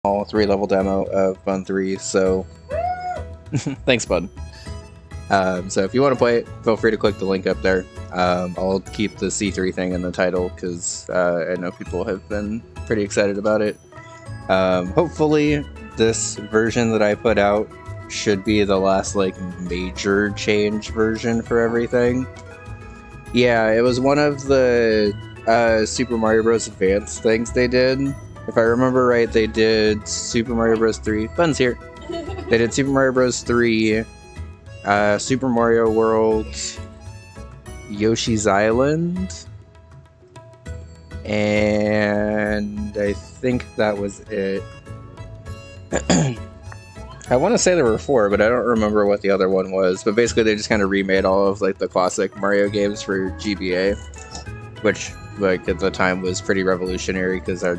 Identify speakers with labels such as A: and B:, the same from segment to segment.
A: small 3-level demo of bun3, so thanks, bud. So if you want to play it, feel free to click the link up there. I'll keep the C3 thing in the title because I know people have been pretty excited about it. Hopefully this version that I put out should be the last like major change version for everything. Yeah, it was one of the Super Mario Bros. Advance things they did. If I remember right, they did Super Mario Bros. 3. Bun's here. They did Super Mario Bros. 3, Super Mario World, Yoshi's Island, and I think that was it. I want to say there were 4, but I don't remember what the other one was. But basically, they just kind of remade all of like the classic Mario games for GBA, which like at the time was pretty revolutionary because I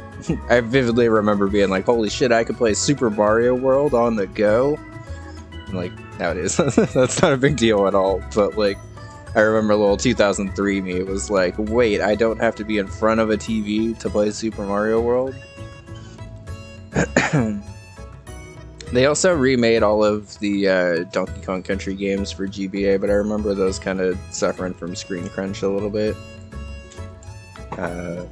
A: vividly remember being like, "Holy shit! I could play Super Mario World on the go." And like nowadays, that's not a big deal at all. But like, I remember little 2003 me was like, "Wait, I don't have to be in front of a TV to play Super Mario World." They also remade all of the Donkey Kong Country games for GBA, but I remember those kind of suffering from screen crunch a little bit. But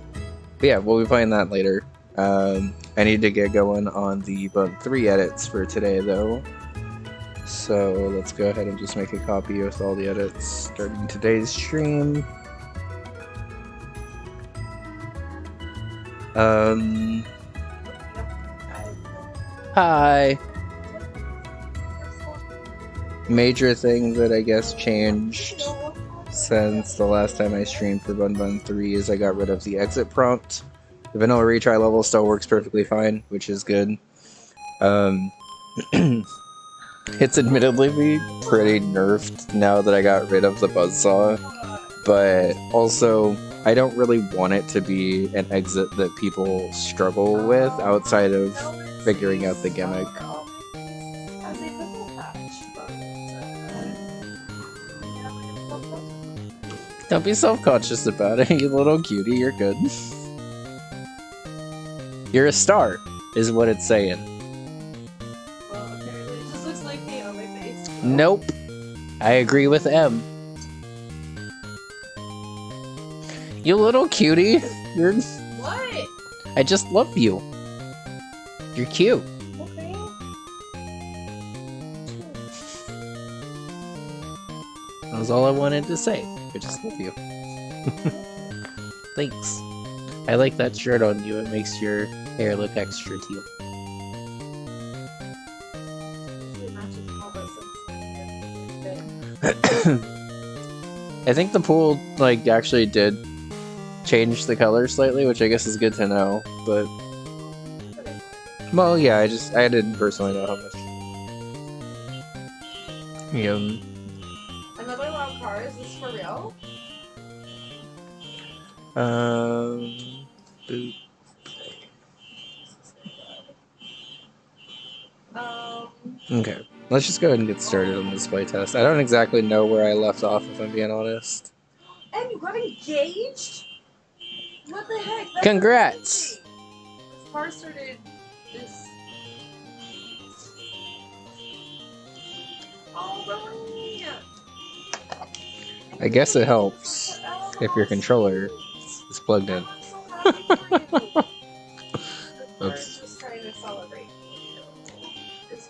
A: yeah, we'll be playing that later. I need to get going on the bun3 edits for today, though. So let's go ahead and just make a copy with all the edits starting today's stream. Hi. Major thing that I guess changed since the last time I streamed for bun3 is I got rid of the exit prompt. The vanilla retry level still works perfectly fine, which is good. It's admittedly pretty nerfed now that I got rid of the buzzsaw, but also I don't really want it to be an exit that people struggle with outside of figuring out the gimmick. Don't be self-conscious about it, you little cutie, you're good. You're a star, is what it's saying.
B: Well, okay, it just looks like me on my face.
A: Nope. I agree with M. You little cutie. You're...
B: What?
A: I just love you. You're cute.
B: Okay.
A: That was all I wanted to say. I just love you. Thanks. I like that shirt on you. It makes your hair look extra teal.
B: It matches all those.
A: I think the pool like actually did change the color slightly, which I guess is good to know. But well, yeah, I didn't personally know how much.
B: Another loud car? Is this for real?
A: Boot. Okay, let's just go ahead and get started on this playtest. I don't exactly know where I left off, if I'm being honest.
B: And you got engaged? What the heck? That's
A: Congrats!
B: amazing. This car started this. Oh, Marie!
A: I guess it helps if your controller is plugged in.
B: I'm so happy for you.
A: Oops.
B: Just trying to celebrate.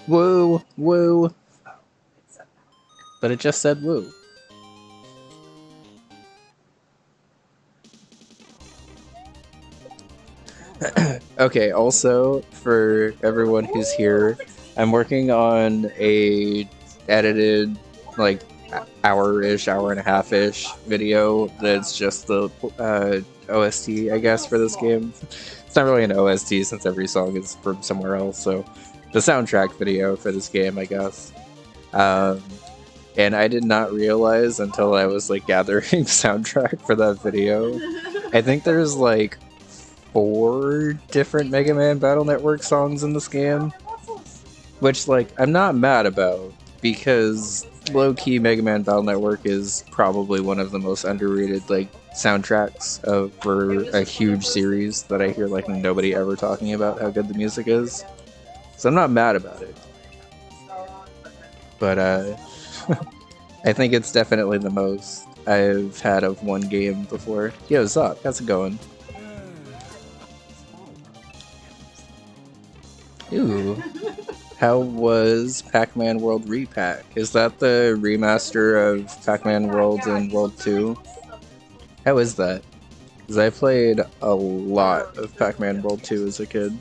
A: Woo! Woo!
B: Oh, it's up now.
A: But it just said woo. Okay, also, for everyone who's here, I'm working on a edited, like, hour-ish, hour-and-a-half-ish video that's just the OST, I guess, for this game. It's not really an OST since every song is from somewhere else, so the soundtrack video for this game, I guess. And I did not realize until I was, like, gathering soundtrack for that video. I think there's, like, 4 different Mega Man Battle Network songs in this game, which, like, I'm not mad about, because low-key Mega Man Battle Network is probably one of the most underrated like soundtracks of for a huge series that I hear like nobody ever talking about how good the music is. So I'm not mad about it. But I think it's definitely the most I've had of one game before. Yo, Zoc, how's it going? Ooh. How was Pac-Man World Repack? Is that the remaster of Pac-Man World and World 2? How is that? Because I played a lot of Pac-Man World 2 as a kid.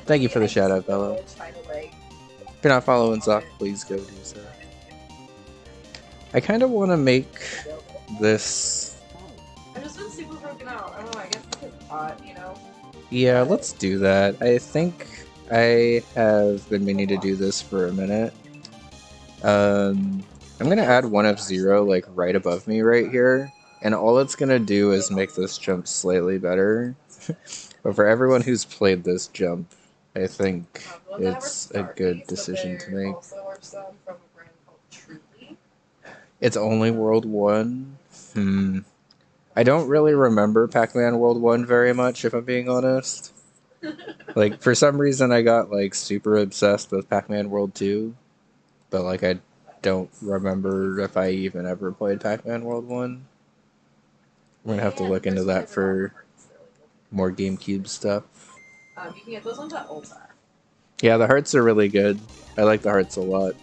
A: Thank you for the shout out, Bella. If you're not following Zoc, please go do so. I kind of want to make this...
B: I've just been super broken out. I don't know, I guess because it's hot, you know?
A: Yeah, let's do that. I think I have been meaning to do this for a minute. I'm gonna add 1F0 like right above me right here, and all it's gonna do is make this jump slightly better. But for everyone who's played this jump, I think it's a good decision to make. It's only World 1? I don't really remember Pac-Man World 1 very much, if I'm being honest. Like, for some reason I got, like, super obsessed with Pac-Man World 2, but, like, I don't remember if I even ever played Pac-Man World 1. I'm gonna have to look into that for more GameCube stuff.
B: You can get those ones at Ulta.
A: Yeah, the hearts are really good. I like the hearts a lot.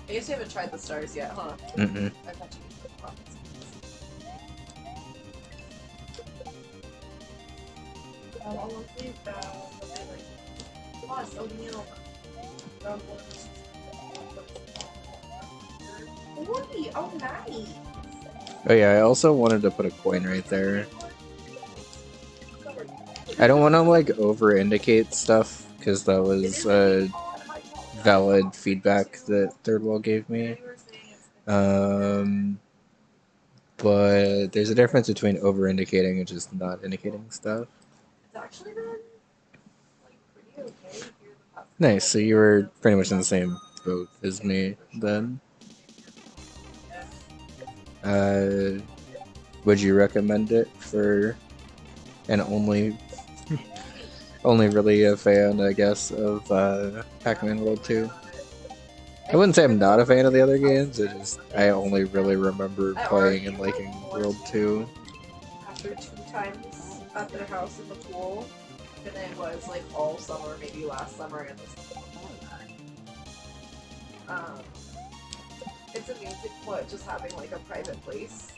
B: I guess you haven't tried the stars yet, huh?
A: Mm-mm.
B: I've had to use the box. Oh, nice.
A: Oh yeah, I also wanted to put a coin right there. I don't want to like over-indicate stuff, because that was valid feedback that Third Wall gave me. But there's a difference between over-indicating and just not indicating stuff.
B: It's actually been like pretty okay.
A: Nice, so you were pretty much in the same boat as me then. Would you recommend it for an only really a fan, I guess, of Pac-Man World 2? I wouldn't say I'm not a fan of the other games, it's just I only really remember playing and liking World 2.
B: After 2 times at their house in the pool, and then it was like all summer, maybe last summer and the summer before that. It's amazing what just having like a private place.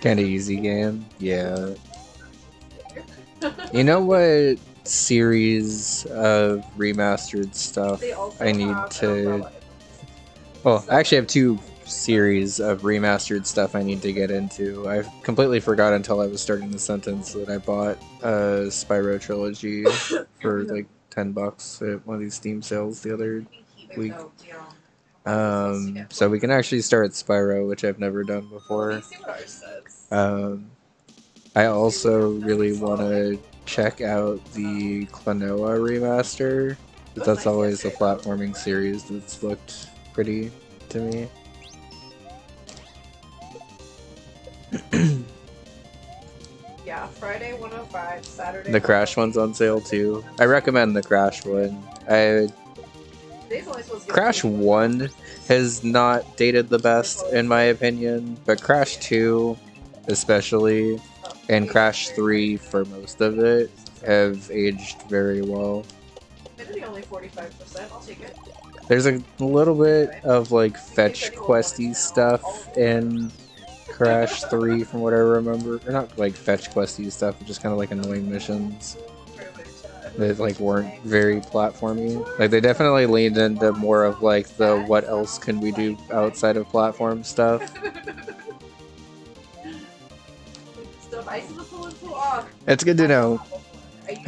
A: Kinda easy game, yeah. You know what series of remastered stuff I need to... Well, I actually have 2 series of remastered stuff I need to get into. I completely forgot until I was starting the sentence that I bought a Spyro Trilogy for like $10 at one of these Steam sales the other week. So we can actually start Spyro, which I've never done before. I also really want to check out the Klonoa remaster, because that's always a platforming series that's looked pretty to me.
B: Yeah, Friday 105, Saturday.
A: The Crash one's on sale too. I recommend the Crash one. Crash 1 has not dated the best in my opinion, but Crash 2 especially, and Crash 3 for most of it, have aged very well.
B: Maybe only 45%, I'll take it.
A: There's a little bit of like fetch questy stuff in Crash 3 from what I remember. Or not like fetch questy stuff, but just kind of like annoying missions that like weren't very platformy. Like they definitely leaned into more of like the what else can we do outside of platform stuff. It's good to know.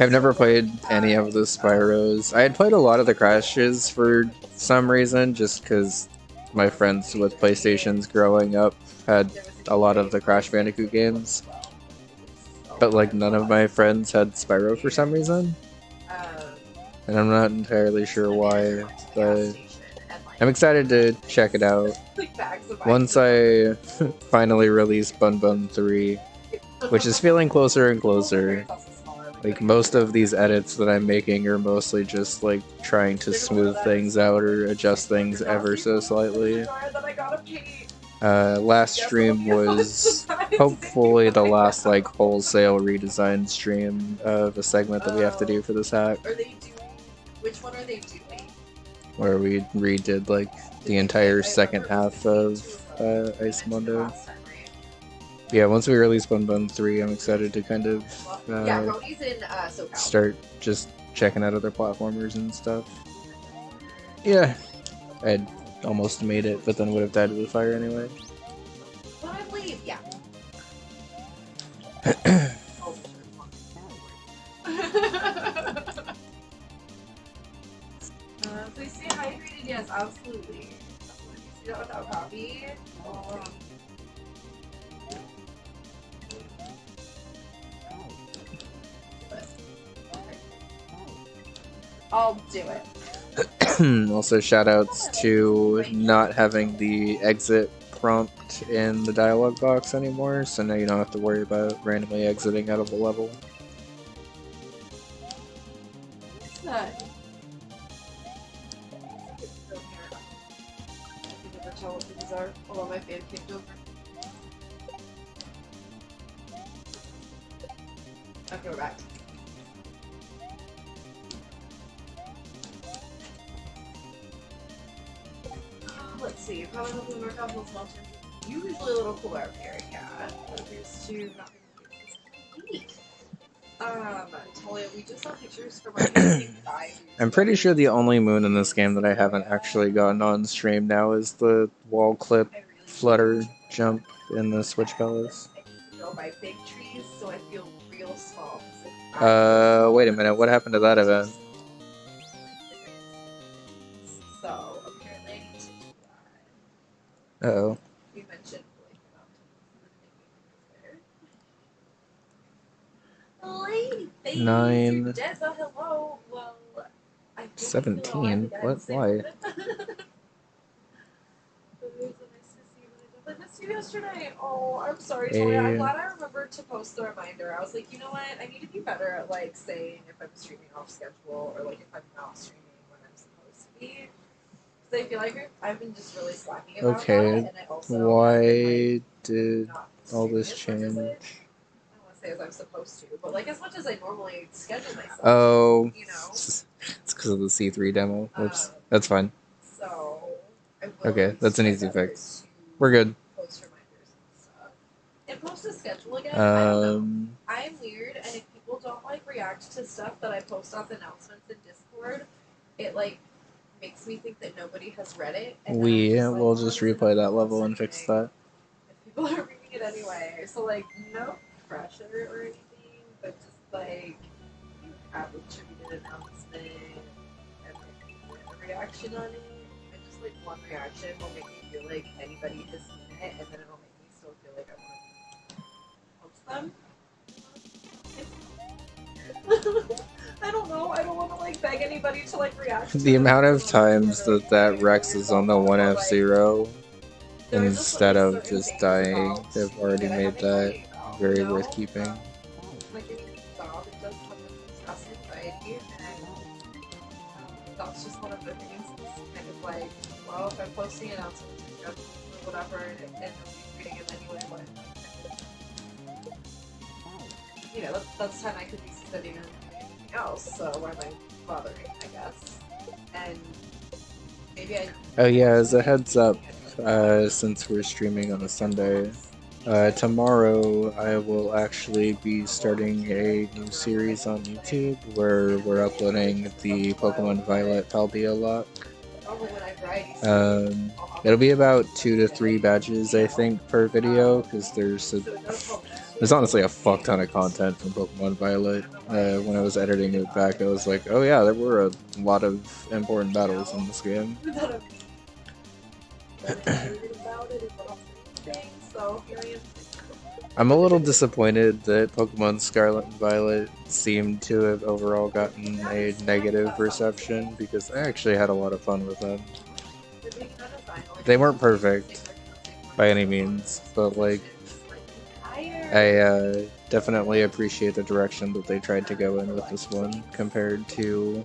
A: I've never played any of the Spyros. I had played a lot of the Crashes for some reason, just because my friends with PlayStations growing up had a lot of the Crash Bandicoot games. But like none of my friends had Spyro for some reason. And I'm not entirely sure why, but I'm excited to check it out.
B: Like bags of
A: Once
B: ice.
A: I finally release bun3, which is feeling closer and closer. Like, most of these edits that I'm making are mostly just like trying to smooth things out or adjust things ever so slightly. Last stream was hopefully the last like wholesale redesign stream of a segment that we have to do for this hack.
B: Are they doing? Which one are they doing?
A: Where we redid like the entire second half of Ice Mundo. Yeah, once we release bun3, I'm excited to kind of start just checking out other platformers and stuff. Yeah, I'd almost made it, but then would have died to the fire anyway.
B: But I leave, yeah. Please stay hydrated, yes, absolutely. You see that without coffee? I'll do it.
A: Also, shoutouts to not having the exit prompt in the dialogue box anymore, so now you don't have to worry about randomly exiting out of a level.
B: What's that? Tell what these are. Although my fan kicked over. Okay, we're back. Let's see. Probably hopefully the Markov will small terms. Usually a little cooler up here, yeah. But appears to not be neat. Talia, we just saw pictures from our guy.
A: I'm pretty sure the only moon in this game that I haven't actually gotten on stream now is the wall clip flutter jump in the Switch Palace.
B: By big trees, so I feel real small.
A: Wait a minute, what happened to that event?
B: So, apparently I need to do that.
A: Uh-oh.
B: We mentioned Lady, baby,
A: 9.
B: Hello. Well,
A: 17? What? Why?
B: I missed you yesterday. Oh, I'm sorry, Talia. I'm glad I remembered to post the reminder. I was like, you know what? I need to be better at like saying if I'm streaming off schedule or like if I'm not streaming when I'm supposed to be. Because I feel like I've been just really slacking about that. And I also
A: why did all this change?
B: I don't want to say as I'm supposed to, but like as much as I normally schedule myself.
A: Oh,
B: you know,
A: it's because of the C3 demo. Oops, that's fine.
B: So,
A: okay, that's an easy fix. We're good.
B: Post reminders and stuff. And post a schedule again. I don't know. I'm weird, and if people don't like react to stuff that I post off announcements in Discord, it like makes me think that nobody has read it. And we'll just replay that level and fix that. If people are reading it anyway, so like no pressure or anything, but just like you have attributed announcement and like a reaction on it. And just like one reaction will make me feel like anybody has seen it, and then it'll make me still feel like I want to post them. I don't know. I don't want to like beg anybody to like react. The amount of times that Rex is on the 1F0 instead of just dying, they've already made that very worth keeping. Like in job, it does have this stress anxiety, and that's just one of the things. It's kind of like, well, if I'm posting announcements or whatever, and nobody's reading it anyway, what? You know, that's time I could be studying else, so why am I bothering, I guess? And maybe I... Oh yeah, as a heads up, since we're streaming on a Sunday, tomorrow I will actually be starting a new series on YouTube where we're uploading the Pokemon Violet Paldea lock. It'll be about 2 to 3 badges, I think, per video, because there's honestly a fuck ton of content from Pokemon Violet. When I was editing it back, I was like, oh yeah, there were a lot of important battles in this game. I'm a little disappointed that Pokemon Scarlet and Violet seem to have overall gotten a negative reception, because I actually had a lot of fun with them.
A: They weren't perfect by any means, but like I definitely appreciate the direction that they tried to go in with this one compared to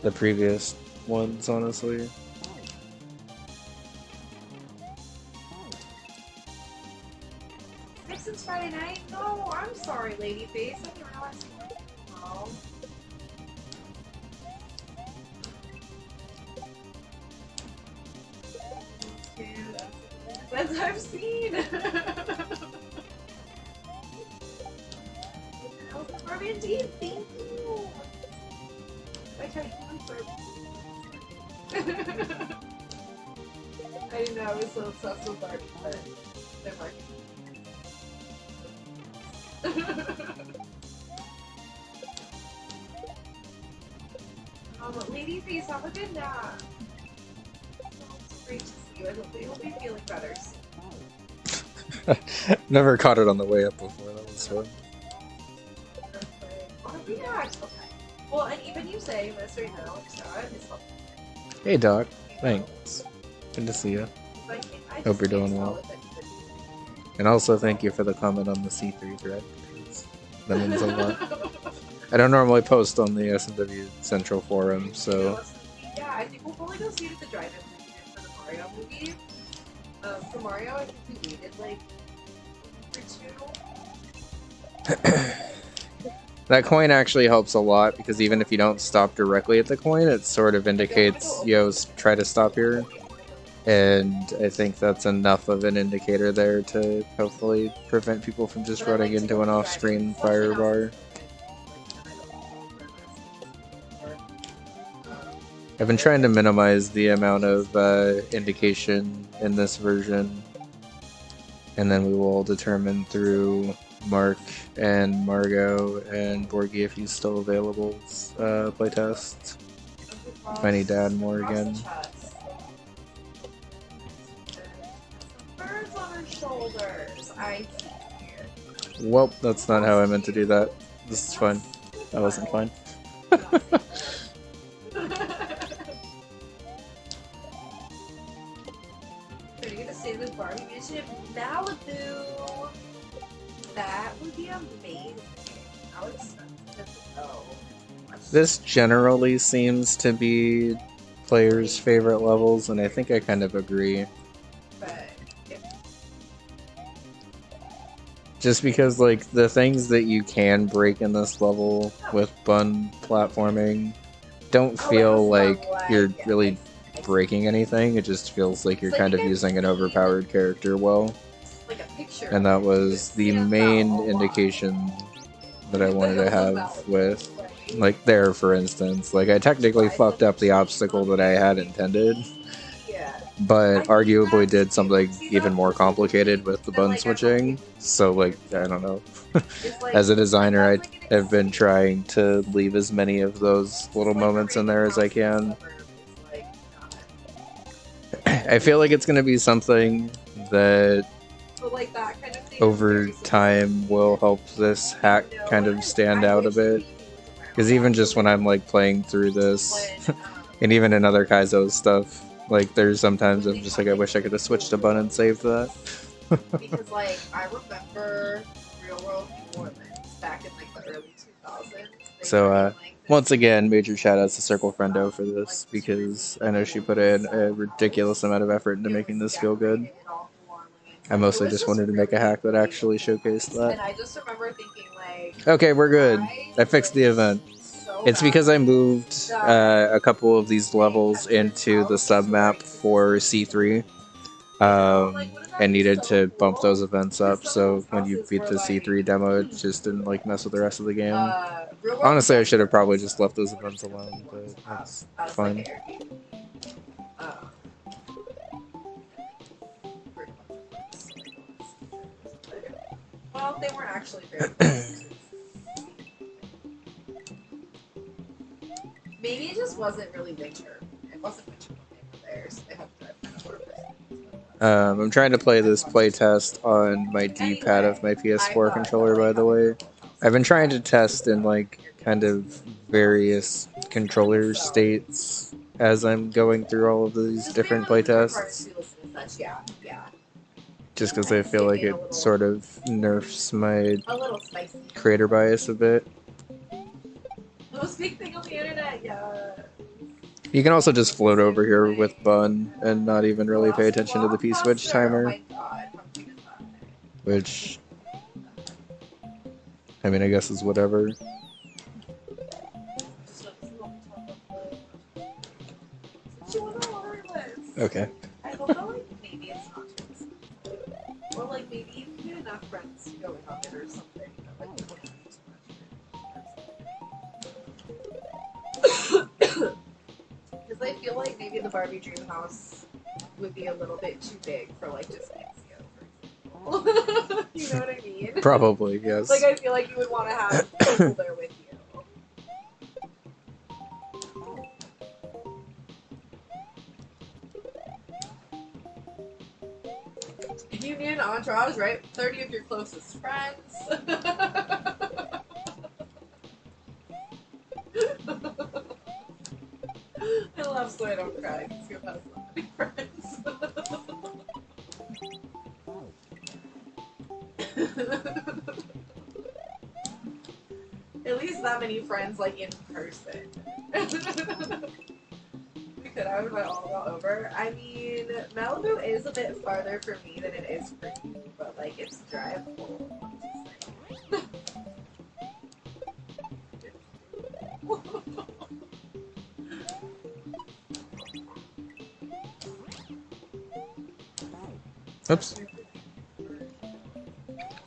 A: the previous ones, honestly.
B: Since Friday night? No, I'm sorry, Ladyface. I didn't realize you were tomorrow. As I've seen. Barbie, thank you. I tried to I didn't know I was so obsessed with Barbie, but they're working. Ladyface, have a good nap. It's great to see you. I hope you feeling better soon.
A: Never caught it on the way up before. That was fun.
B: Okay. Well, and even you saying this right now,
A: Hey, Doc. Thanks. Good to see you. Hope you're doing well. And also thank you for the comment on the C3 thread. That means a lot. I don't normally post on the SMW Central Forum, so...
B: Yeah, I think we'll probably go see it at the drive-in for the Mario movie. For Mario, I think we waited, like, for 2.
A: That coin actually helps a lot, because even if you don't stop directly at the coin, it sort of indicates, yo, try to stop here. And I think that's enough of an indicator there to hopefully prevent people from just running into an off-screen fire bar. I've been trying to minimize the amount of indication in this version, and then we will determine through Mark and Margot and Borgie, if he's still available, playtest. If I need to add more again.
B: Birds on her shoulders. I see.
A: Well, that's not how I meant to do that. This is fine. That wasn't fine.
B: Are you gonna say the Barbie mission? Malibu! That would be amazing. How expensive to go.
A: This generally seems to be players' favorite levels, and I think I kind of agree. Just because, like, the things that you can break in this level with bun platforming don't feel like you're really breaking anything. It just feels like you're kind of using an overpowered character well. And that was the main indication that I wanted to have with, like, there, for instance. Like, I technically fucked up the obstacle that I had intended, but arguably did something even more complicated with the button switching. So, like, I don't know. As a designer, I have been trying to leave as many of those little moments in there as I can. I feel like it's going to be something that over time will help this hack kind of stand out a bit. Because even just when I'm, like, playing through this, and even in other Kaizo stuff, like, there's sometimes I'm just like, I wish I could have switched a button and saved that.
B: Because, like, I remember Real World New Orleans back in, like, the early 2000s.
A: So, once again, major shout-outs to Circle Friendo for this, because I know she put in a ridiculous amount of effort into making this feel good. I mostly just wanted to make a hack that actually showcased that.
B: And I just remember thinking, like...
A: Okay, we're good. I fixed the event. It's because I moved a couple of these levels into the sub-map for C3. And needed to bump those events up, so when you beat the C3 demo, it just didn't, like, mess with the rest of the game. Honestly, I should have probably just left those events alone, but that's fine.
B: Well, they weren't actually very Maybe it just wasn't really winter. It wasn't winter for theirs. They had to drive kind of over.
A: I'm trying to play this playtest on my D-pad of my PS4 controller, by the way. I've been trying to test in, like, kind of various controller states as I'm going through all of these
B: Just
A: different
B: being one of the hard
A: playtests.
B: to listen to such, yeah.
A: Just because
B: I
A: I
B: can see
A: feel
B: it
A: like
B: being
A: it sort of nerfs my
B: a little spicy.
A: creator bias a bit.
B: The most big thing on the internet, yeah.
A: You can also just float over here with Bun and not even really pay attention to the P-switch
B: Oh
A: timer,
B: my god, how cute is that?
A: which, I mean, I guess is whatever.
B: She was on our list.
A: Okay.
B: I hope that like maybe it's not too expensive. Or like maybe you can get enough friends to go in on it or something. That, like it wouldn't be too much. Because I feel like maybe the Barbie Dream House would be a little bit too big for like just Nancy, for example. You know what I mean?
A: Probably, yes.
B: Like I feel like you would want to have people there with you. Union, entourage, right? 30 of your closest friends. I love so I don't cry because you have so many friends. At least that many friends, like in person. We could have it all over. I mean, Malibu is a bit farther for me than it is for you, but like it's drivable.
A: Oops.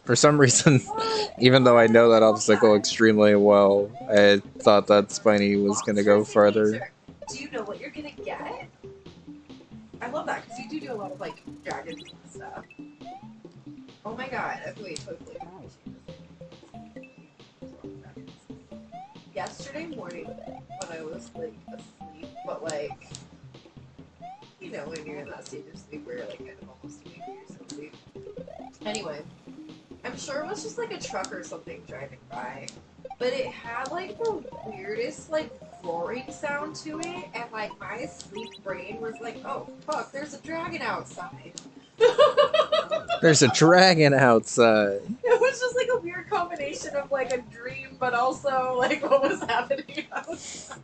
A: For some reason, even though I know that obstacle extremely well, I thought that Spiny was gonna go farther.
B: Do you know what you're gonna get? I love that because you do a lot of like dragons and stuff. Oh my god! Okay, wait, totally. Yesterday morning, when I was like asleep, but like, you know, when you're in that stage of sleep where you're like kind of almost awake or you're still asleep. Anyway, I'm sure it was just like a truck or something driving by, but it had like the weirdest like roaring sound to it, and like my sleep brain was like, oh fuck, there's a dragon outside.
A: There's a dragon outside.
B: It was just like a weird combination of like a dream, but also like what was happening outside.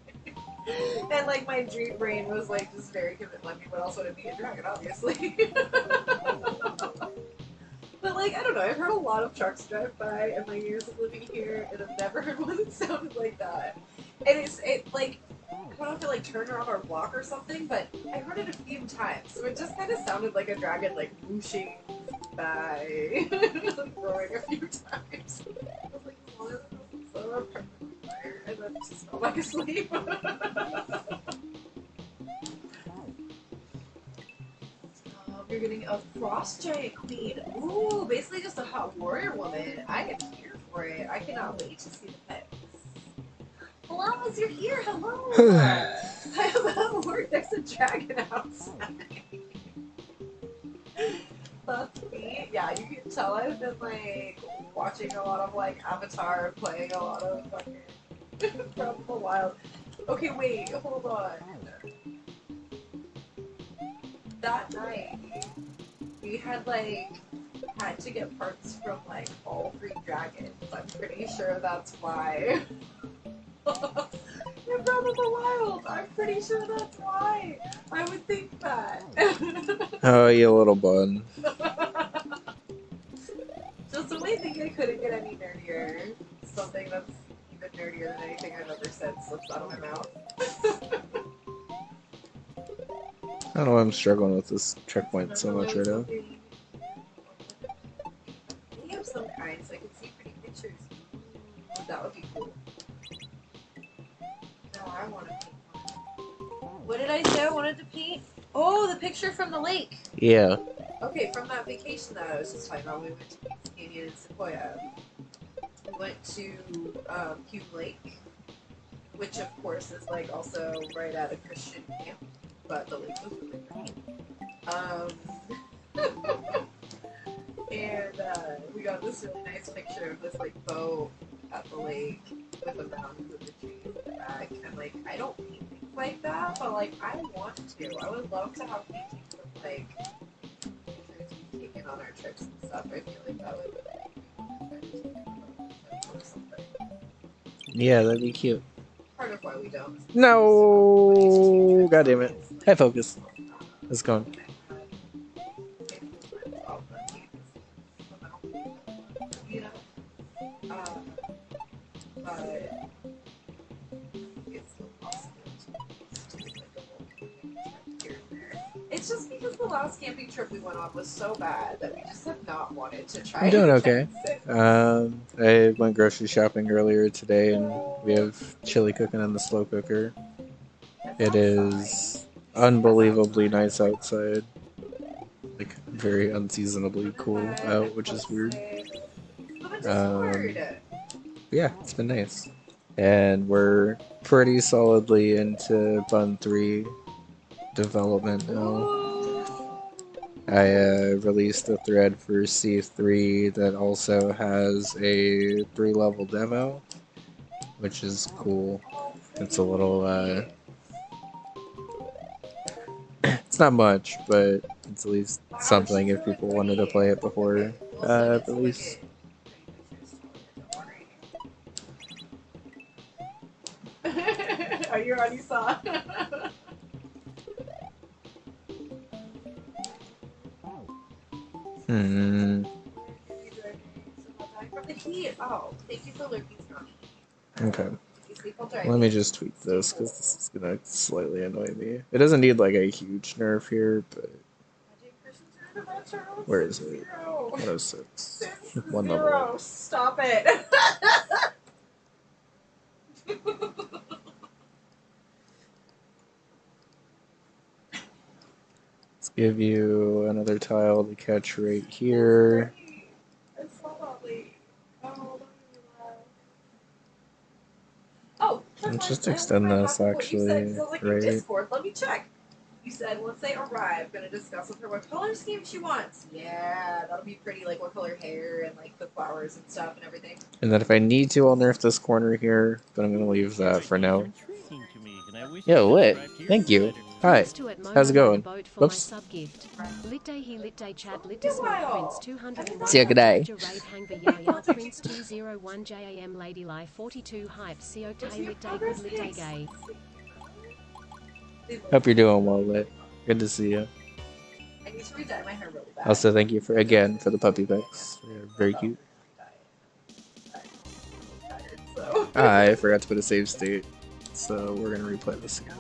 B: And like my dream brain was like just very convinced. I mean, what else would it be? A dragon, obviously. But like I don't know, I've heard a lot of trucks drive by in my years of living here, and I've never heard one that sounded like that. And it like I don't know if it like turned around our block or something, but I heard it a few times, so it just kind of sounded like a dragon like whooshing by, like roaring a few times. I was like, why is it so apartment fire? And then just fell back asleep. You're getting a frost giant queen. Ooh, basically just a hot warrior woman. I am here for it. I cannot wait to see the pets. Hello, you're here. Hello. I am at work. There's a dragon outside. That's me. Yeah, you can tell I've been like watching a lot of like Avatar, playing a lot of fucking Breath of the Wild. Okay, wait, hold on. That night, we had to get parts from like all three dragons. I'm pretty sure that's why. In Breath of the Wild, I'm pretty sure that's why. I would think that.
A: Oh, you little bun.
B: Just when I think I couldn't get any nerdier, something that's even nerdier than anything I've ever said slips out of my mouth.
A: I don't know why I'm struggling with this checkpoint so much right now.
B: We have some kind, so I can see pretty pictures. That would be cool. No, I want to paint one. What did I say I wanted to paint? Oh, the picture from the lake.
A: Yeah.
B: Okay, from that vacation that I was just talking about, we went to Kings Canyon and Sequoia. We went to Hume Lake, which of course is like also right at a Christian camp, but the lake was really pretty. And we got this really nice picture of this like boat at the lake with the mountains and the trees in the back. And like, I don't paint things like that, but like I want to. I would love to have paintings of like pictures we've taken on our trips and stuff. I feel like that would or something.
A: Yeah, that'd be cute.
B: Part of why we don't.
A: No, god damn it. High focus. It's gone.
B: You know, but it's still possible to take like a little camping trip here and there. It's just because the last camping trip we went on was so bad that we just have not wanted to try.
A: I'm doing
B: it
A: okay.
B: again since.
A: I went grocery shopping earlier today, and we have chili cooking in the slow cooker. It is unbelievably nice outside. Like, very unseasonably cool out, which is weird. Yeah, it's been nice. And we're pretty solidly into bun3 development now. I released a thread for C3 that also has a 3-level demo, which is cool. It's a little, it's not much, but it's at least something if people wanted to play it before release.
B: Oh, you already saw. From the heat. Oh, thank you for lurking, Scotty.
A: Okay. Let me just tweak this because this is gonna slightly annoy me. It doesn't need like a huge nerf here, but where is it? 106. 1 level up.
B: Stop it.
A: Let's give you another tile to catch right here. Let's just extend this actually, right?
B: Discord. Let me check. You said once they arrive, gonna discuss with her what color scheme she wants. Yeah, that'll be pretty. Like what color hair and like the flowers and stuff and everything.
A: And then if I need to, I'll nerf this corner here, but I'm gonna leave that for now. Yo, lit. Thank you. Hi. How's it going? Whoops. See you, good day. Hope you're doing well, lit. Good to see you.
B: I need to re-dye my hair really bad.
A: Also, thank you for the puppy pics. They're very cute. I forgot to put a save state, so we're gonna replay this again.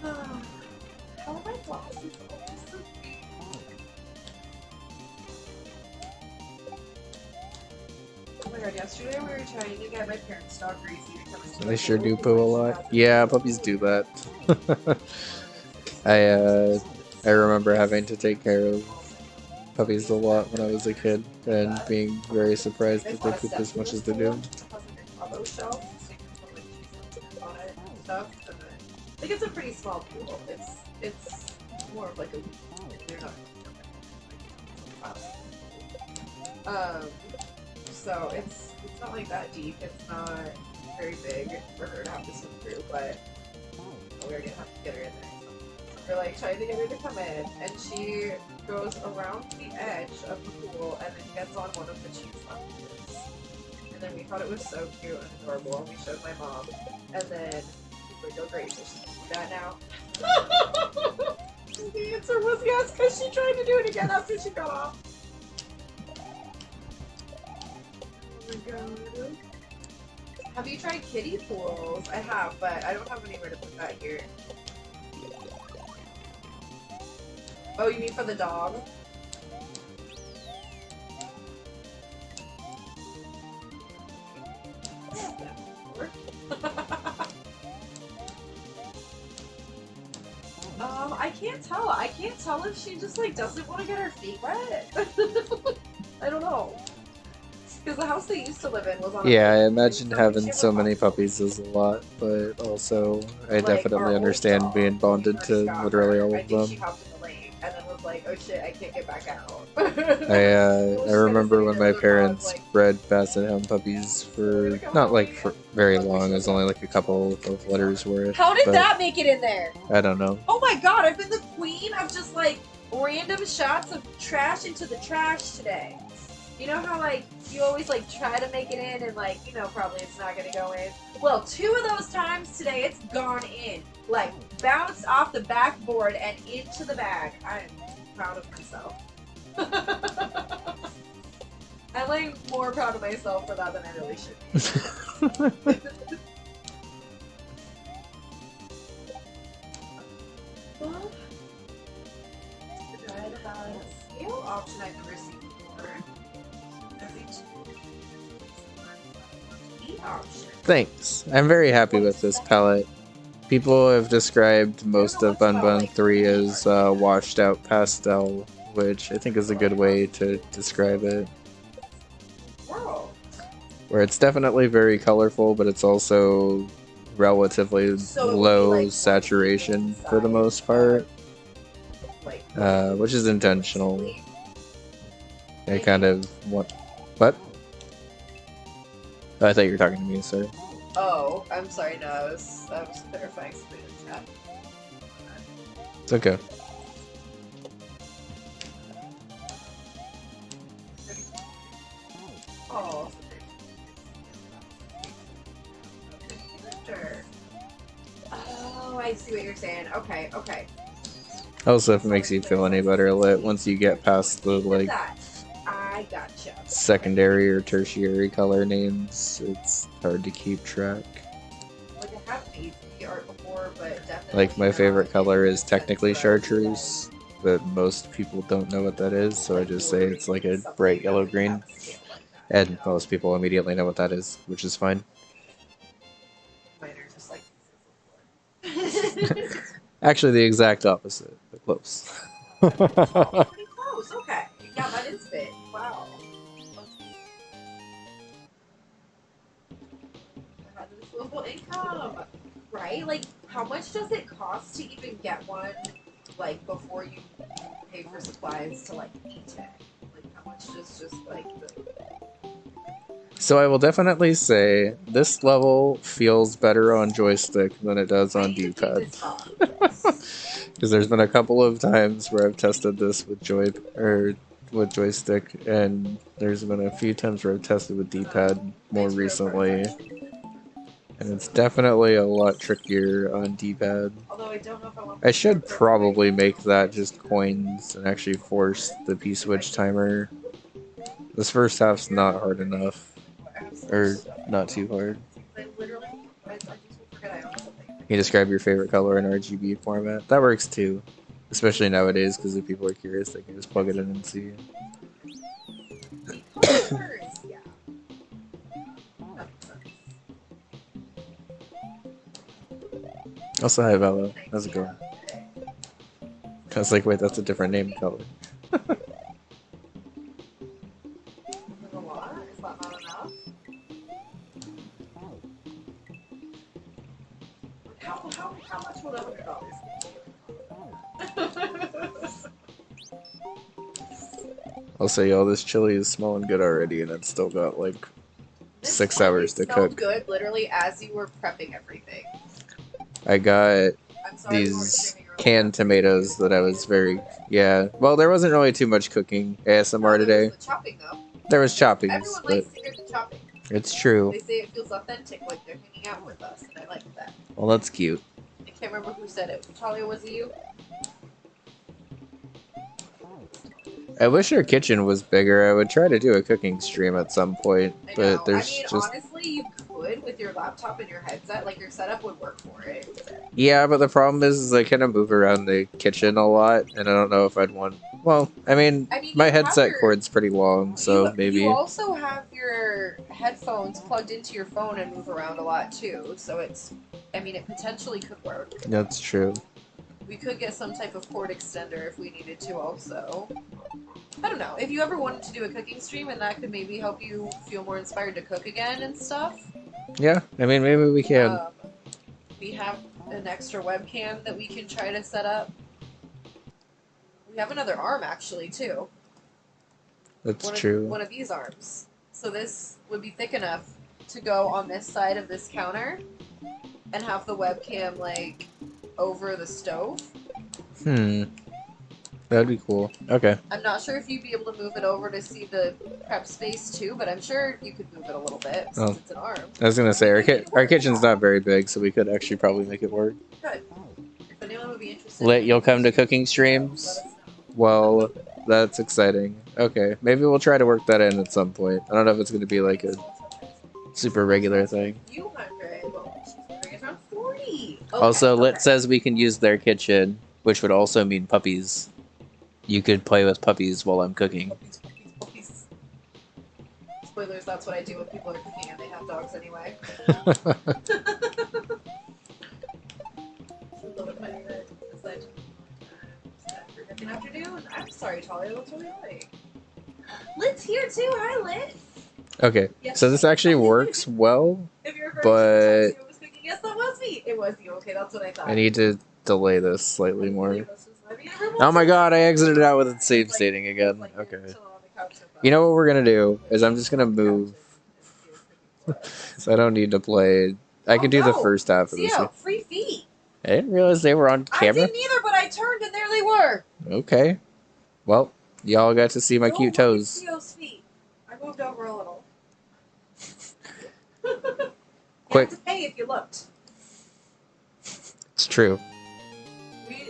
B: How are my glasses? Oh my god, yesterday we were trying to get my parents' dog Gracie to come into
A: They sure do poo a lot. Yeah, puppies do that. I remember having to take care of puppies a lot when I was a kid, and being very surprised that they poop as much as they do.
B: Like it's a pretty small pool. It's more of like a. You're not. So it's not like that deep. It's not very big for her to have to swim through, but we're gonna have to get her in there. So we're like trying to get her to come in, and she goes around the edge of the pool and then gets on one of the cheese sponges. And then we thought it was so cute and adorable, and we showed my mom, and then we were like, "Oh great, so she can do that now." The answer was yes, because she tried to do it again after she got off. Have you tried kiddie pools? I have, but I don't have anywhere to put that here. Oh, you mean for the dog? I can't tell. I can't tell if she just like doesn't want to get her feet wet. I don't know. Because the house they used to live in was on.
A: Yeah, I imagine having so many puppies is a lot, but also I definitely understand being bonded to literally all of them.
B: She hopped in the lake and then was like, like, oh shit, I can't get back out.
A: I remember when my parents bred Basset Hound puppies for not like for very long. It was only like a couple of litters worth.
B: How did that make it in there?
A: I don't know.
B: Oh my god, I've been the queen of just like random shots of trash into the trash today. You know how like you always like try to make it in and like, you know, probably it's not gonna go in. Well, 2 of those times today it's gone in. Like bounced off the backboard and into the bag. I'm proud of myself. I'm like more proud of myself for that than I really should be. Scale option I've never seen before. Option.
A: Thanks. I'm very happy with this palette. People have described most of bun3 as washed out pastel, which I think is a good way to describe it. Where it's definitely very colorful, but it's also relatively low saturation for the most part, which is intentional. I kind of want... What? I thought you were talking to me, sir.
B: Oh, I'm sorry, no, I was clarifying something in the chat.
A: It's okay.
B: Oh. Oh, I see what you're saying. Okay, okay.
A: Also, if it makes you feel any better, once you get past the, like,
B: I gotcha.
A: Secondary or tertiary color names, it's hard to keep track.
B: Like I have made the art before, but definitely.
A: Like my favorite color is technically chartreuse, but most people don't know what that is, so I just say it's like a bright yellow green. And most people immediately know what that is, which is fine.
B: Mine are just like.
A: Actually, the exact opposite, but close.
B: Oh, pretty close. Okay. Yeah, that is fit. Wow. Disposable income, right? Like, how much does it cost to even get one? Like before you pay for supplies to like eat it. Like, how much does just like the.
A: So I will definitely say this level feels better on joystick than it does on D-pad. Because there's been a couple of times where I've tested this with joystick, and there's been a few times where I've tested with D-pad more recently. And it's definitely a lot trickier on D-pad.
B: Although I don't know if I want.
A: I should probably make that just coins and actually force the P-switch timer. This first half's not hard enough. Or not too hard.
B: I literally, I just forget I own something.
A: Can you describe your favorite color in RGB format? That works too. Especially nowadays, because if people are curious, they can just plug it in and see.
B: Yeah.
A: Also, hi Velo. How's it going? I was like, wait, that's a different name color.
B: How much will $100
A: I'll say, y'all, this chili is smelling good already, and it's still got like 6 hours to cook.
B: Good, literally, as you were prepping everything.
A: I got these canned tomatoes that I was very... Yeah, well, there wasn't really too much cooking ASMR today.
B: Chopping, though.
A: There was chopping.
B: Everyone likes to hear the chopping.
A: It's true.
B: They say it feels authentic, like they're hanging out with us, and I like that.
A: Well, that's cute.
B: I can't remember who said it. Talia, was it you?
A: I wish our kitchen was bigger. I would try to do a cooking stream at some point, but there's just...
B: honestly, you could with your laptop and your headset. Like, your setup would work for it.
A: Yeah, but the problem is I kind of move around the kitchen a lot, and I don't know if I'd want... Well, I mean my headset cord's pretty long, so maybe...
B: You also have your headphones plugged into your phone and move around a lot, too. So it's... I mean, it potentially could work.
A: That's true.
B: We could get some type of cord extender if we needed to, also. I don't know. If you ever wanted to do a cooking stream and that could maybe help you feel more inspired to cook again and stuff.
A: Yeah, I mean, maybe we can.
B: We have an extra webcam that we can try to set up. We have another arm actually too.
A: That's true.
B: One of these arms. So this would be thick enough to go on this side of this counter and have the webcam like over the stove.
A: That'd be cool. Okay.
B: I'm not sure if you'd be able to move it over to see the prep space too, but I'm sure you could move it a little bit since it's an arm.
A: I was gonna say our kitchen's not very big, so we could actually probably make it work.
B: Good. If anyone would be interested,
A: Lit, you'll come to cooking streams? Well, that's exciting. Okay, maybe we'll try to work that in at some point. I don't know if it's gonna be like a super regular thing.
B: You 100. Well, she's around 40. Okay,
A: Also, Lit says we can use their kitchen, which would also mean puppies. You could play with puppies while I'm cooking.
B: Puppies. Spoilers, that's what I do when people are cooking and they have dogs anyway. Good afternoon. I'm sorry, Talia. That's really late. Lit's here too. Hi, Lit.
A: Okay,
B: Yes.
A: so this actually works well,
B: If you're
A: but
B: was cooking, yes, that was me. It was you. Okay, that's what I thought.
A: I need to delay this slightly more. Oh my god, I exited out with the save stating again. Okay. You know what we're gonna do is I'm just gonna move. So I don't need to play. I could do the first half of this.
B: Free feet.
A: I didn't realize they were on camera.
B: I didn't either, but I turned and there they were.
A: Okay. Well, y'all got to see my cute toes.
B: Theo's feet. I moved over a little.
A: Quick.
B: You have to pay if you looked.
A: It's true.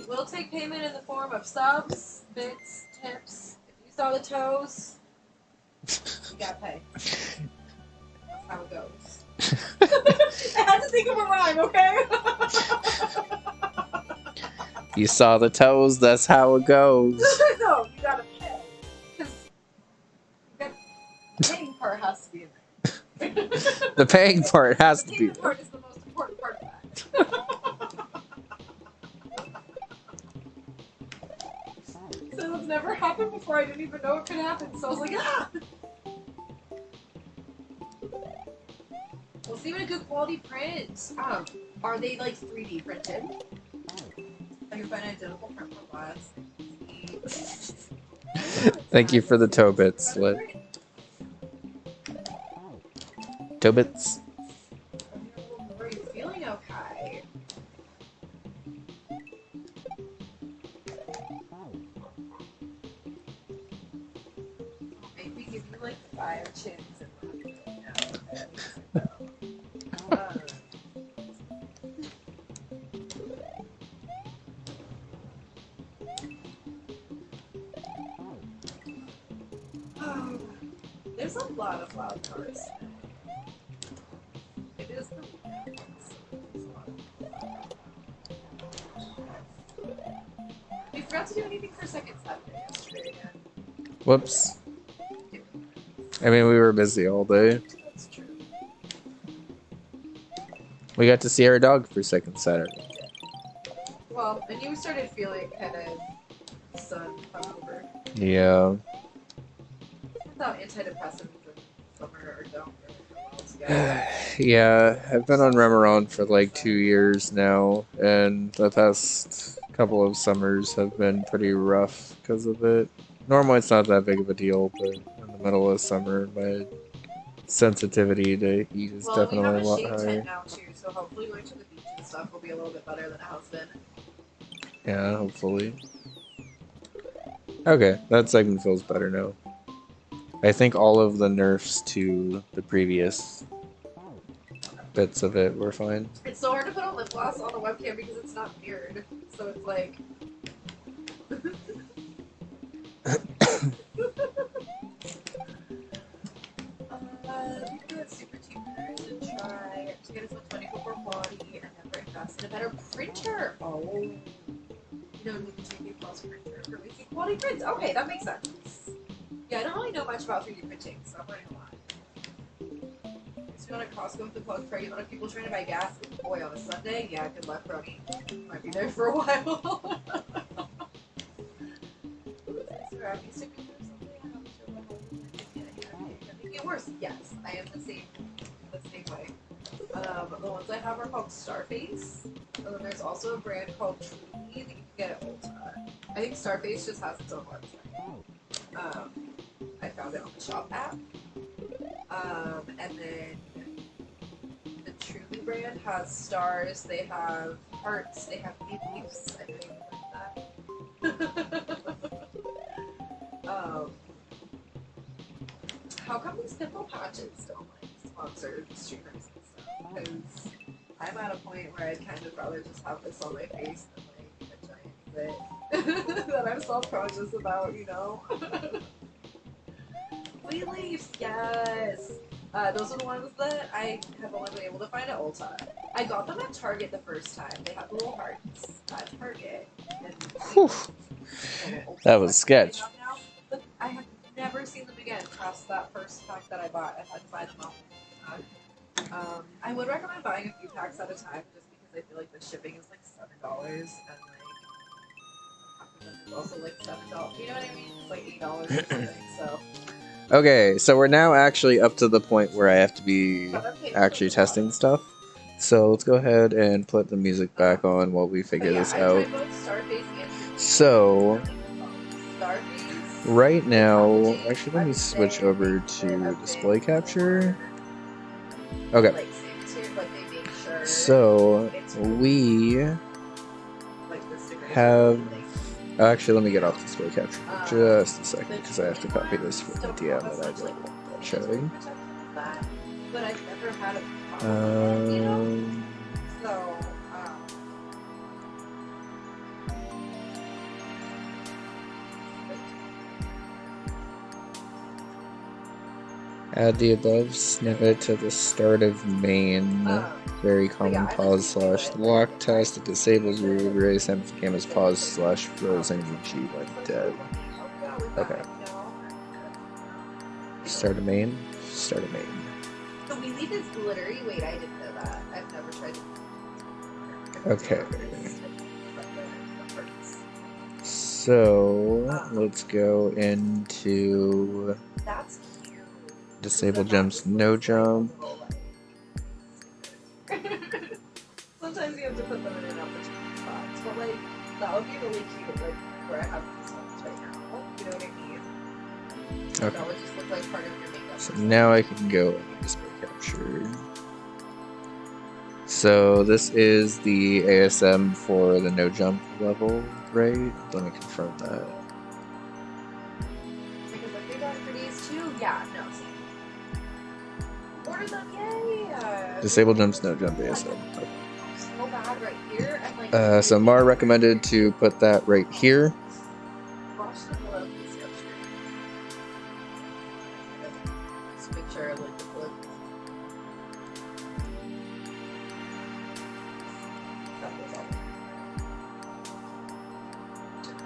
B: We'll take payment in the form of subs, bits, tips. If you saw the toes, you gotta pay. That's how it goes. I had to think of a rhyme, okay?
A: You saw the toes, that's how it goes.
B: No, you gotta pay. Because the paying part has to be in there.
A: The paying part has to be
B: there. The payment part is the most important part of that. So it's never happened before. I didn't even know it could happen. So I was like, ah! We'll see what a good quality print. Are they like 3D printed? I can find an identical print for glass.
A: Thank you for the toe bits, Lit. Toe bits.
B: Are you feeling okay? Maybe give you like 5 chins and there's a lot of loud cars. It is the weekend. We forgot to do anything for second Saturday yesterday again.
A: Whoops. I mean, we were busy all day.
B: That's true.
A: We got to see our dog for second Saturday.
B: Well, and you started feeling kind of sun hungover.
A: Yeah.
B: I thought antidepressants in summer or don't really go well together.
A: Yeah, I've been on Remeron for like 2 years now, and the past couple of summers have been pretty rough because of it. Normally it's not that big of a deal, but in the middle of summer, my sensitivity to heat is definitely a lot
B: we have a shade
A: higher.
B: tent now too, so hopefully going to the beach and stuff will be a little bit better than it has been.
A: Yeah, hopefully. Okay, that segment feels better now. I think all of the nerfs to the previous bits of it were fine.
B: It's so hard to put on lip gloss on the webcam because it's not mirrored, so it's like... We do it super cheap and try to get as much money for quality and never invest in a better printer. Oh, you know, we can take a plus printer for making quality prints. Okay, that makes sense. Yeah, I don't really know much about 3D printing, so I'm not gonna lie. Used to be on a Costco with the plug for a lot of people trying to buy gas. Boy, on a Sunday, yeah, good luck, Brody. Might be there for a while. Making it worse. Yes, I am the same way. The ones I have are called Starface. And then there's also a brand called Truly that you Get it Ulta. I think Starface just has its own website. I found it on the shop app. And then the Truly brand has stars, they have hearts, they have leaves. I don't even like that. How come these pimple patches don't like sponsor streamers and stuff? Because I'm at a point where I'd kind of rather just have this on my face than like a giant zit that I'm self-conscious about, you know? Wheat leaves, yes! Those are the ones that I have only been able to find at Ulta. I got them at Target the first time. They had the little hearts at Target. And
A: that was sketch.
B: But I have never seen them again past that first pack that I bought. I had to buy them all. I would recommend buying a few packs at a time just because I feel like the shipping is like $7 and like it's also like $7. You know what I mean? It's like $8 or something. So.
A: Okay, so we're now actually up to the point where I have to be actually testing stuff. So let's go ahead and put the music back on while we figure this out. So right now, actually let me switch over to display capture. Okay. So we have... Actually, let me get off display capture for just a second because I have to copy this for the DM that I don't want that showing. Add the above snippet to the start of main. Very common pause / lock test. It disables erase and became as pause / frozen UG when dead. Okay. Start a main. Start a main.
B: The wheat leaf is glittery. Wait, I didn't know that. I've never tried it.
A: Okay. So let's go into disable jumps, no jump.
B: Sometimes you have to put them in an opportunity spots, but like that would be really cute, like where I have these ones right now. You know what I mean?
A: Okay.
B: That would just look like part of your makeup.
A: So now I can go into display capture. So this is the ASM for the no jump level, right? Let me confirm that.
B: Because if they got for these too, yeah, no, see. Order them, yay!
A: Disable jumps, no jump ASM. Okay.
B: So bad right here. And like,
A: so Mar recommended to put that right here.
B: Watch the below piece of just make sure like the flip.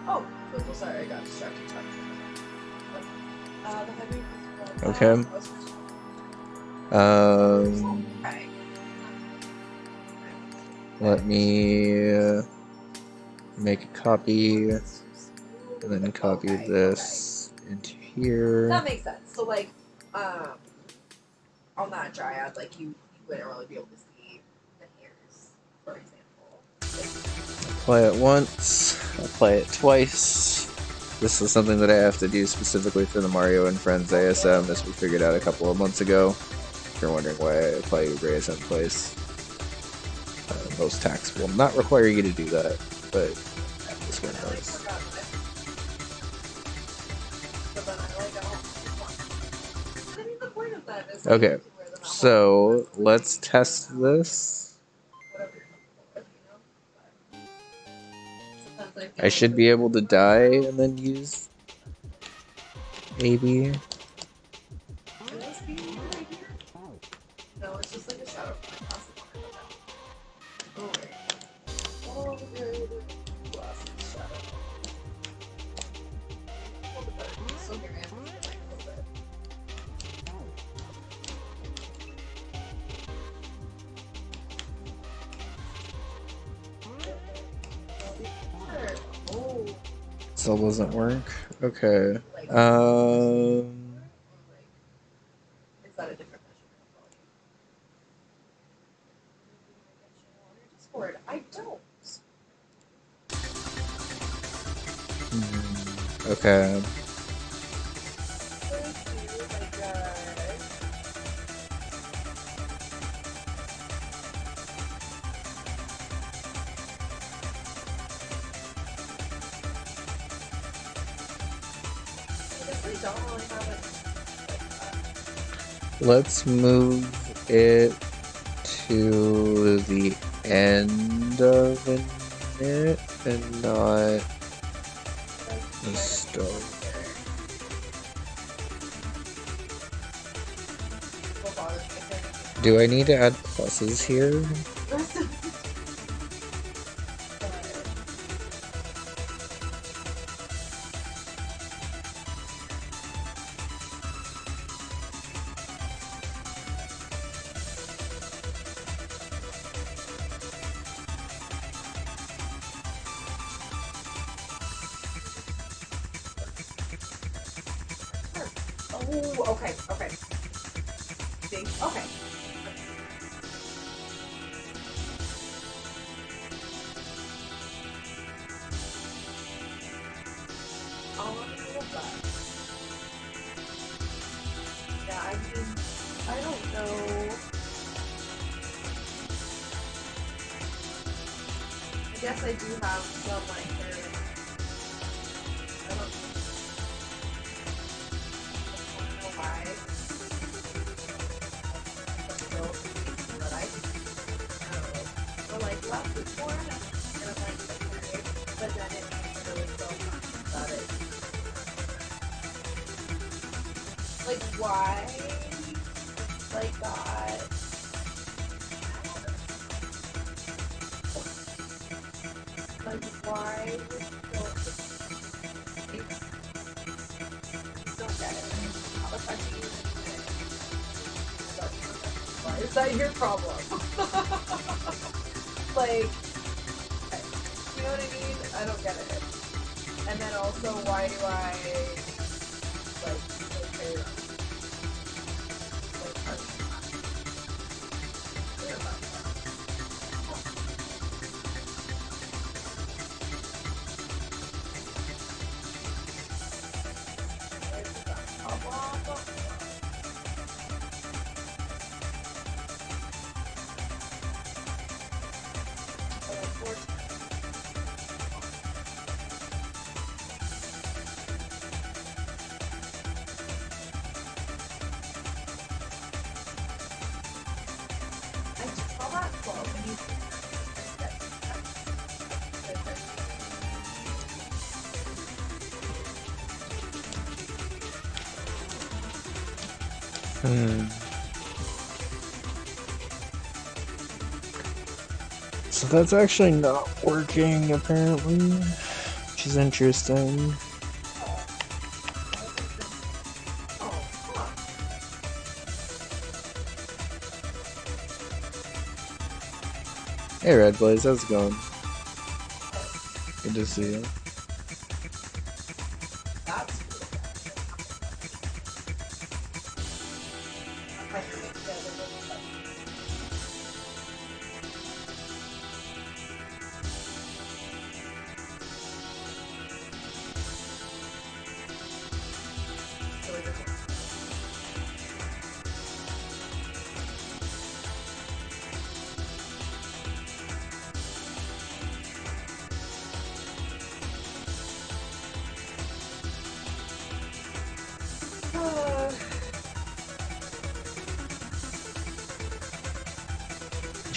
B: Oh, so sorry, I got distracted talking. The heavy.
A: Okay. Let me make a copy and then copy this into here.
B: That makes sense. So like, on that dryad, like you wouldn't really be able to see the hairs, for example.
A: Apply it once, apply it twice. This is something that I have to do specifically for the Mario and Friends ASM, as we figured out a couple of months ago. If you're wondering why I apply Uber ASM twice, most tax will not require you to do that, but this one does. Okay, so let's test this. I should be able to die and then use AB.
B: No, it's just like a shadow.
A: Still doesn't work. Okay.
B: Is that a different measurement? I don't.
A: Okay. Let's move it to the end of it and not the start. Do I need to add pluses here?
B: Oh, okay, okay. See? Okay. I'll let you look that. Yeah, I mean, I don't know. I guess I do have some, like, I don't know why. But I don't know. But, like, left before, and I'm like, okay. But then it makes me really feel about it. Like, why? Like that. Like, why would you don't get it? How the fuck do you get it? Why is that your problem? Like, you know what I mean? I don't get it. And then also, why do I, like, okay, like, clear about that?
A: So that's actually not working, apparently, which is interesting. Hey, Red Blaze, how's it going? Good to see you.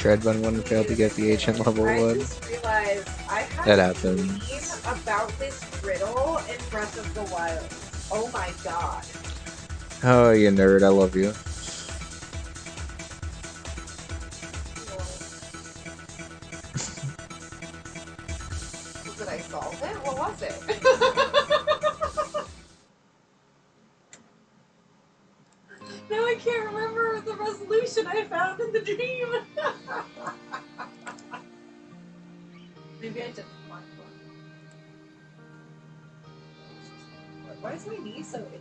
A: Treadbun 1 failed to get the ancient level 1.
B: I just realized I had
A: That
B: a
A: happens.
B: dream about this riddle in Breath of the Wild. Oh my god.
A: Oh, you nerd, I love you.
B: Did I solve it? What was it? Now I can't remember the resolution I found in the dream. Maybe I didn't find one. Why is my knee so itchy?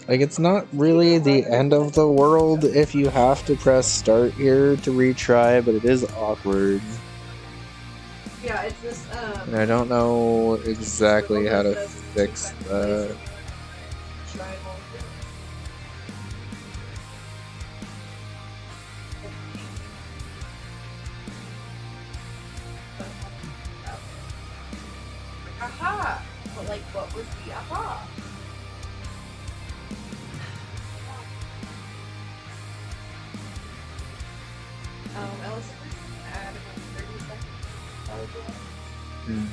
A: Like, it's not really the end of the world if you have to press start here to retry, but it is awkward.
B: Yeah, it's this,
A: And I don't know exactly how to fix that.
B: Aha! But like, what was the aha? Alice, add about 30 seconds.
A: Hmm.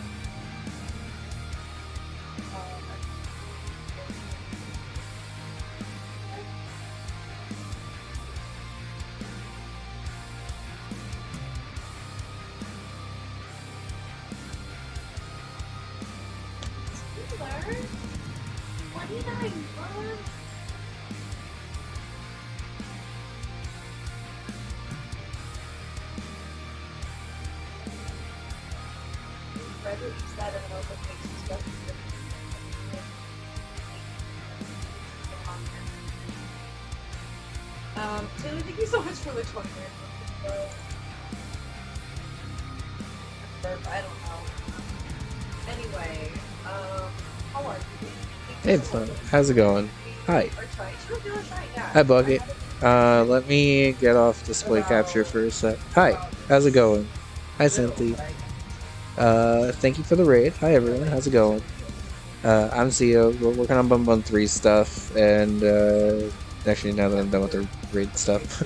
B: Taylor? 29 months? Frederick said it also makes you stuff. Taylor, thank you so much for the 20 minutes. I don't know. Anyway, how are you?
A: Hey, fun. How's it going? Hi. Hi, Bucket. Let me get off display capture for a sec. Hi. How's it going? Hi, Cynthia. Thank you for the raid. Hi, everyone. How's it going? I'm Zio. We're working on bun3 stuff, and actually, now that I'm done with the raid stuff,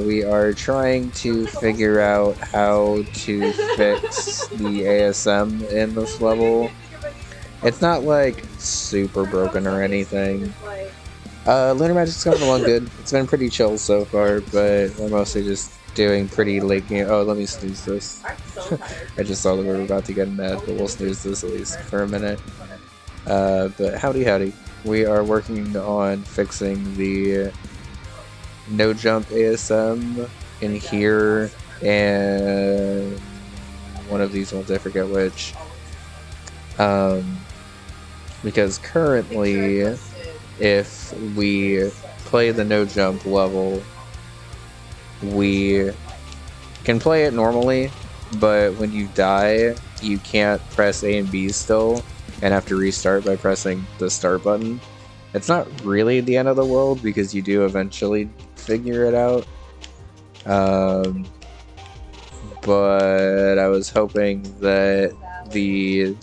A: we are trying to figure out how to fix the ASM in this level. It's not like super broken or anything. Lunar Magic's coming along good. It's been pretty chill so far, but we're mostly just doing pretty late game. Oh, let me snooze this. I just saw that we were about to get mad, but we'll snooze this at least for a minute. But howdy. We are working on fixing the no jump ASM in here and one of these ones, I forget which. Because currently, if we play the no jump level, we can play it normally, but when you die, you can't press A and B still, and have to restart by pressing the start button. It's not really the end of the world because you do eventually figure it out. But I was hoping that the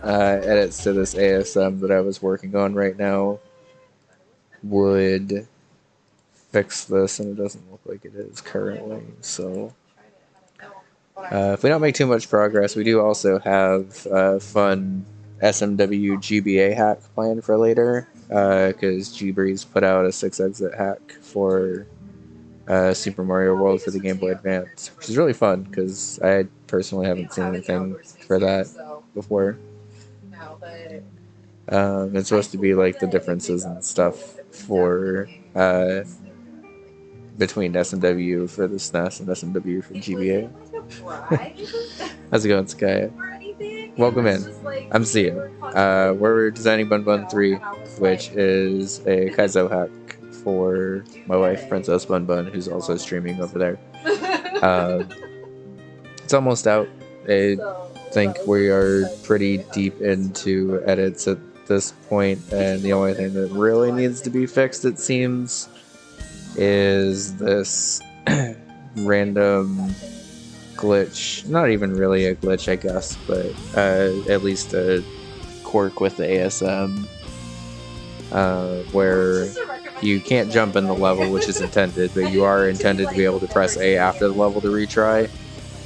A: edits to this ASM that I was working on right now would fix this, and it doesn't look like it is currently. So if we don't make too much progress, we do also have a fun SMW GBA hack planned for later, because Gbreeze put out a 6-exit hack for Super Mario World for the Game Boy Advance, which is really fun because I personally haven't seen anything for that before. It's supposed to be like the differences and stuff for between SMW for the SNES and SMW for GBA. How's it going, Sky? Welcome in. I'm Zia. We're designing bun3, which is a Kaizo hack for my wife, Princess Bun, who's also streaming over there. It's almost out. I think we are pretty deep into edits at this point, and the only thing that really needs to be fixed, it seems, is this random glitch. Not even really a glitch, I guess, but at least a quirk with the ASM, where you can't jump in the level, which is intended, but you are intended to be able to press A after the level to retry,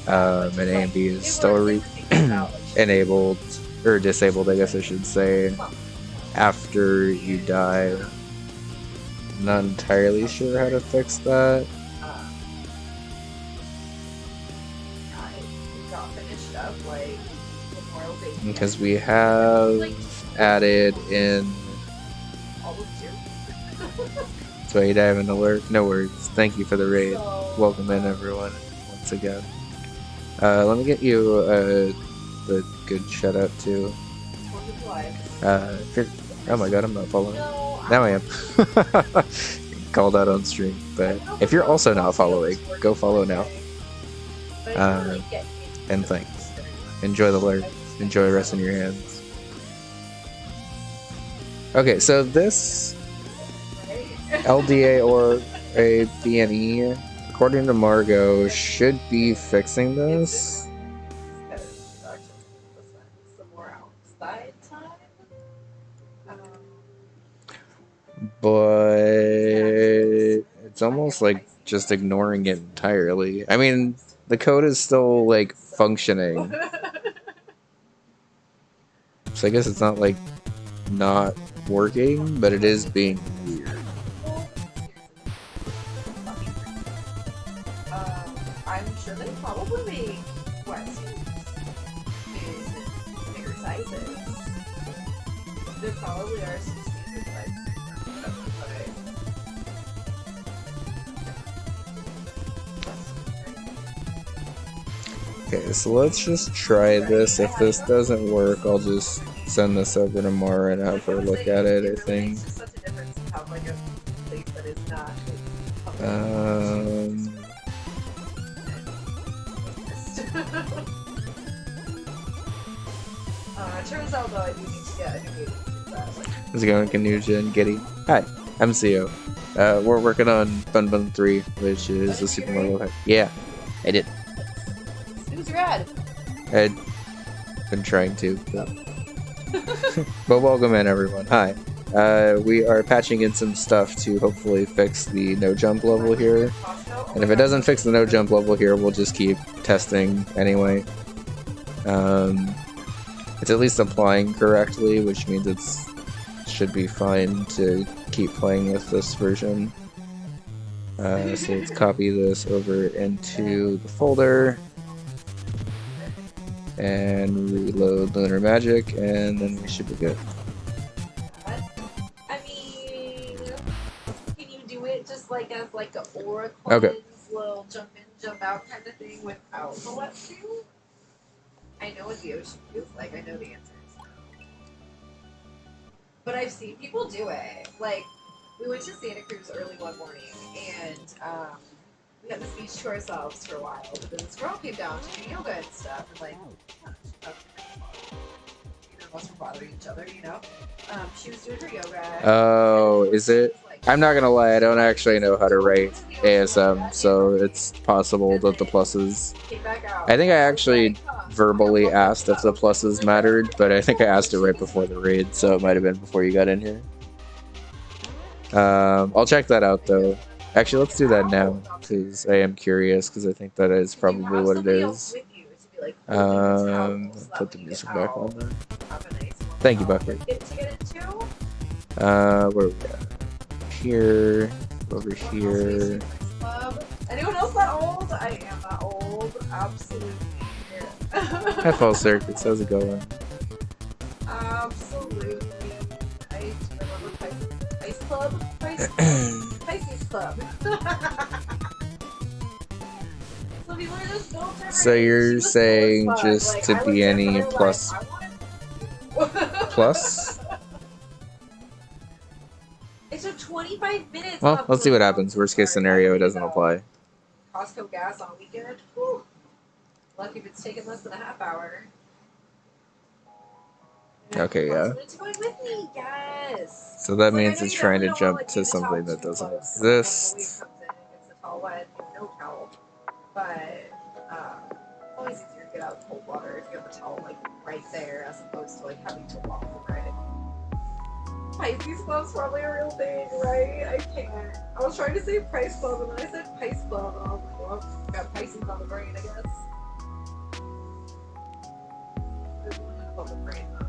A: and A and B is still enabled, or disabled, I guess I should say, after you die. I'm not entirely sure how to fix that. Because we have added in. So you dive into alert. No worries. Thank you for the raid. Welcome in, everyone, once again. Let me get you a good shout out to. Oh my god, I'm not following. Now I am. Called out on stream. But if you're also not following, go follow now. And thanks. Enjoy the learn. Enjoy resting your hands. Okay, so this LDA or a BNE, according to Margot, should be fixing this. But it's almost like just ignoring it entirely. I mean, the code is still like functioning. So I guess it's not like not working, but it is being weird.
B: I'm sure they probably make wetsuits in bigger sizes. There probably are some standard sizes.
A: Okay, so let's just try this. If this doesn't work, I'll just send this over to Mara and have her look at it, I think.
B: Turns out though I do need to get a new game.
A: How's it going, Kanuja and Giddy? Hi, I'm CEO. We're working on bun3, which is a Super Mario hack. Yeah, I did.
B: Who's rad?
A: I'd been trying to, but welcome in, everyone. Hi. We are patching in some stuff to hopefully fix the no jump level here. And if it doesn't fix the no jump level here, we'll just keep testing anyway. It's at least applying correctly, which means it should be fine to keep playing with this version. So let's copy this over into the folder and reload Lunar Magic, and then we should be good.
B: I mean, can you do it just like as like an aura
A: Okay.
B: little jump in, jump out kind of thing without the wetsuit? I know what the ocean feels like. I know the answers. But I've seen people do it. Like, we went to Santa Cruz early one morning, and we had this beach to ourselves for a while. But then this girl came down to do yoga and stuff, and like, neither of us were bothering each other, you know. She was doing her yoga.
A: Oh, is it? I'm not gonna lie, I don't actually know how to write ASM, so it's possible that the pluses... I think I actually verbally asked if the pluses mattered, but I think I asked it right before the raid, so it might have been before you got in here. I'll check that out, though. Actually, let's do that now, because I am curious, because I think that is probably what it is. Put the music back on there. Thank you, Buckley. Where are we at? Here, over here.
B: Anyone else that old? I am that old. Absolutely.
A: Hi, Fall Circuits. How's it going?
B: Absolutely. I remember Pisces Club. Pisces Club. So people are just built different.
A: So you're saying just like, to be any plus plus?
B: It took 25 minutes.
A: Well, let's see what happens. Worst case scenario, it doesn't apply.
B: Costco gas on weekend. Whew. Lucky if it's taken less than a half hour.
A: Okay, yeah.
B: Yes.
A: So that means it's trying to jump to something that doesn't exist.
B: But always easier to get out of cold water if you have the towel like right there, as opposed to like having to walk over it. Pisces Club's probably a real thing, right? I can't. I was trying to say Price Club and then I said Pice Club, and I was like, well, got Pisces on the brain, I guess. There's one on the brain though.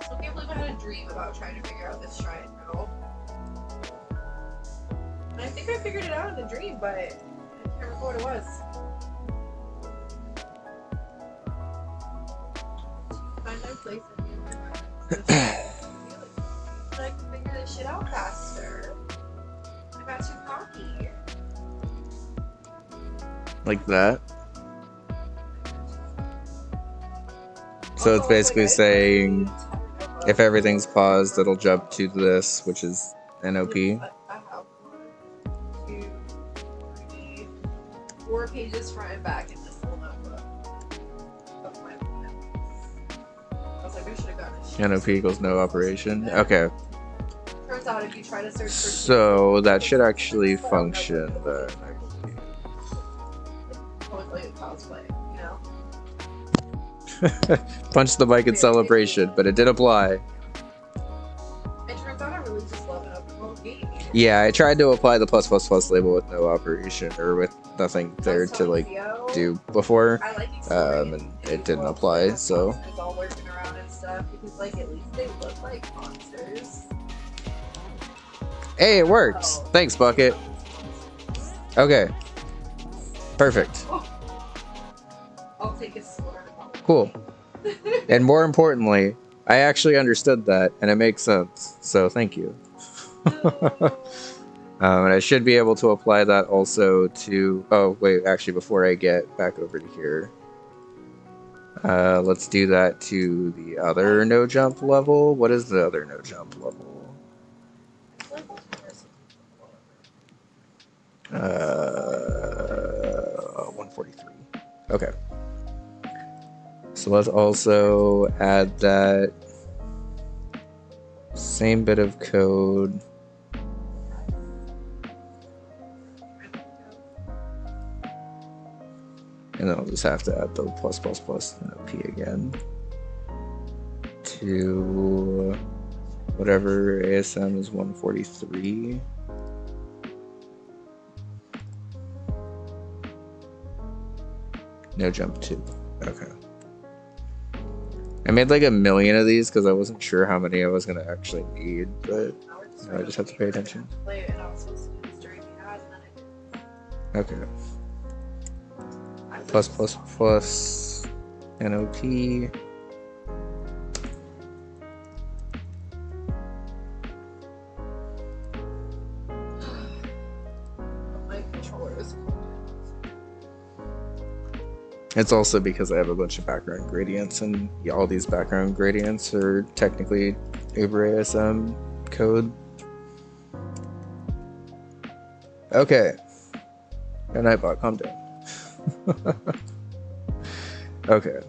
B: I can't believe I had a dream about trying to figure out this shrine riddle. And I think I figured it out in the dream, but I can't remember what it was. Find my place in here. I can figure this shit out faster. I got too cocky.
A: Like that? So it's basically saying if everything's paused, it'll jump to this, which is NOP.
B: I have 1, 2, 3, 4 pages front and back in this little notebook of my plans. I was like, I should have gotten a sheet.
A: NOP equals no operation. Okay.
B: Turns out if you try to search for
A: so that should actually function, but I
B: believe cosplay, you know?
A: punch the mic in celebration, but it did apply.
B: It turns out I really just love an open world game.
A: Yeah, I tried to apply the +++ label with no operation or with nothing there to like do before,
B: I like
A: and it didn't apply. So
B: monsters all lurking around and stuff because like at least they look like monsters.
A: hey, it works. Thanks, Bucket. Okay, perfect.
B: I'll take a slur.
A: Cool. And more importantly, I actually understood that, and it makes sense. So thank you. And I should be able to apply that also to... Oh, wait, actually, before I get back over to here, let's do that to the other no-jump level. What is the other no-jump level? 143. Okay. So let's also add that same bit of code. And then I'll just have to add the +++ and a P again to whatever ASM is 143. No jump 2. Okay. I made like 1 million of these because I wasn't sure how many I was going to actually need, but I just have to pay attention. Okay. +++ NOP.
B: My controller is
A: It's also because I have a bunch of background gradients, and all these background gradients are technically Uber ASM code. Okay. Good night, bot. Calm down. Okay.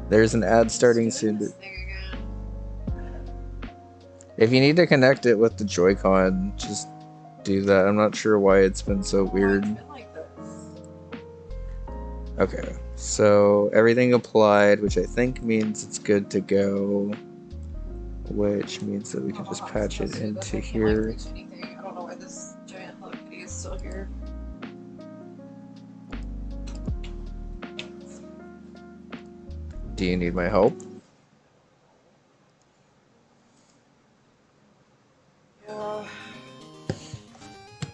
A: There's an ad starting soon. If you need to connect it with the Joy-Con, just do that. I'm not sure why it's been so weird. Okay, so everything applied, which I think means it's good to go, which means that we can just patch it into here.
B: I don't know why this giant Hello Kitty is still here.
A: Do you need my help?
B: Yeah.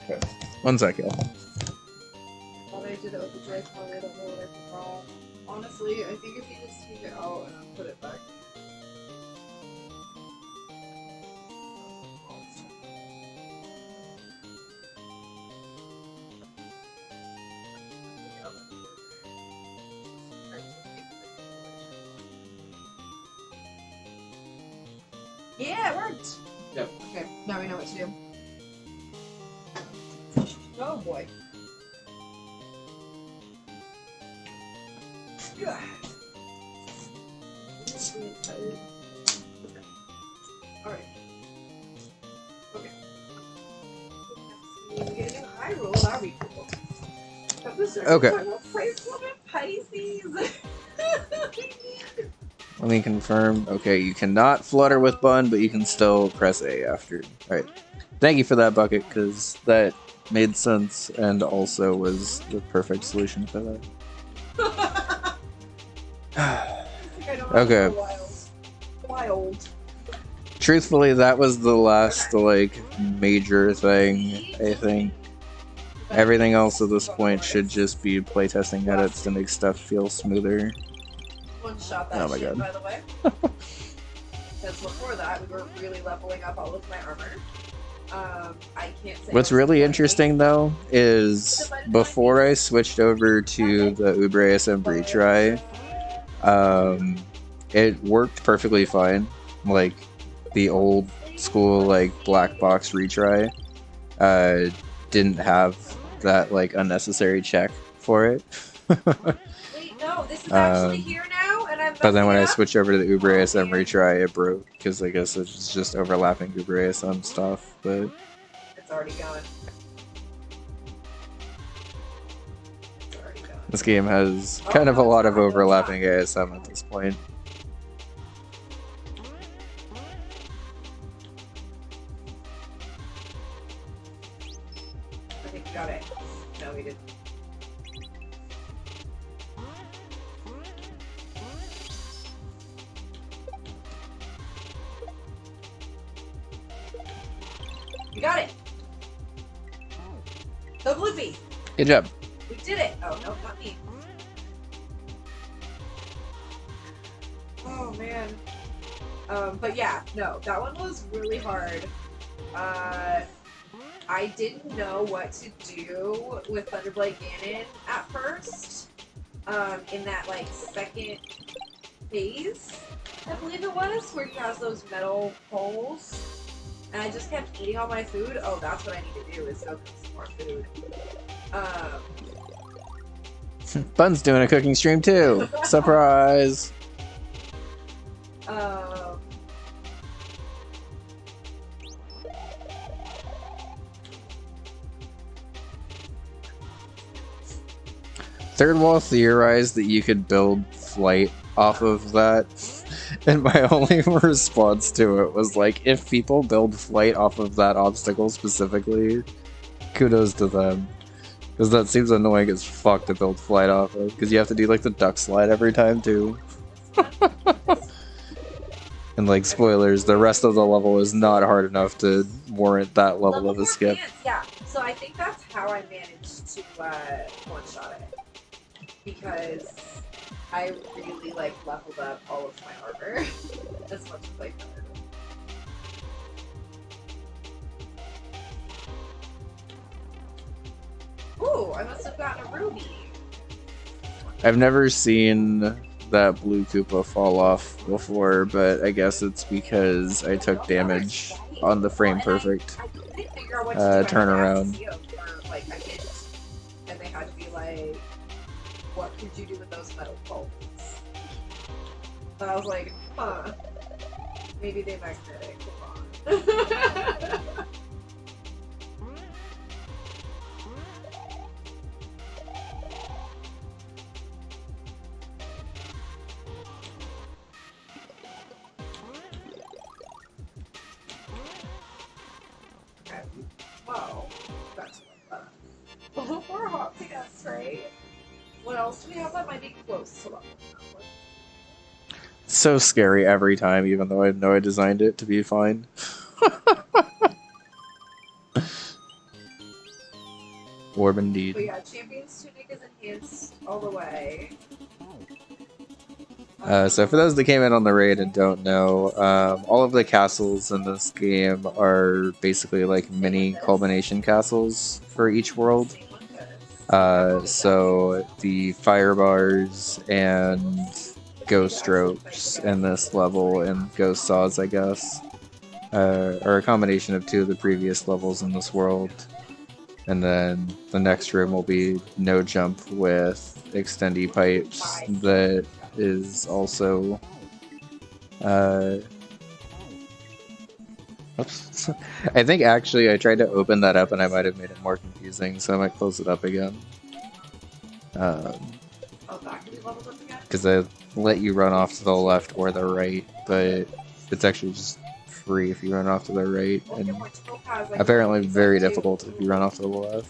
A: Okay. 1 second.
B: I thought I did it with the Joy-Con, I don't know what I forgot. Honestly, I think if you just take it out and put it back. Yeah, it worked!
A: Yep.
B: Okay, now we know what to do. Oh boy. Yeah. Alright. Okay. We get a new high roll, that'd be cool.
A: Okay.
B: Pisces.
A: Let me confirm. Okay, you cannot flutter with bun, but you can still press A after. Alright. Thank you for that, Bucket, because that made sense and also was the perfect solution for that. Okay.
B: Wild.
A: Truthfully, that was the last, like, major thing, I think. Everything else at this point should just be playtesting edits to make stuff feel smoother.
B: One shot that shit, by the way. Because before that, we were really leveling up all of my armor. I can't say.
A: What's really interesting, though, is before I switched over to the Uber ASM retry, It worked perfectly fine. Like the old school like black box retry didn't have that like unnecessary check for it.
B: Wait, no, this is actually here now, and I'm
A: But then when I
B: messing up?
A: switched over to the Uber
B: Oh,
A: ASM
B: man.
A: retry, it broke because I guess it's just overlapping Uber ASM stuff. But
B: It's already going. It's already going.
A: this game has kind of a lot of overlapping ASM at this point.
B: I think we got it. No, we didn't. We got it! The Bloopy!
A: Good job.
B: We did it! Oh, no, not me. Oh, man. But yeah, no, that one was really hard. I didn't know what to do with Thunderblade Ganon at first. In that, like, second phase, I believe it was, where he has those metal poles. And I just kept eating all my food. Oh, that's what I need to do, is go cook some more food.
A: Bun's doing a cooking stream too. Surprise! Third Wall theorized that you could build flight off of that, and my only response to it was like, if people build flight off of that obstacle specifically, kudos to them. Because that seems annoying as fuck to build flight off of, because you have to do like the duck slide every time too. And like, spoilers, the rest of the level is not hard enough to warrant that level of a skip.
B: Yeah, so I think that's how I managed to one-shot it. Because I really like leveled up all of my armor as much as I could. Ooh, I must have gotten a ruby.
A: I've never seen that blue Koopa fall off before, but I guess it's because I took damage on the frame perfect turnaround.
B: And they had to be like, what could you do with those metal poles? So I was like, huh, maybe they magnetic. Hold on. Wow, that's not bad. We're hot pants, right? What else do we have that might be close to level?
A: So scary every time, even though I know I designed it to be fine. Orb indeed.
B: But yeah, Champion's Tunic is enhanced all the way.
A: So for those that came in on the raid and don't know, all of the castles in this game are basically like mini culmination castles for each world. So the fire bars and ghost ropes in this level, and ghost saws, I guess, are a combination of two of the previous levels in this world. And then the next room will be no jump with extendy pipes that is also oops. I think actually I tried to open that up and I might have made it more confusing, so I might close it up again. Because I let you run off to the left or the right, but it's actually just free if you run off to the right, and apparently very difficult if you run off to the left.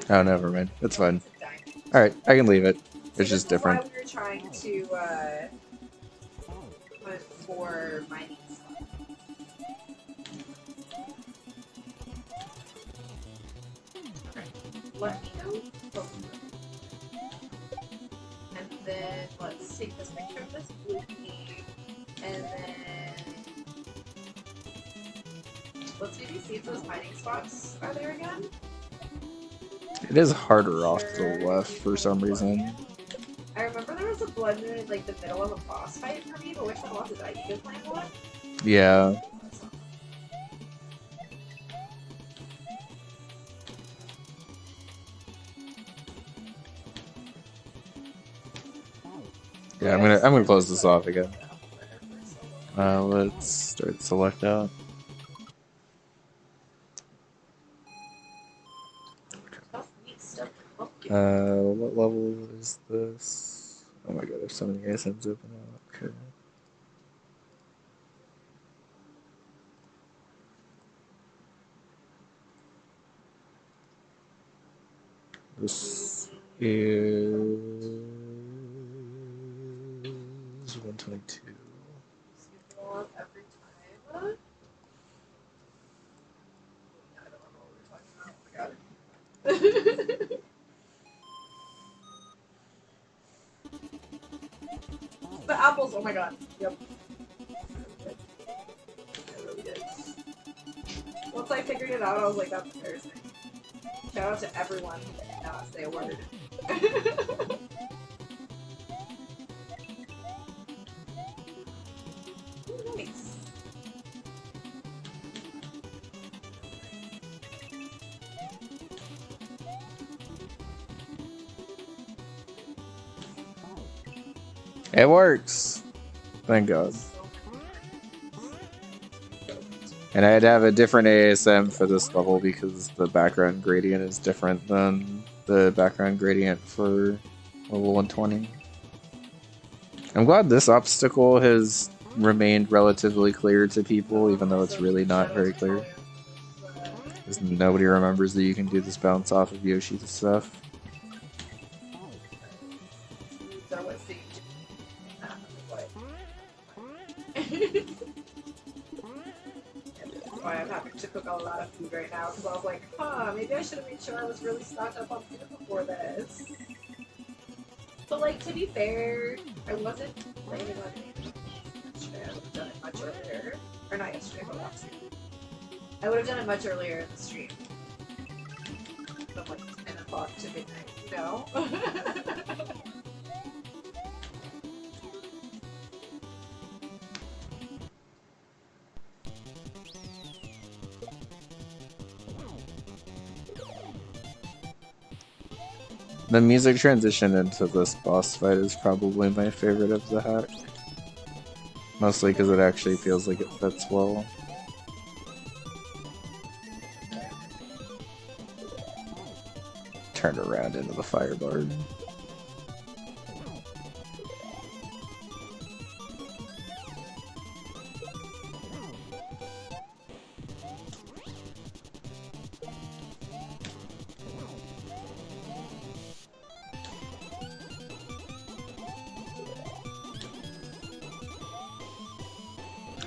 A: Oh, never mind. It's fine. Alright, I can leave it. It's just different.
B: Why we were trying to put for mining stuff. Let me know. And then let's take this picture of this blue key, and then let's maybe see if those mining spots are there again.
A: It is harder off to the left for some reason.
B: I remember there was a blood moon in like the middle of a boss fight for me, but which one was it? That you playing one?
A: Yeah. Yeah, I'm gonna close this off again. Let's start select out. What level is this? Oh my god, there's so many ASMs open up. Okay. This is 122.
B: Every time. I don't know what we're talking about. Oh my god. The apples, oh my god. Yep. Really good. Once I figured it out, I was like, that's embarrassing. Shout out to everyone who did not say a word. Nice.
A: It works. Thank God. And I had to have a different ASM for this level because the background gradient is different than the background gradient for level 120. I'm glad this obstacle has remained relatively clear to people, even though it's really not very clear. Because nobody remembers that you can do this bounce off of Yoshi's stuff.
B: Why I'm having to cook a lot of food right now, because I was like, maybe I should have made sure I was really stocked up on food before this. But like, to be fair, I wasn't planning on doing it yesterday. I would have done it much earlier. Or not yesterday, but last week. I would have done it much earlier in the stream. From like 10 o'clock to midnight, you know?
A: The music transition into this boss fight is probably my favorite of the hack. Mostly because it actually feels like it fits well. Turn around into the fireball.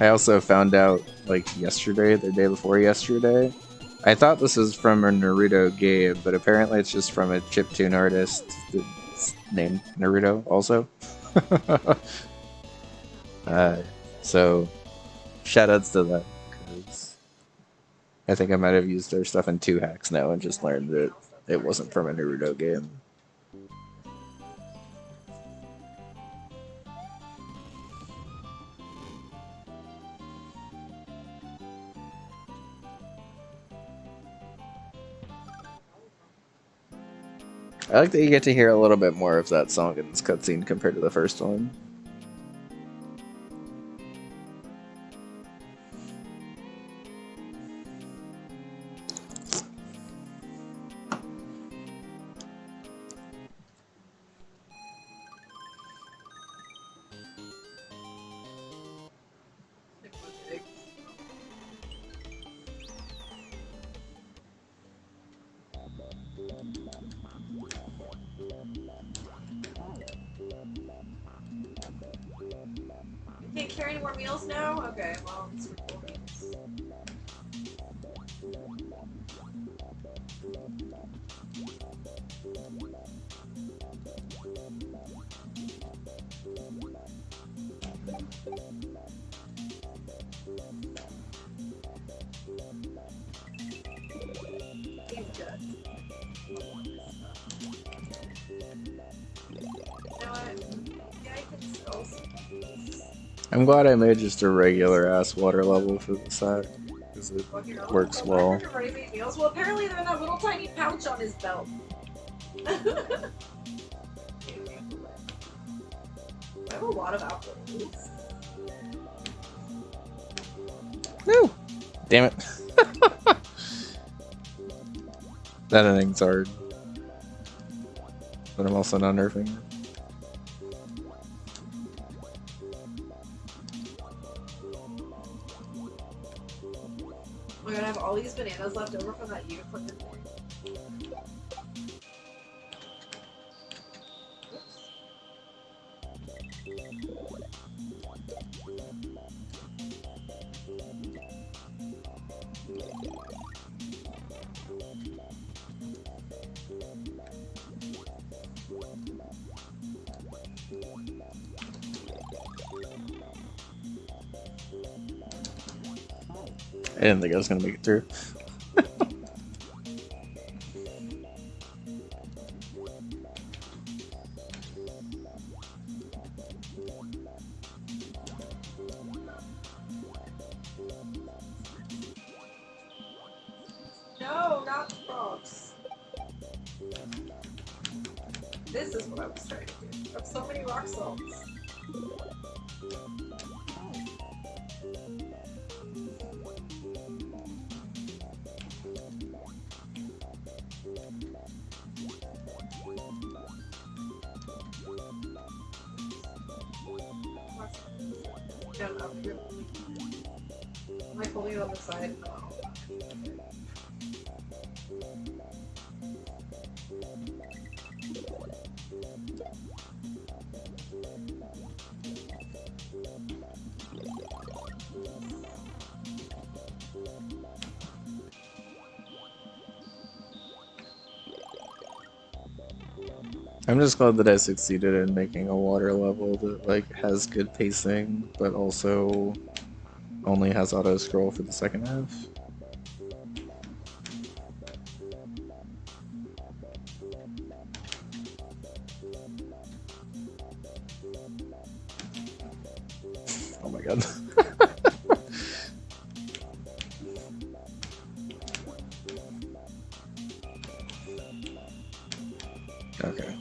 A: I also found out, like, yesterday, the day before yesterday, I thought this was from a Naruto game, but apparently it's just from a chiptune artist that's named Naruto, also. So, shoutouts to that, because I think I might have used their stuff in 2 hacks now and just learned that it wasn't from a Naruto game. I like that you get to hear a little bit more of that song in this cutscene compared to the first one.
B: Can't carry any more meals now? Okay, well, it's cool. He's good. skills.
A: I'm glad I made just a regular ass water level for the sack, because it works well.
B: Ready-made meals? Well, apparently they're in that little tiny pouch on his belt. I have a lot of apples.
A: No! Damn it. That ending's hard. But I'm also not nerfing it.
B: We're gonna have all these bananas left over from that unicorn.
A: I didn't think I was gonna make it through.
B: No, not frogs. This is what I was trying to do. I have so many rock salts. Am I holding it on the side? No.
A: I'm just glad that I succeeded in making a water level that like has good pacing, but also only has auto scroll for the second half. Oh my god. Okay.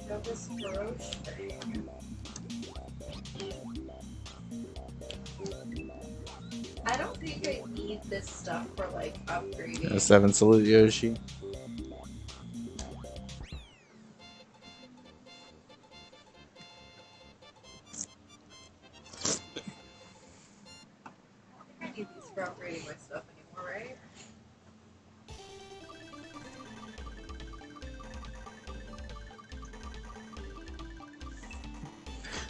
B: Got this Roche thing. I don't think I need this stuff for like upgrading.
A: 7 salute Yoshi.
B: I don't think I need these for upgrading my stuff anymore, right?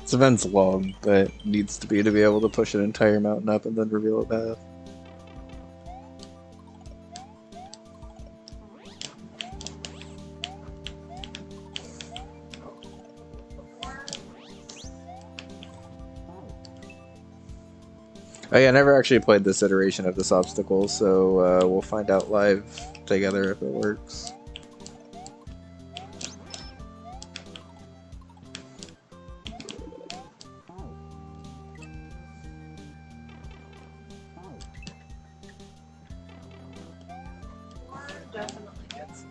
A: This event's long, but needs to be able to push an entire mountain up and then reveal a path. Oh yeah, I never actually played this iteration of this obstacle, so we'll find out live together if it works.
B: Definitely gets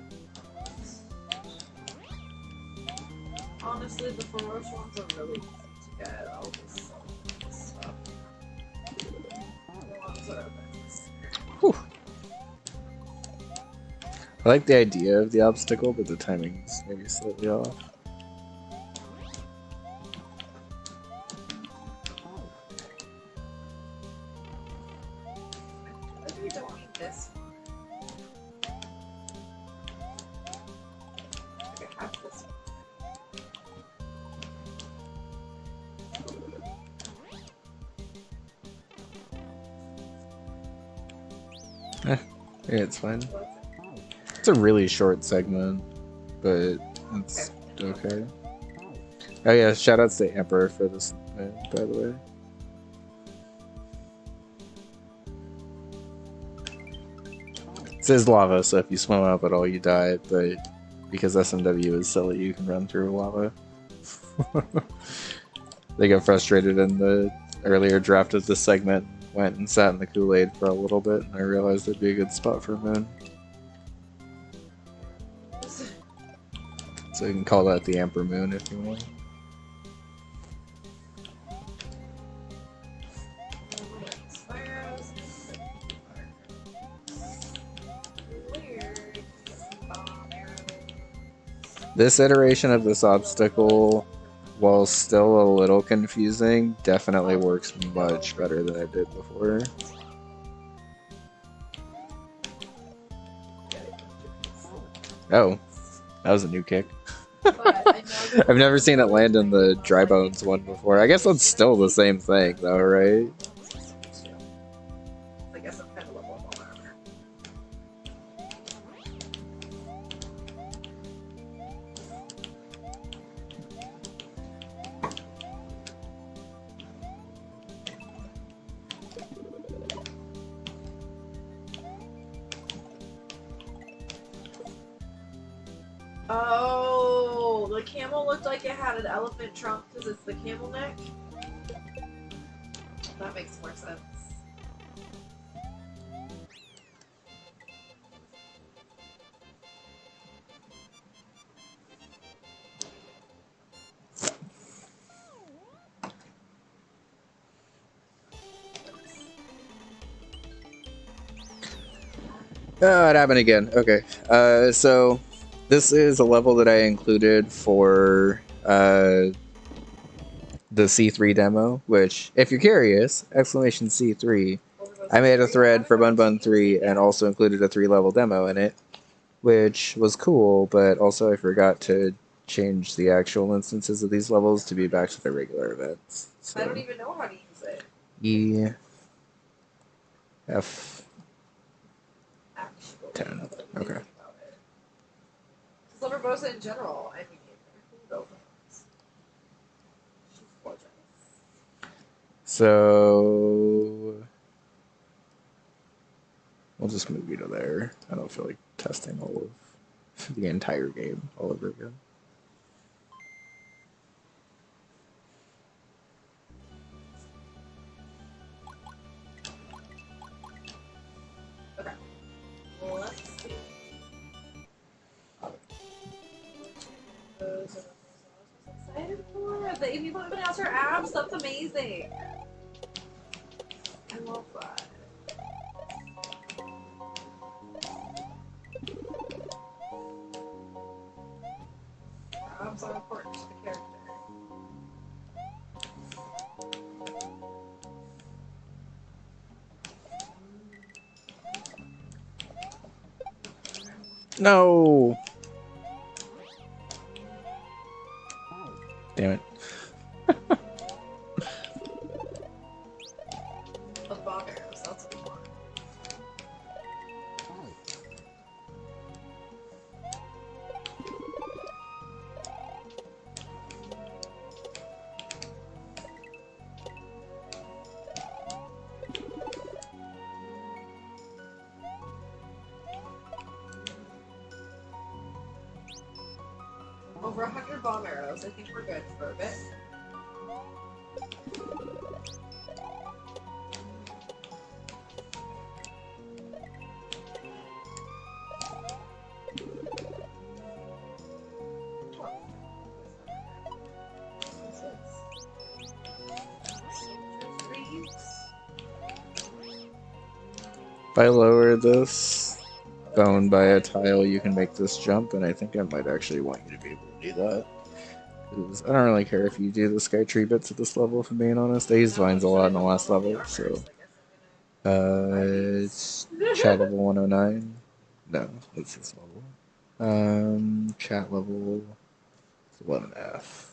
B: honestly, the Feroce ones are really easy to get. I'll just sell this stuff. The ones that are best.
A: Whew. I like the idea of the obstacle, but the timing's maybe slightly off.
B: Maybe we don't need this. I have this.
A: Yeah, it's fine. It's a really short segment, but it's okay. Oh yeah, shoutouts to Emperor for this, by the way. This is lava, so if you swim up at all, you die, but because SMW is silly, you can run through lava. They got frustrated in the earlier draft of this segment, went and sat in the Kool-Aid for a little bit, and I realized it'd be a good spot for a moon. So you can call that the Emperor Moon if you want. This iteration of this obstacle, while still a little confusing, definitely works much better than it did before. Oh, that was a new kick. I've never seen it land in the dry bones one before. I guess that's still the same thing though, right?
B: I guess I'm kind of level up on armor. Oh, the camel looked like it had an elephant trunk because it's the camel neck. That makes more sense.
A: Oh, it happened again. Okay. So this is a level that I included for the C3 demo, which, if you're curious, exclamation C3, I made a thread for bun3 and also included a 3-level demo in it, which was cool, but also I forgot to change the actual instances of these levels to be back to the regular events. So
B: I don't even know how to use it.
A: E F
B: Actually,
A: 10. Okay.
B: Silver Bosa in general, I mean, who knows? She's gorgeous.
A: So we'll just move you to there. I don't feel like testing all of the entire game all over again.
B: Okay. Well, let's see. Those are the things I was excited for. The if you put anybody else her abs, that's amazing. I love that. Abs are important to the character.
A: No! Damn it.
B: Of bomb arrows, that's what we want. Over 100 bomb arrows. I think we're good for a bit.
A: If I lower this bone by a tile, you can make this jump, and I think I might actually want you to be able to do that. Because I don't really care if you do the sky tree bits at this level, if I'm being honest. I used vines a lot in the last level, so. It's chat level 109. No, it's this level. Chat level 11F.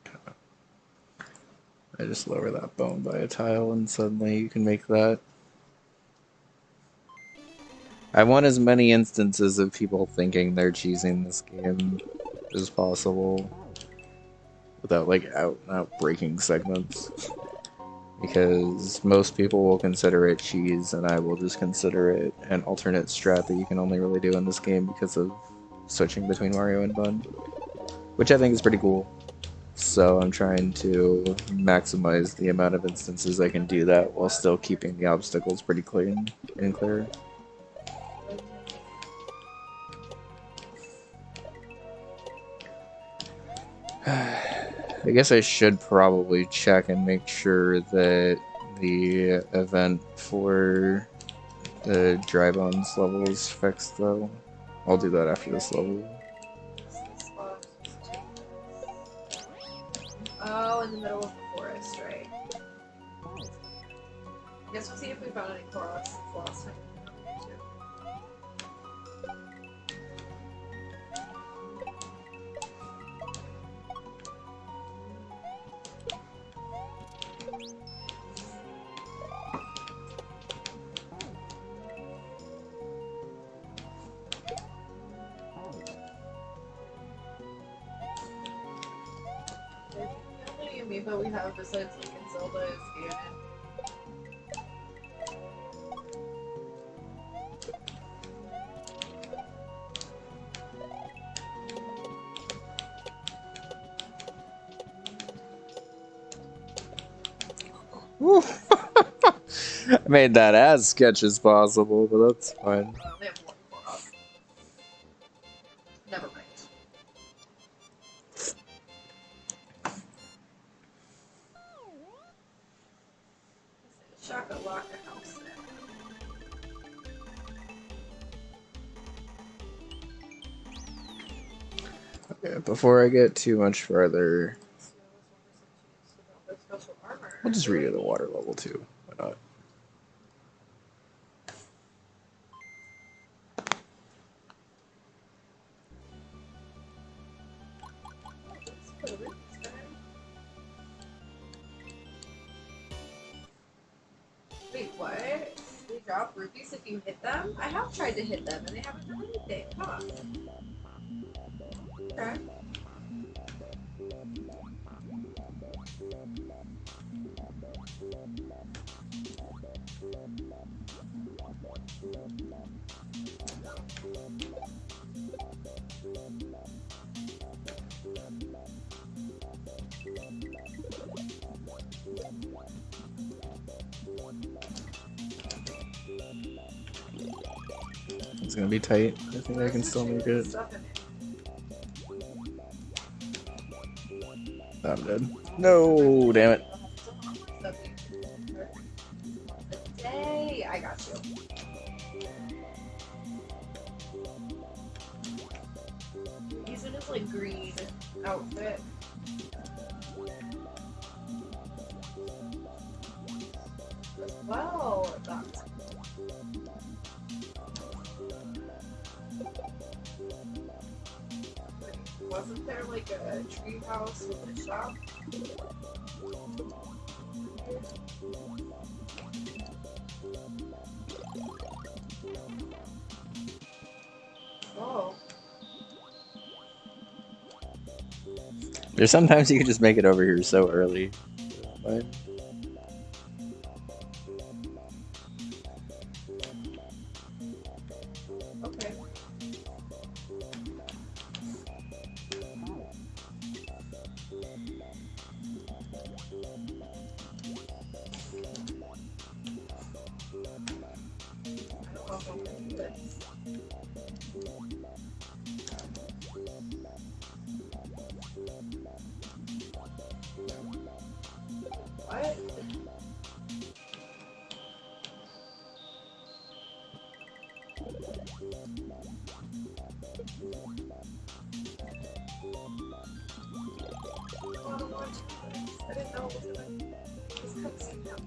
A: Okay. I just lower that bone by a tile, and suddenly you can make that. I want as many instances of people thinking they're cheesing this game as possible without like out breaking segments, because most people will consider it cheese and I will just consider it an alternate strat that you can only really do in this game because of switching between Mario and Bun, which I think is pretty cool. So I'm trying to maximize the amount of instances I can do that while still keeping the obstacles pretty clean and clear. I guess I should probably check and make sure that the event for the dry bones level is fixed, though. I'll do that after this level.
B: Oh, in the middle of the forest, right? I guess we'll see if we found any Koroks since last time. But we have besides Link and Zelda is Ganon.
A: I made that as sketch as possible, but that's fine.
B: They have one Korok. Never mind. Shaka lock a house
A: Okay, before I get too much further, I'll just redo the water level too. Why not?
B: Wait, what? They drop rupees if you hit them? I have tried to hit them and they haven't done anything, huh? Okay.
A: It's gonna be tight. I think I can still make it. I'm dead. No, damn it.
B: Hey, I got you. He's in his like green outfit. Well, that's wasn't there like a tree house with a shop? Oh.
A: There's sometimes you can just make it over here so early. But
B: Okay. What? I don't want to do this. I didn't know it was gonna this cutscene happen.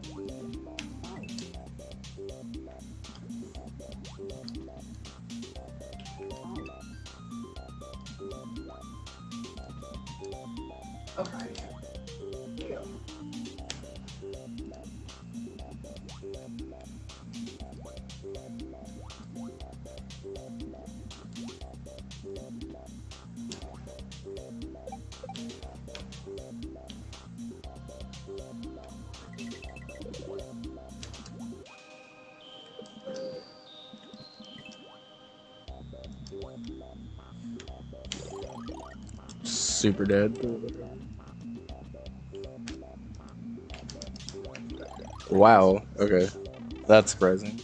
B: Okay. Yeah.
A: Super dead. Wow, okay. That's surprising.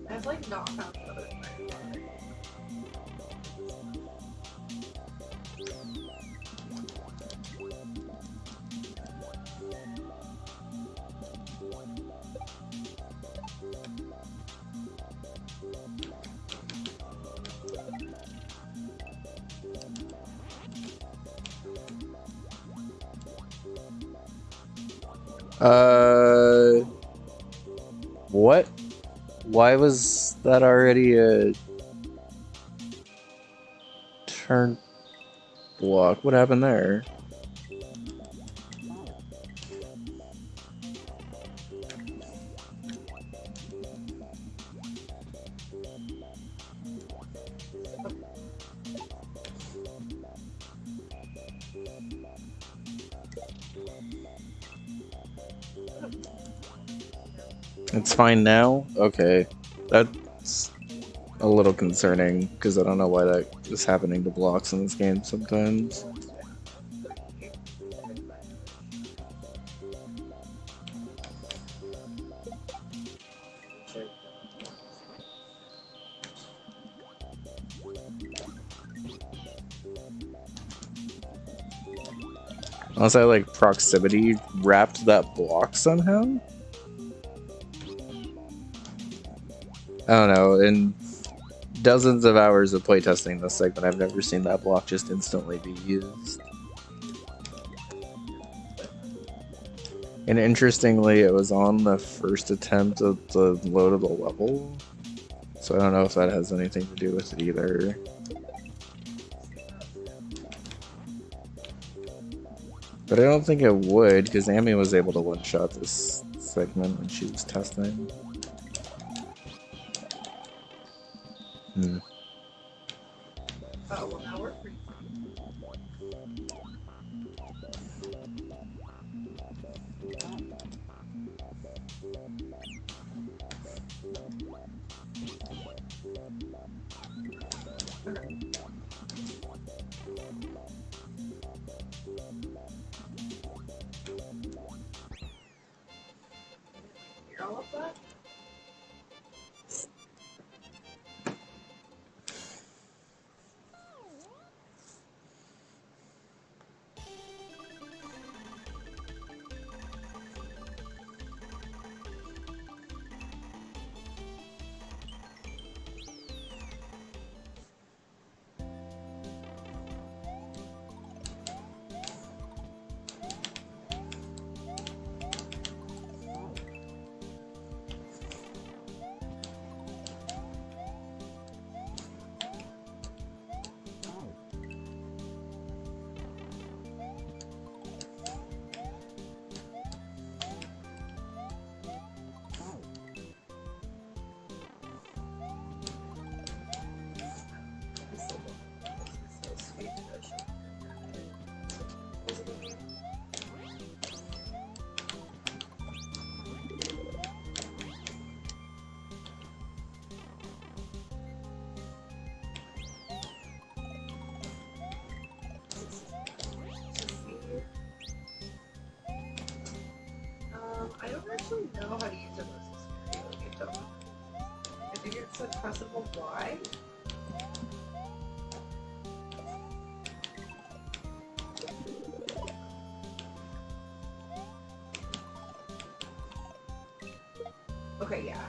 B: I've like not found another thing.
A: What? Why was that already a turn block? What happened there? It's fine now? Okay. That's a little concerning, because I don't know why that is happening to blocks in this game sometimes. Unless I like proximity wrapped that block somehow? I don't know, in dozens of hours of playtesting this segment, I've never seen that block just instantly be used. And interestingly, it was on the first attempt of the loadable level, so I don't know if that has anything to do with it either. But I don't think it would, because Amy was able to one-shot this segment when she was testing.
B: Oh, well now we're free. Hear all of that? know how to use it versus I think it's a pressable Y. Okay, yeah.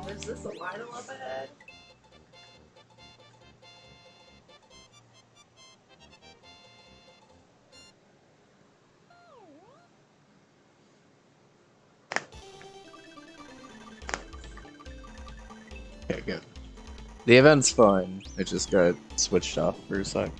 B: Is this a line up ahead?
A: Okay, good. The event's fine. It just got switched off for a sec.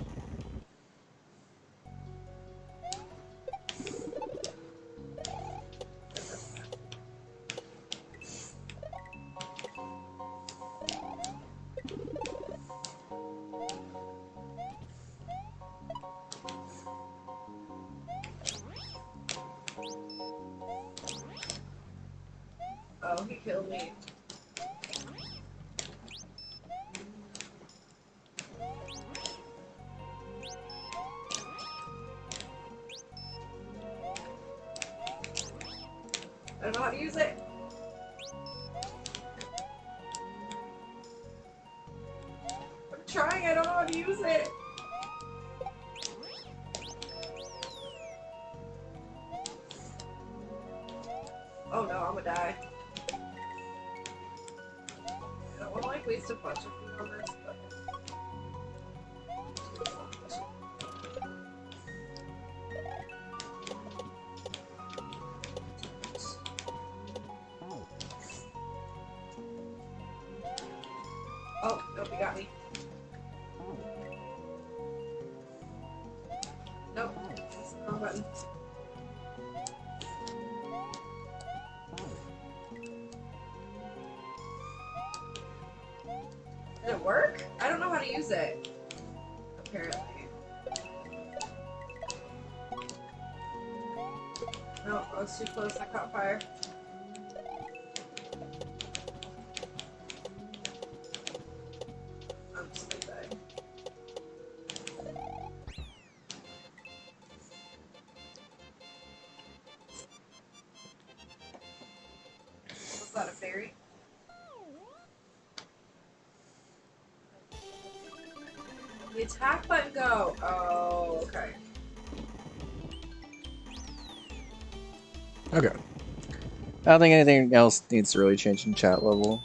B: Oh, he killed me. I don't know how to use it. I'm trying, I don't know how to use it. Oh no, I'm gonna die. I don't want to like waste a bunch of food on this, but... Oh, nope, he got me. Nope, that's the wrong button. Did it work? I don't know how to use it. Apparently. No, I was too close, I caught fire. I'm just gonna die. Was that a fairy? The attack button go. Oh, okay.
A: Okay. I don't think anything else needs to really change in chat level.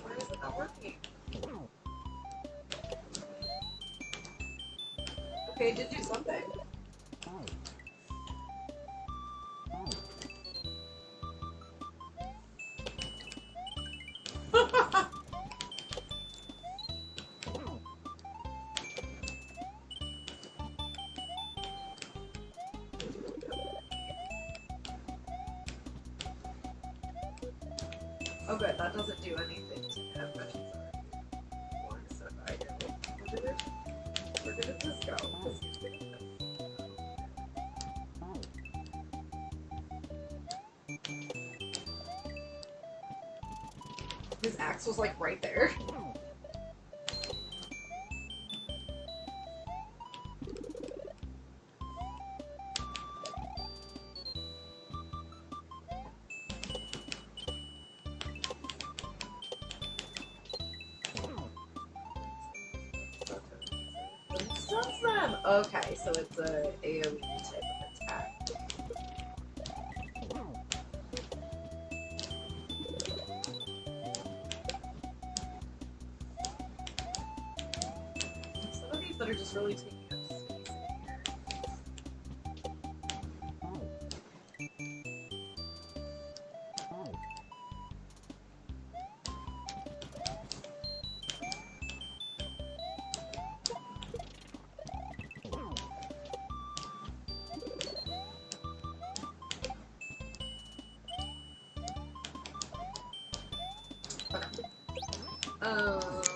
B: Why is it not working? Okay, it did do something. Oh good, that doesn't do anything to him, but he's already so I did. Where did this go? His axe was like right there. Stuns them! Okay, so it's a AoE type of attack. Some of these that are just really taking up space in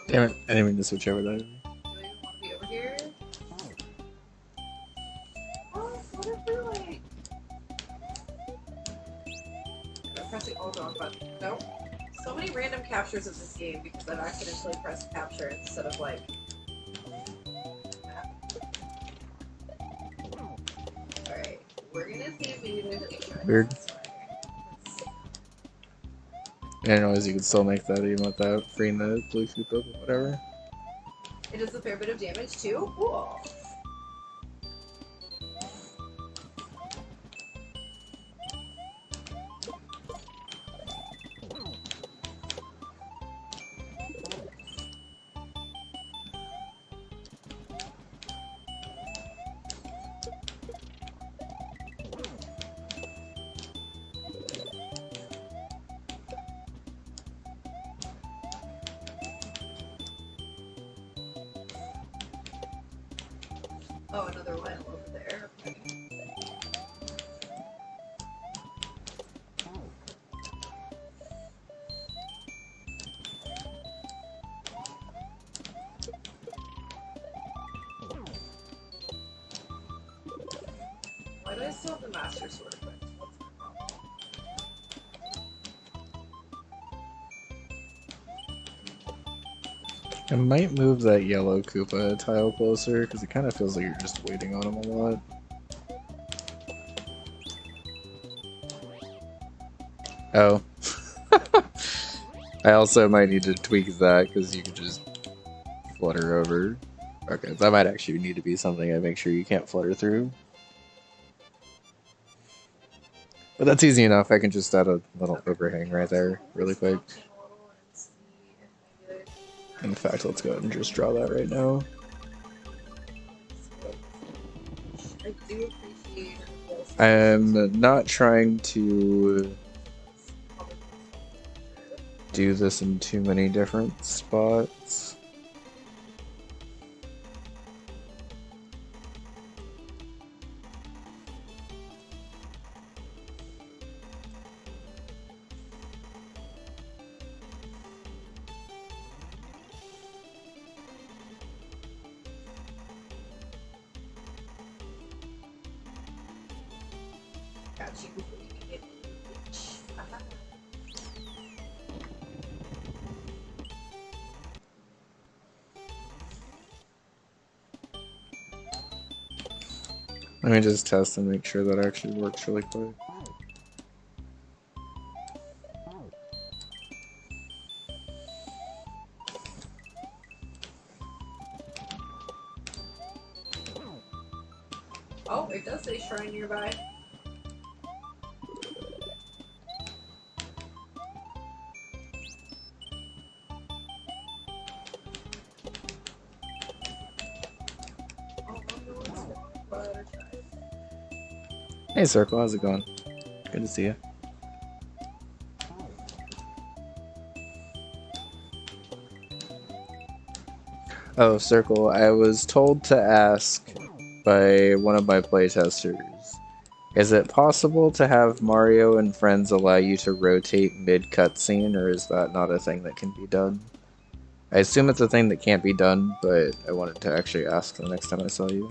A: Damn it, I didn't mean to switch over that.
B: do we want to be over here? Oh, what if we're like... I'm pressing all the wrong button. Nope. so many random captures of this game because I've accidentally pressed capture instead of like. Alright, we're gonna see if maybe there's any try
A: Weird.
B: this way.
A: I didn't realize you could still make that even without freeing the blue Koopa, but whatever.
B: It does a fair bit of damage too? Cool. Oh, another one over there. Okay. Why do I still have the Master Sword equipped? What's my problem?
A: I might move that yellow Koopa a tile closer, because it kind of feels like you're just waiting on him a lot. Oh. I also might need to tweak that, because you could just flutter over. Okay, that might actually need to be something I make sure you can't flutter through. But that's easy enough, I can just add a little overhang right there, really quick. In fact, let's go ahead and just draw that right now.
B: I do appreciate
A: I am not trying to do this in too many different spots. Let me just test and make sure that actually works really quick.
B: Oh, it does say shrine nearby.
A: Hey Circle, how's it going? Good to see you. Oh, Circle, I was told to ask by one of my playtesters, is it possible to have Mario and friends allow you to rotate mid-cutscene, or is that not a thing that can be done? I assume it's a thing that can't be done, but I wanted to actually ask the next time I saw you.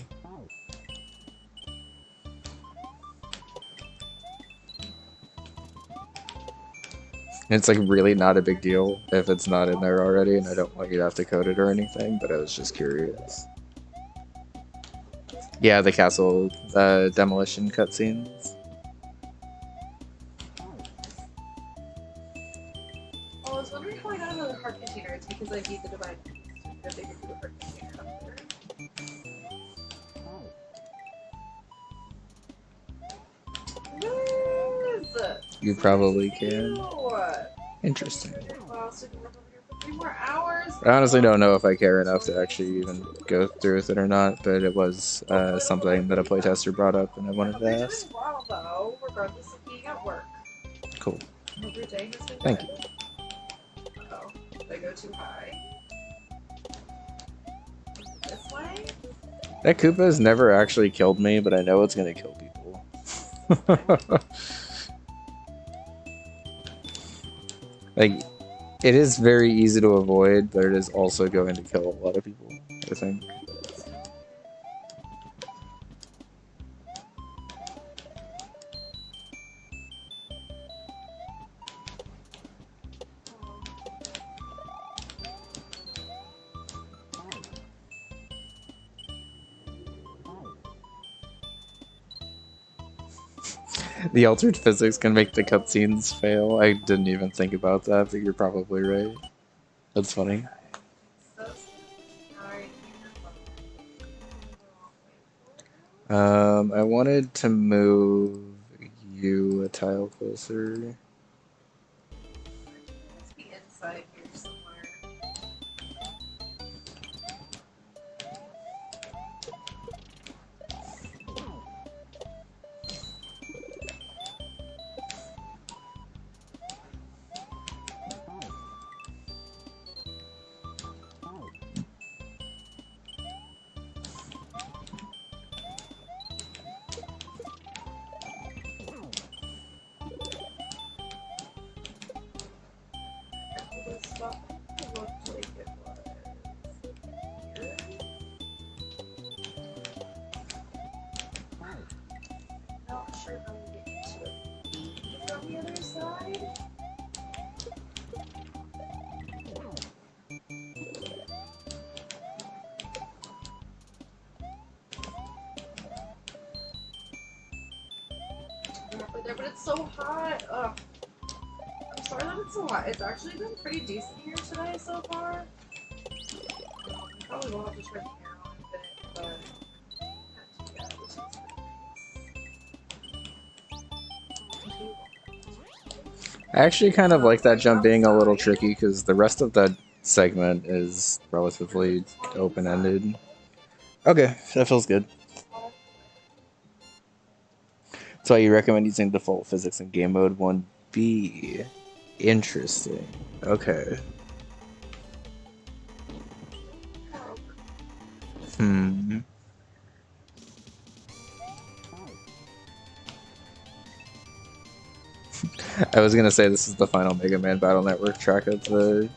A: It's like really not a big deal if it's not in there already, and I don't want you to have to code it or anything, but I was just curious. Yeah, the castle demolition cutscenes.
B: Oh, I was wondering how I got another heart container. It's because I beat the divine beast. That they could do a heart container up there.
A: You probably can.
B: Ew.
A: Interesting.
B: Wow, so we can work over here for 3 more hours.
A: I honestly don't know if I care enough to actually even go through with it or not, but it was something that a playtester brought up and I wanted to
B: You're
A: ask.
B: doing well, though, regardless of being at work.
A: Cool.
B: Hope your day has been
A: Thank
B: good. Uh-oh. Did I go too high? This way?
A: That Koopa has never actually killed me, but I know it's gonna kill people. Like, it is very easy to avoid, but it is also going to kill a lot of people, I think. The altered physics can make the cutscenes fail. I didn't even think about that, but you're probably right. That's funny. I wanted to move you a tile closer.
B: Must be inside here somewhere. But it's so hot. Ugh. I'm sorry that it's so hot. It's actually been pretty decent here today so far. I probably will have to turn the air on a bit, but not too bad, which is nice.
A: I actually kind of like that jump being a little tricky because the rest of that segment is relatively open-ended. Okay, that feels good. That's why you recommend using default physics in game mode 1B. Interesting. Okay. I was gonna say this is the final Mega Man Battle Network track of the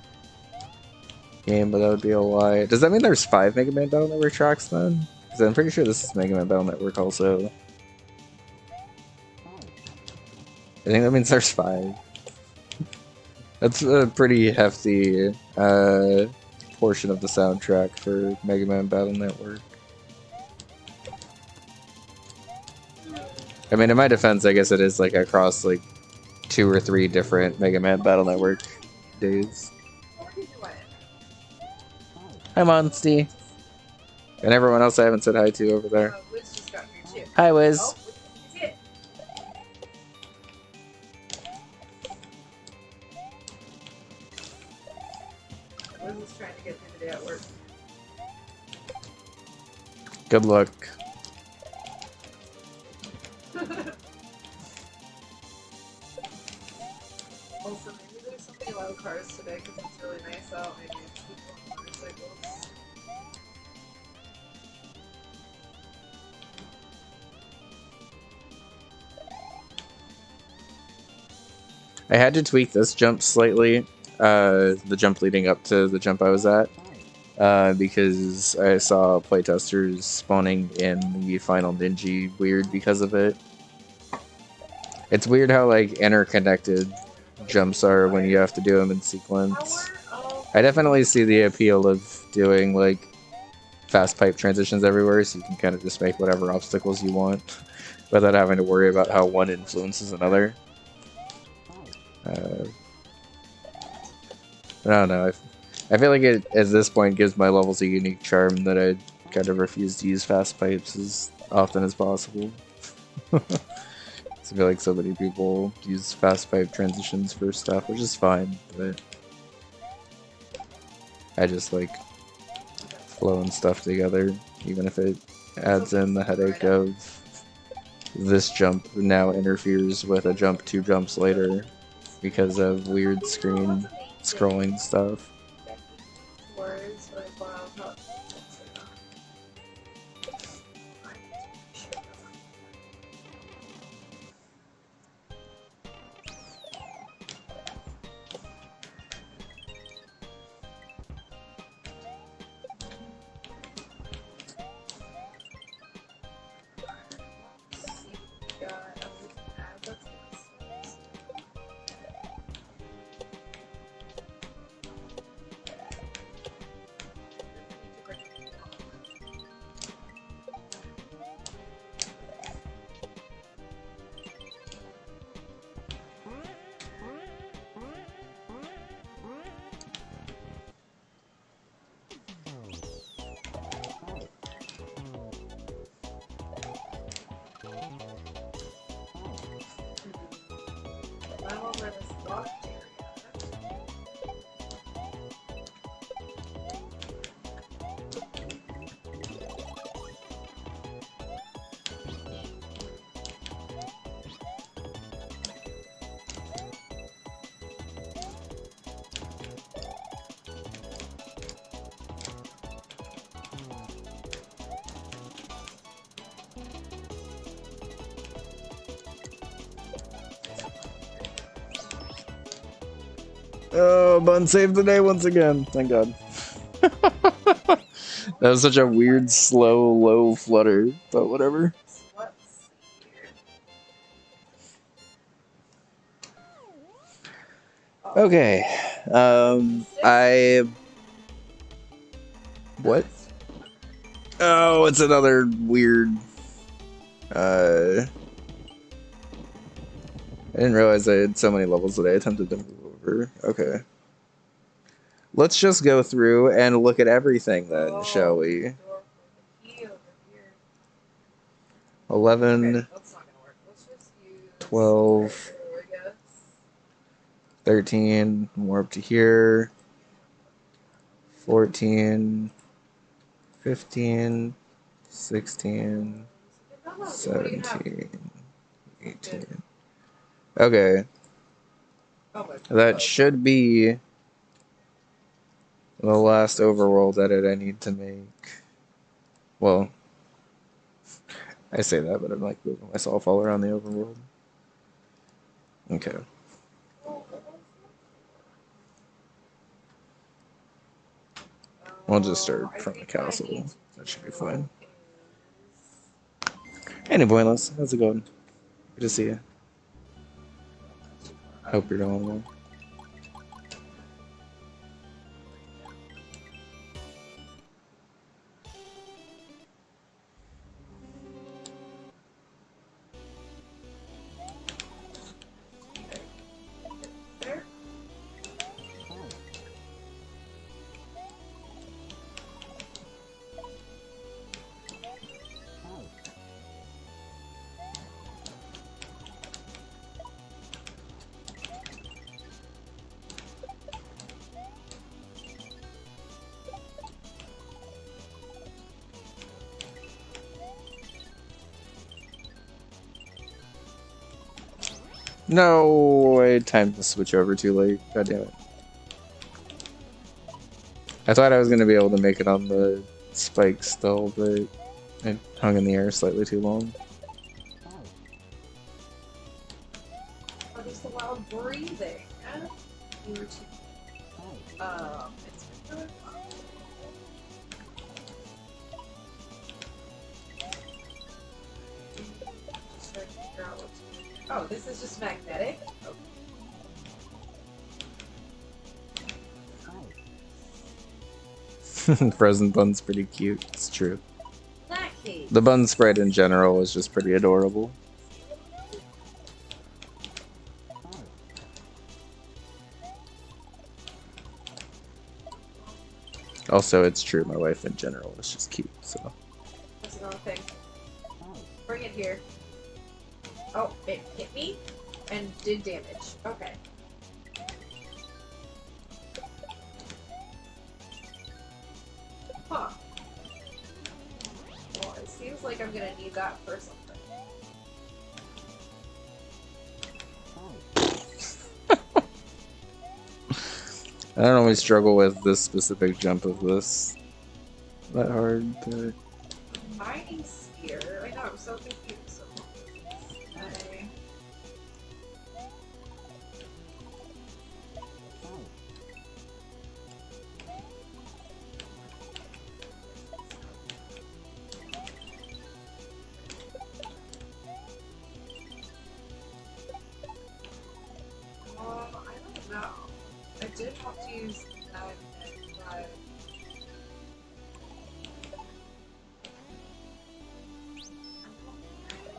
A: game, but that would be a lie. Does that mean there's 5 Mega Man Battle Network tracks then? Because I'm pretty sure this is Mega Man Battle Network also. I think that means there's 5. That's a pretty hefty portion of the soundtrack for Mega Man Battle Network. I mean, in my defense, I guess it is like across like 2 or 3 different Mega Man Battle Network days. Hi, Monsty. And everyone else I haven't said hi to over there.
B: Wiz just got here too.
A: Hi, Wiz.
B: Oh, he's it. Wiz is trying to get through the day at work.
A: Good luck.
B: Also, maybe there's so many loud cars today because it's really nice out. Maybe it's people on motorcycles.
A: I had to tweak this jump slightly, the jump leading up to the jump I was at, because I saw playtesters spawning in the final Ninja weird because of it. It's weird how like interconnected jumps are when you have to do them in sequence. I definitely see the appeal of doing like fast pipe transitions everywhere, so you can kind of just make whatever obstacles you want without having to worry about how one influences another. I don't know. I feel like it at this point gives my levels a unique charm that I kind of refuse to use fast pipes as often as possible. I feel like so many people use fast pipe transitions for stuff, which is fine, but I just like flowing stuff together, even if it adds in the headache of this jump now interferes with a jump 2 jumps later because of weird screen scrolling stuff.
B: locked area.
A: Oh, Bun saved the day once again. Thank God. That was such a weird, slow, low flutter, but whatever.
B: Let's see here. Oh,
A: Okay. What? Oh, it's another weird. I didn't realize I had so many levels that I attempted to move over. Okay. Let's just go through and look at everything then, shall we?
B: door for the key over here.
A: 11,
B: Okay, that's not gonna work. Let's just use
A: 12,
B: I guess.
A: 13, more up to here. 14, 15, 16,
B: No, what do you have?
A: 17, 18. Okay,
B: Oh my God.
A: that should be the last overworld edit I need to make. Well, I say that, but I'm like moving myself all around the overworld. Okay. We'll just start from the castle. That should be fine. Hey, Pointless. How's it going? Good to see you. Hope you're doing well.
B: There.
A: No, I timed the switch over too late. God damn it. I thought I was going to be able to make it on the spike still, but it hung in the air slightly too long.
B: Oh, just the loud breathing. You were too. It's been really loud. Just trying to figure out what to do. Oh, this is just magnetic? Okay.
A: Frozen bun's pretty cute. It's true.
B: That case.
A: The bun spread in general is just pretty adorable. Also, it's true, my wife in general is just cute, so.
B: That's another thing. Bring it here. Oh, it hit me and did damage. Okay. Huh. Well, it seems like I'm gonna need that for something.
A: I don't always struggle with this specific jump of this that hard, but...
B: Mining sphere? I know, I'm so confused. Okay. I don't know. I did have to use that, but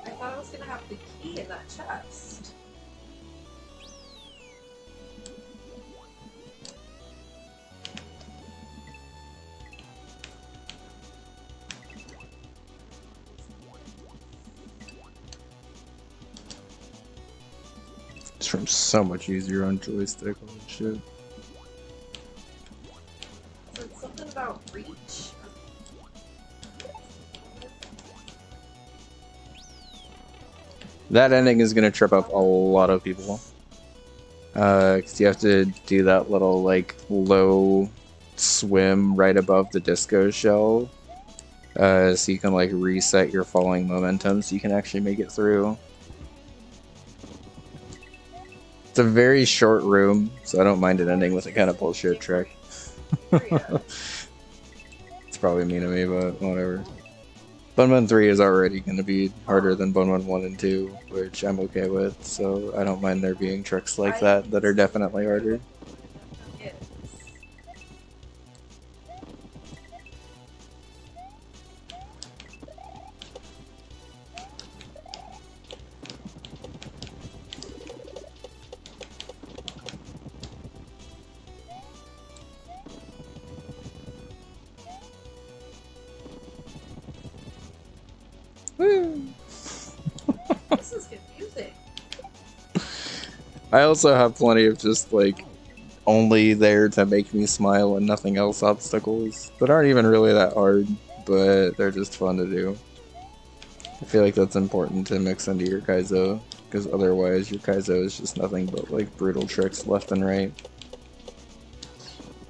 B: I thought I was gonna have the key in that chest.
A: It's from so much easier on joystick. Holy shit.
B: So it's something about reach.
A: That ending is gonna trip up a lot of people. Because you have to do that little, like, low swim right above the disco shell. So you can, like, reset your falling momentum so you can actually make it through. It's a very short room, so I don't mind it ending with a kind of bullshit trick. It's probably mean of me, but whatever. Bun 3 is already going to be harder than Bun 1 and 2, which I'm okay with, so I don't mind there being tricks like that that are definitely harder. Woo!
B: This is confusing.
A: I also have plenty of just, like, only there to make me smile and nothing else obstacles that aren't even really that hard, but they're just fun to do. I feel like that's important to mix into your Kaizo, because otherwise your Kaizo is just nothing but, like, brutal tricks left and right.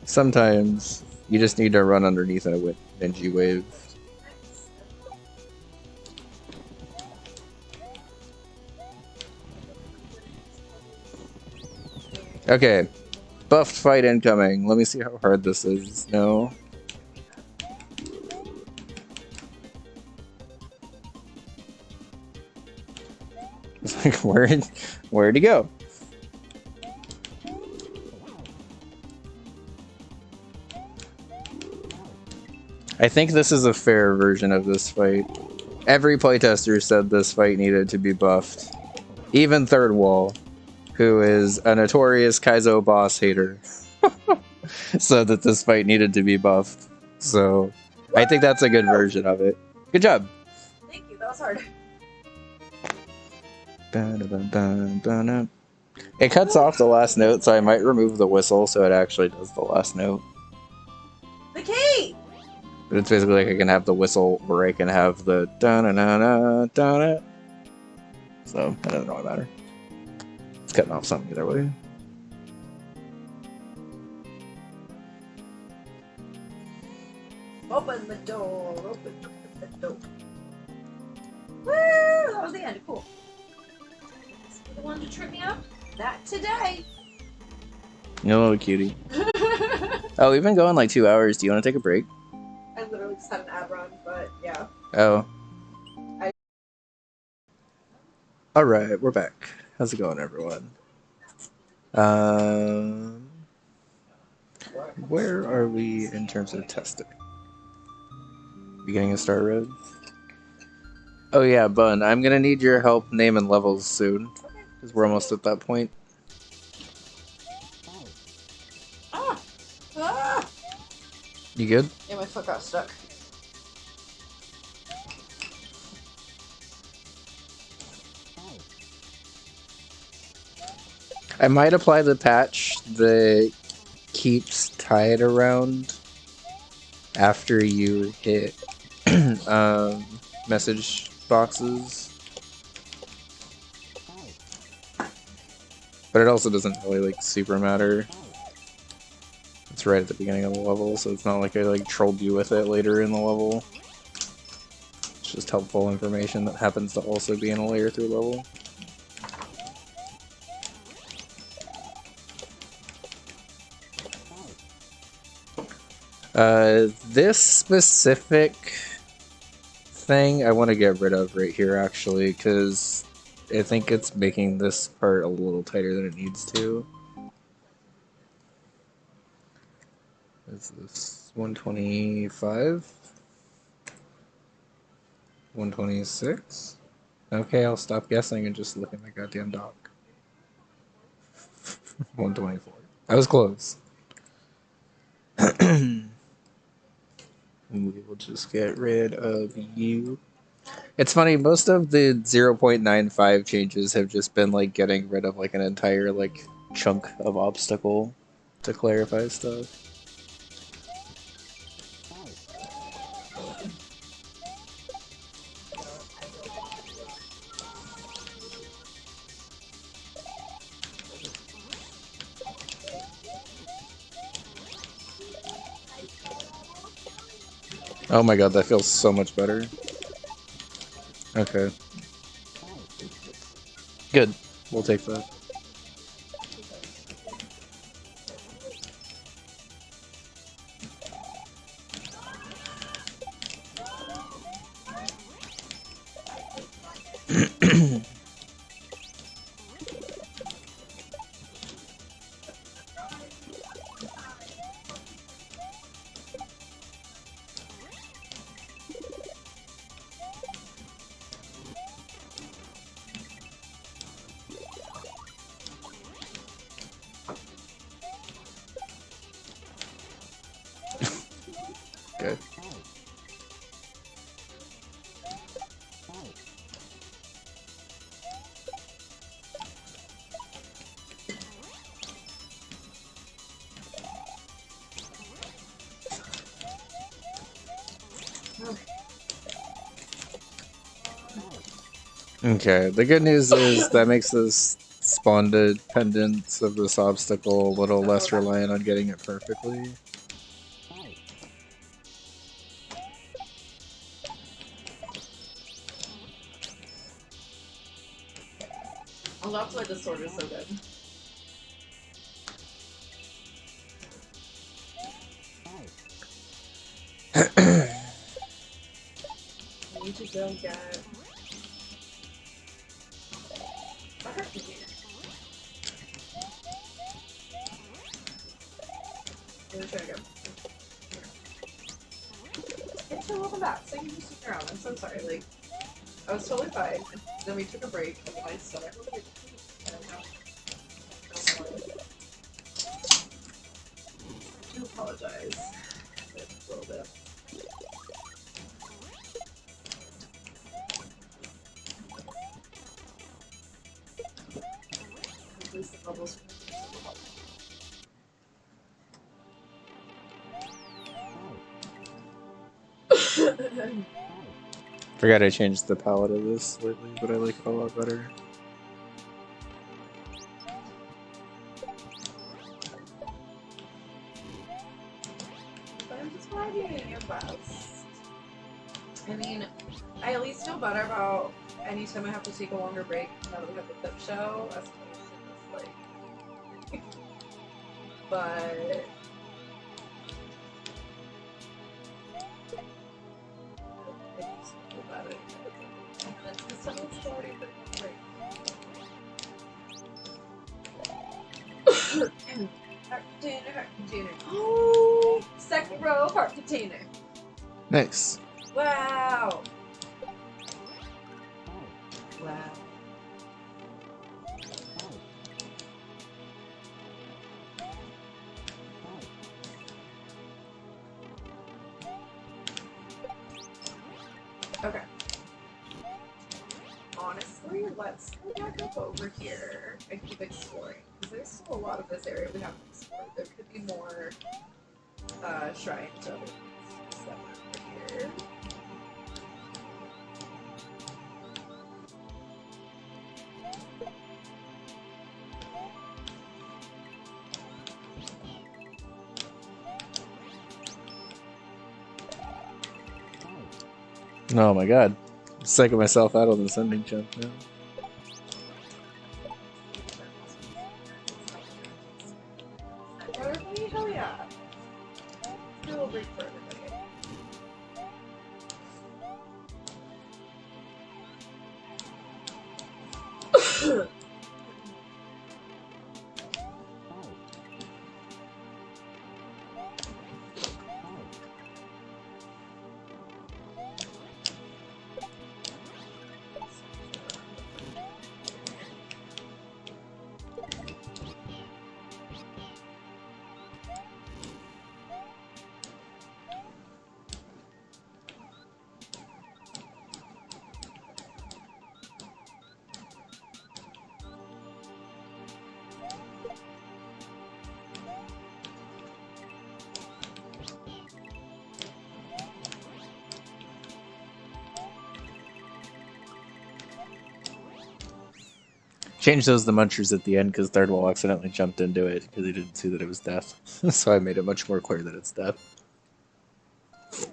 A: Sometimes you just need to run underneath a ninja wave. Okay, buffed fight incoming. Let me see how hard this is. No. It's like, where'd he go? I think this is a fair version of this fight. Every playtester said this fight needed to be buffed. Even Third Wall, who is a notorious Kaizo boss hater, said that this fight needed to be buffed. So, I think that's a good version of it. Good job!
B: Thank you, that was hard.
A: It cuts off the last note, so I might remove the whistle so it actually does the last note.
B: The key!
A: But it's basically like I can have the whistle or I can have the da-na-na-na-da-na. So, it doesn't really matter. It's cutting off something either way.
B: Open the door, open the door. Woo! That was the end, cool. Is he the one to trip me up? Not today.
A: You little cutie. Oh, we've been going like 2 hours. Do you want to take a break?
B: I literally just had an ad run, but yeah.
A: Oh. Alright, we're back. How's it going, everyone? Where are we in terms of testing? Beginning of Star Road? Oh yeah, Bun, I'm gonna need your help naming levels soon. Because we're almost at that point.
B: Ah! Ah!
A: You good?
B: Yeah, my foot got stuck.
A: I might apply the patch that keeps tide around after you hit message boxes. But it also doesn't really like super matter. It's right at the beginning of the level, so it's not like I like trolled you with it later in the level. It's just helpful information that happens to also be in a layer 3 level. This specific thing I want to get rid of right here, actually, because I think it's making this part a little tighter than it needs to. Is this 125? 126? Okay, I'll stop guessing and just look at my goddamn dock. 124. I was close. We will just get rid of you. It's funny, most of the 0.95 changes have just been like getting rid of like an entire like chunk of obstacle to clarify stuff. Oh my god, that feels so much better. Okay. Good. We'll take that. Good. Okay, the good news is that makes this spawn dependence of this obstacle a little less reliant on getting it perfectly.
B: Oh, that's why this sword is so good. I need to go get a heart container. Where's I go? And so welcome back. So you just stick around. I'm so sorry. Like, I was totally fine. Then we took a break, and then my stomach was like, I do apologize. A little bit. At least the bubbles.
A: Forgot I changed the palette of this slightly, but I like it a lot better.
B: I'm just glad you're doing your best. I mean, I at least feel better about anytime I have to take a longer break now that we have the clip show, as opposed to just like. But. I just feel better. And then this time it's already been great. Heart container, heart container. Oh! Second row of heart container.
A: Nice.
B: Wow! Wow. Okay. Honestly, let's go back up over here and keep exploring. Because there's still a lot of this area we haven't explored. There could be more shrines to other things over here.
A: Oh my god. I'm psyching myself out on this ending jump now.
B: Hell yeah. Do a little break for everybody.
A: Changed those to munchers at the end because Third Wall accidentally jumped into it because he didn't see that it was death. So I made it much more clear that it's death.
B: Just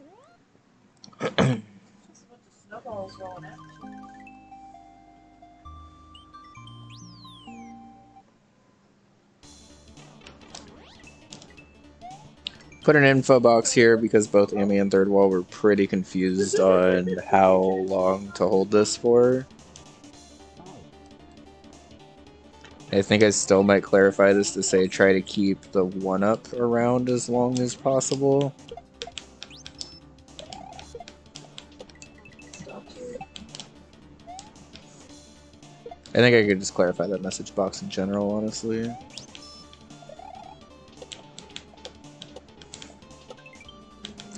B: a bunch of snowballs rolling at you.
A: Put an info box here because both Amy and Third Wall were pretty confused on how long to hold this for. I think I still might clarify this to say try to keep the 1-up around as long as possible. I think I could just clarify that message box in general, honestly.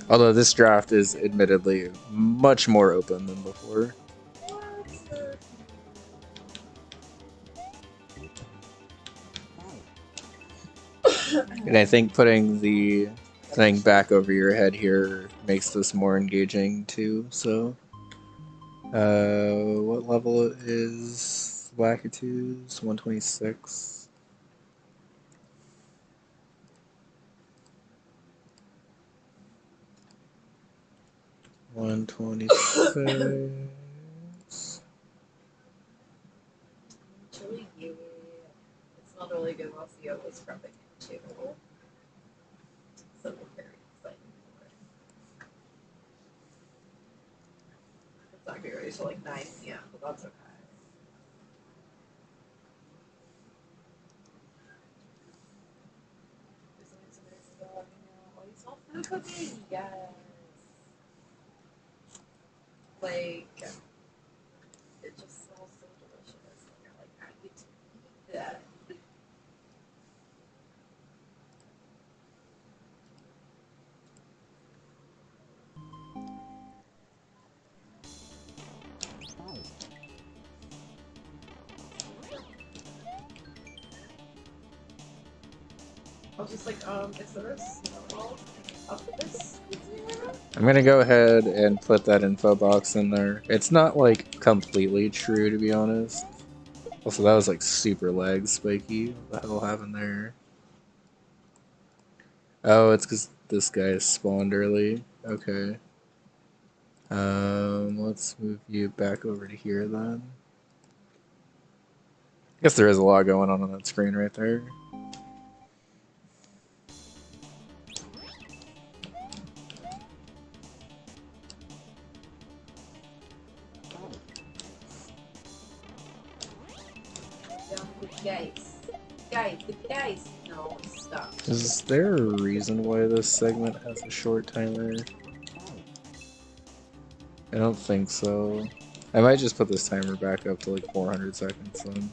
A: Although this draft is admittedly much more open than before. And I think putting the thing back over your head here makes this more engaging too, so... what level is Lakitus? 126. 126.
B: Chili gooey. It smelled really good while Theo was scrubbing it too. So we're very excited for it. It's not gonna be ready till like 9 p.m., but that's okay. Oh, you smell food cooking? Yes. Like, it just smells so delicious. And you're like, I get to eat that. I was just like, is there a snowball up this?
A: I'm gonna go ahead and put that info box in there. It's not like completely true, to be honest. Also, that was like super lag spiky. What the hell happened there? Oh, it's because this guy spawned early. Okay. Let's move you back over to here then. I guess there is a lot going on that screen right there.
B: Guys, the guys know stuff.
A: Is there a reason why this segment has a short timer? I don't think so. I might just put this timer back up to like 400 seconds then.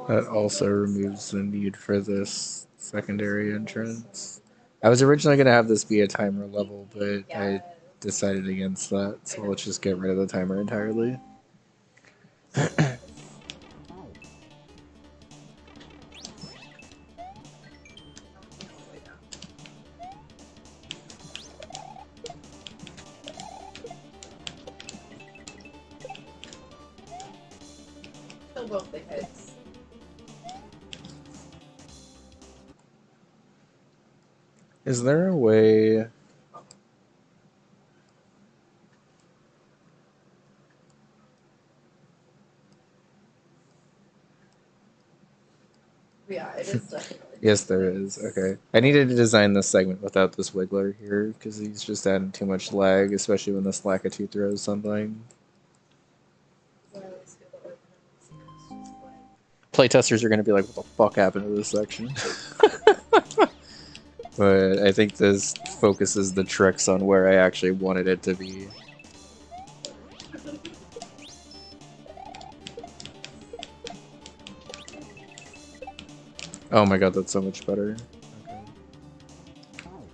A: That also removes the need for this secondary entrance. I was originally going to have this be a timer level, but I decided against that, so let's just get rid of the timer entirely.
B: Kill both the heads.
A: Is there a way...
B: Yeah, it is definitely.
A: Yes, there is. Okay. I needed to design this segment without this wiggler here, because he's just adding too much lag, especially when this Lakitu throws something. Playtesters are going to be like, what the fuck happened to this section? But I think this focuses the tricks on where I actually wanted it to be. Oh my god, that's so much better. Okay.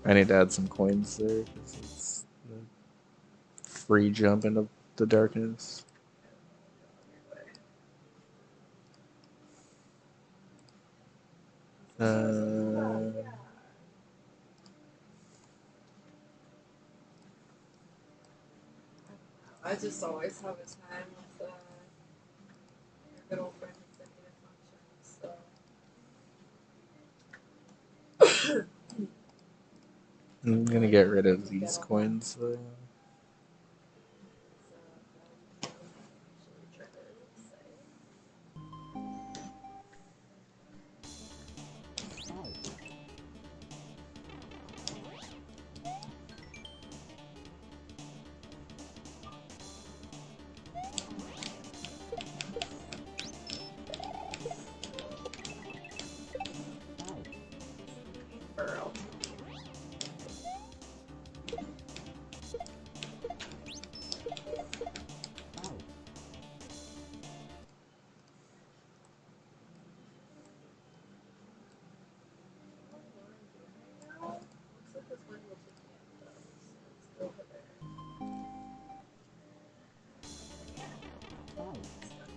A: I need to add some coins there because it's the free jump into the darkness.
B: I just always have a time with your good old friend executive functions.
A: I'm gonna get rid of these coins though.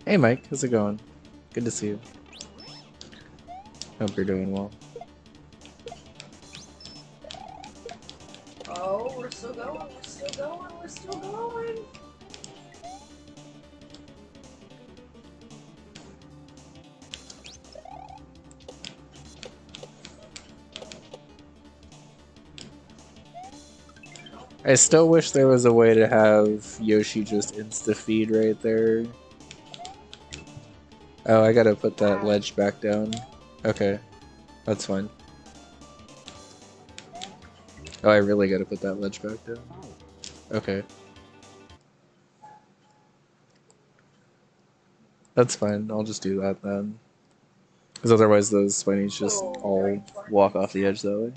A: Hey Mike, how's it going? Good to see you. Hope you're doing well.
B: Oh, we're still going, we're still going, we're still going.
A: I still wish there was a way to have Yoshi just insta-feed right there. Oh, I gotta put that ledge back down. Okay, that's fine. Oh, I really gotta put that ledge back down. Okay. That's fine, I'll just do that then. Because otherwise those Spinies just all walk off the edge that way.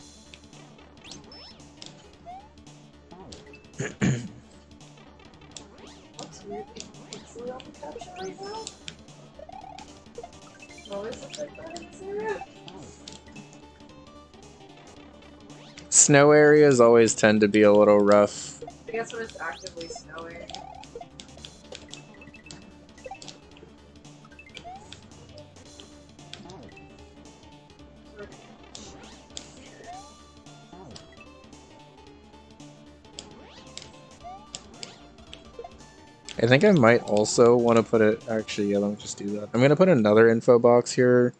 B: What's weird? It's really on the caption right now? Always looks like that in this area.
A: Snow areas always tend to be a little rough.
B: I guess when it's actively snowing.
A: I think I might also want to put it... Actually, yeah, let me just do that. I'm going to put another info box here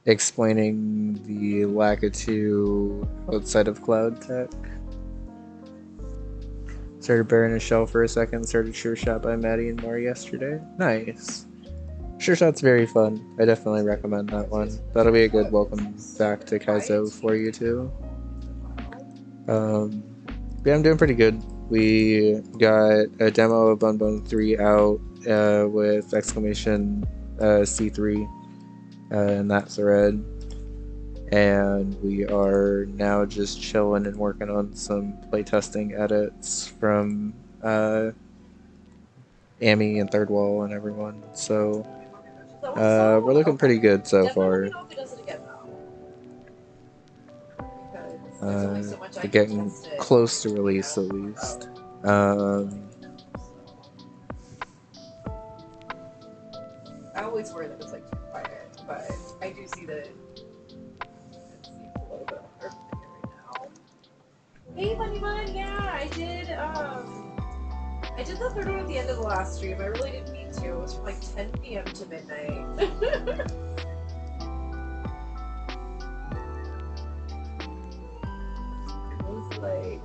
A: explaining the Lakitu outside of Cloud Tech. Started bearing a shell for a second, started Sure Shot by Maddie and Maury yesterday. Nice. Sure Shot's very fun. I definitely recommend that one. That'll be a good welcome back to Kaizo for you too. Yeah, I'm doing pretty good. We got a demo of bun3 out with exclamation C3 in that thread. And we are now just chilling and working on some playtesting edits from Amy and Third Wall and everyone. So we're looking pretty good so far. We're getting close to release at least.
B: I always worry that it's like too quiet, but I do see that it seems a little bit more right now. Hey, Bunny Bun, yeah, I did the third one at the end of the last stream. I really didn't mean to. It was from like 10 p.m. to midnight. It was like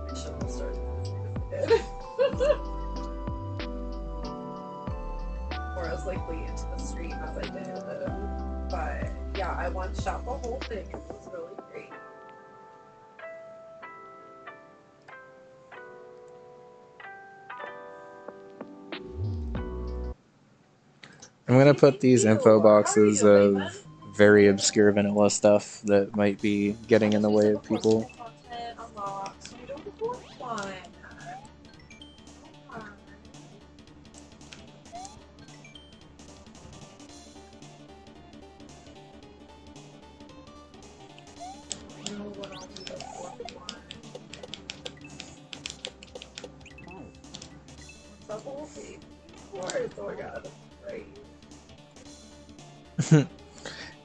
B: I shouldn't have started this. Or as like late into the stream as I did. But yeah, I one-shot the whole thing. It was really great.
A: I'm gonna put these info boxes of very obscure vanilla stuff that might be getting in the way of people.
B: double page. Oh my god, right.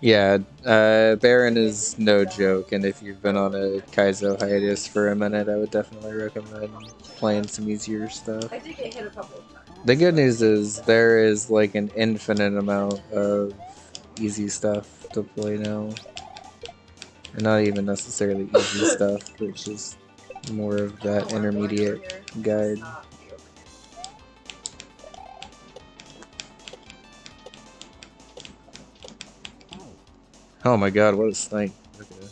A: Yeah, Baron is no joke, and if you've been on a Kaizo hiatus for a minute, I would definitely recommend playing some easier stuff.
B: I did get hit a couple of times.
A: The good news is there is like an infinite amount of easy stuff to play now. And not even necessarily easy stuff, but just more of that intermediate guide. Oh my god, what a snake. Look at it.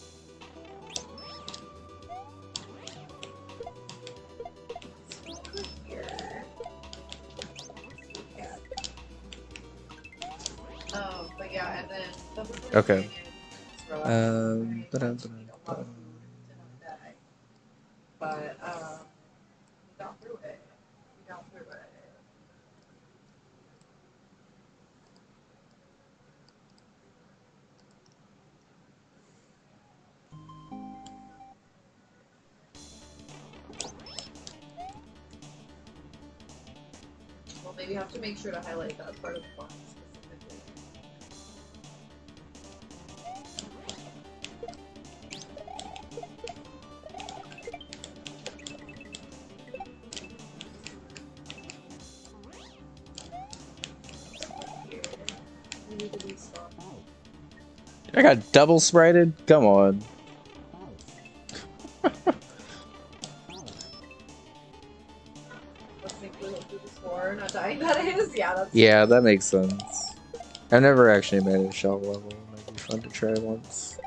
B: But yeah, and then
A: Okay.
B: But we got through it. We got through it. Well, maybe you have to make sure to highlight that part of the box specifically.
A: I got double sprited? Come on.
B: Not dying, that is? Yeah, that's
A: yeah, that makes sense. I've never actually made a shell level. Might be fun to try once.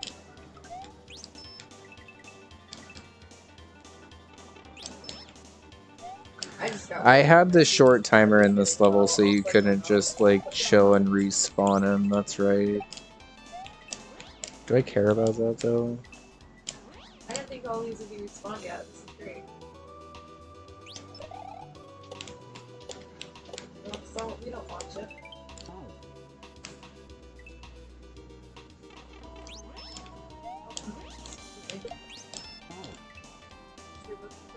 A: I had the short timer in this level, so you couldn't just like chill and respawn him. That's right. Do I care about that though?
B: I didn't think all these would be respawned yet. This is great. So we don't watch it.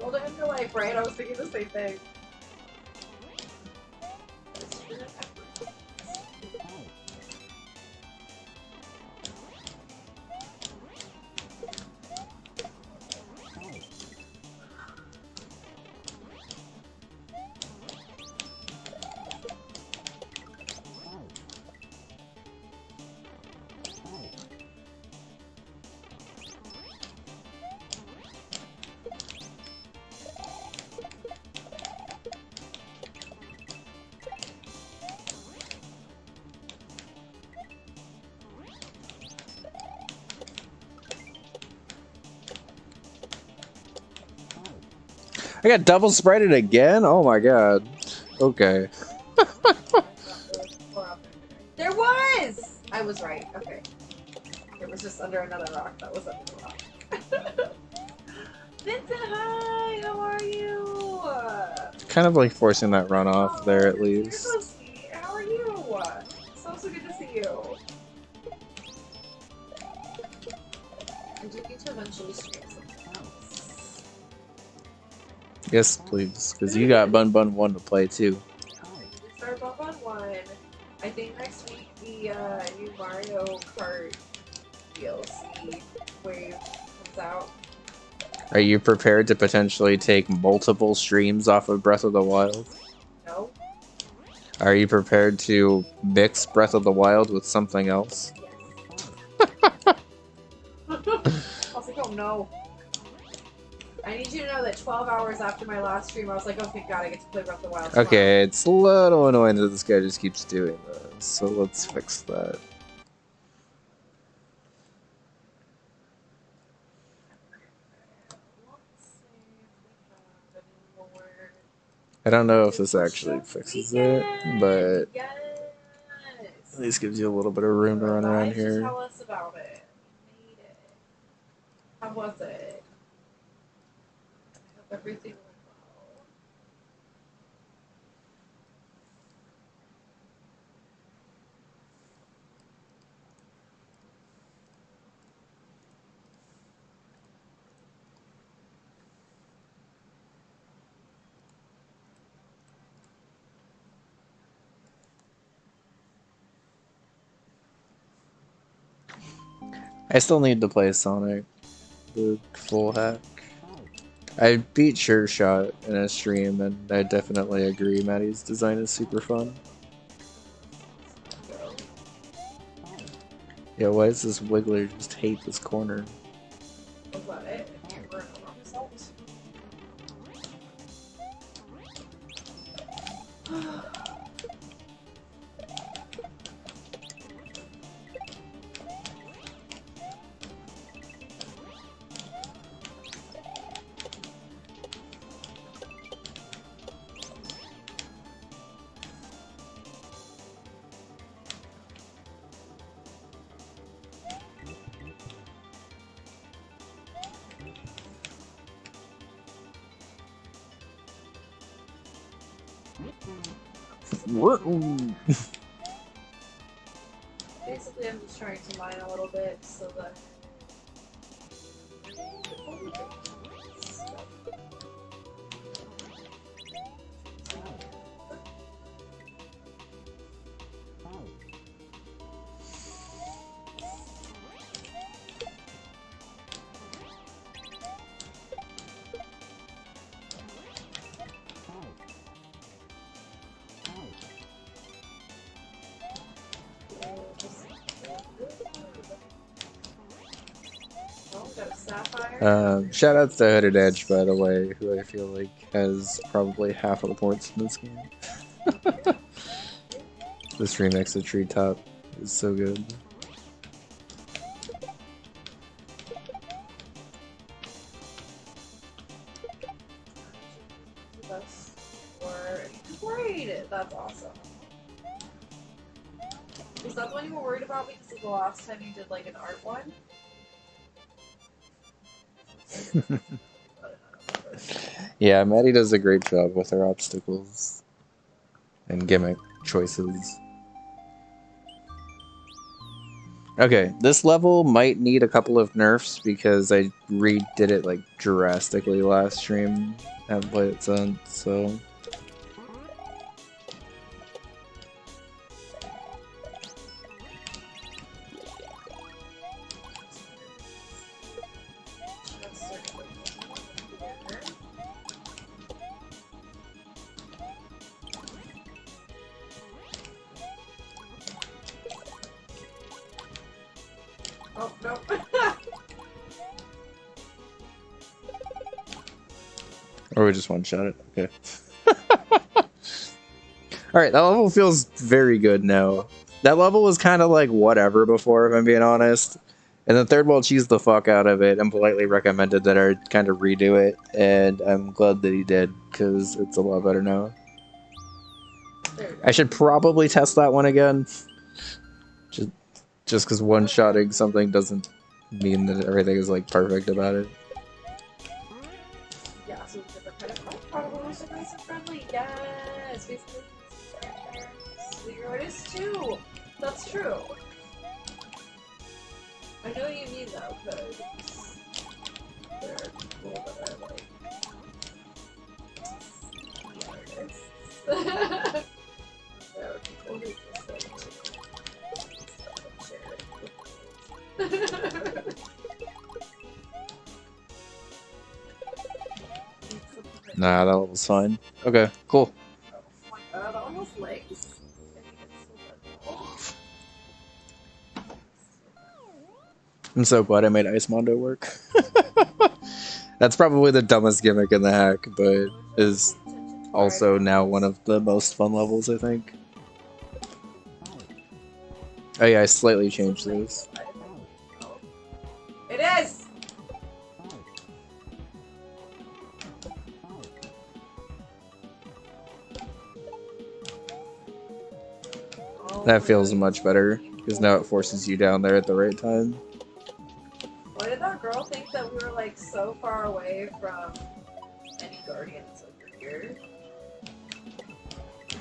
B: Hold it in your life, right? I was thinking the same thing.
A: I got double sprited again? Oh my god. Okay.
B: There was! I was right, okay. It was just under another rock that was under the rock. Vincent, hi! How are you?
A: Kind of like forcing that runoff there at least.
B: You're so sweet. How are you? So good to see you. I do need to eventually stream something else.
A: Yes, please, because you got Bun 1 to play too.
B: Start Bun 1. I think next week the new Mario Kart DLC wave comes out.
A: Are you prepared to potentially take multiple streams off of Breath of the Wild?
B: No.
A: Are you prepared to mix Breath of the Wild with something else?
B: Yes. I was like, oh no. I need you to know that 12 hours after my last stream, I was like, oh thank god I get to play Breath of the Wild tomorrow.
A: Okay, it's a little annoying that this guy just keeps doing this, so let's fix that. I don't know if this actually fixes it, but at least gives you a little bit of room to run around here.
B: Tell us about it. We made it. How was it? I hope everything went well.
A: I still need to play Sonic, the full hack. I beat Sure Shot in a stream, and I definitely agree Maddie's design is super fun. Yeah, why does this Wiggler just hate this corner?
B: Was that it? I can't remember the result. Basically, I'm just trying to mine a little bit so that.
A: Shout out to Hooded Edge, by the way, who I feel like has probably half of the points in this game. This remix of Treetop is so good.
B: That's awesome. Was that the one you were worried about because of the last time you did like an art one?
A: Yeah, Maddie does a great job with her obstacles and gimmick choices. Okay, this level might need a couple of nerfs because I redid it like drastically last stream. Haven't played it since, so.
B: Oh, no.
A: Or we just one-shot it. Okay. Alright, that level feels very good now. That level was kind of like whatever before, if I'm being honest. And the third world cheesed the fuck out of it and politely recommended that I kind of redo it. And I'm glad that he did, because it's a lot better now. I should probably test that one again. Just because one-shotting something doesn't mean that everything is like perfect about it.
B: Yeah, so it's different kind of probably so nice and friendly. Yes, basically. Your artist too. That's true. I know what you mean though, because there are people that are like artists. There are people who just like
A: Nah, that level's fine. Okay, cool.
B: Oh my god, almost legs.
A: I'm so glad I made Ice Mondo work. That's probably the dumbest gimmick in the hack, but is also now one of the most fun levels, I think. Oh yeah, I slightly changed this.
B: It is!
A: That feels much better, because now it forces you down there at the right time.
B: Why did that girl think that we were like so far away from any guardians over here?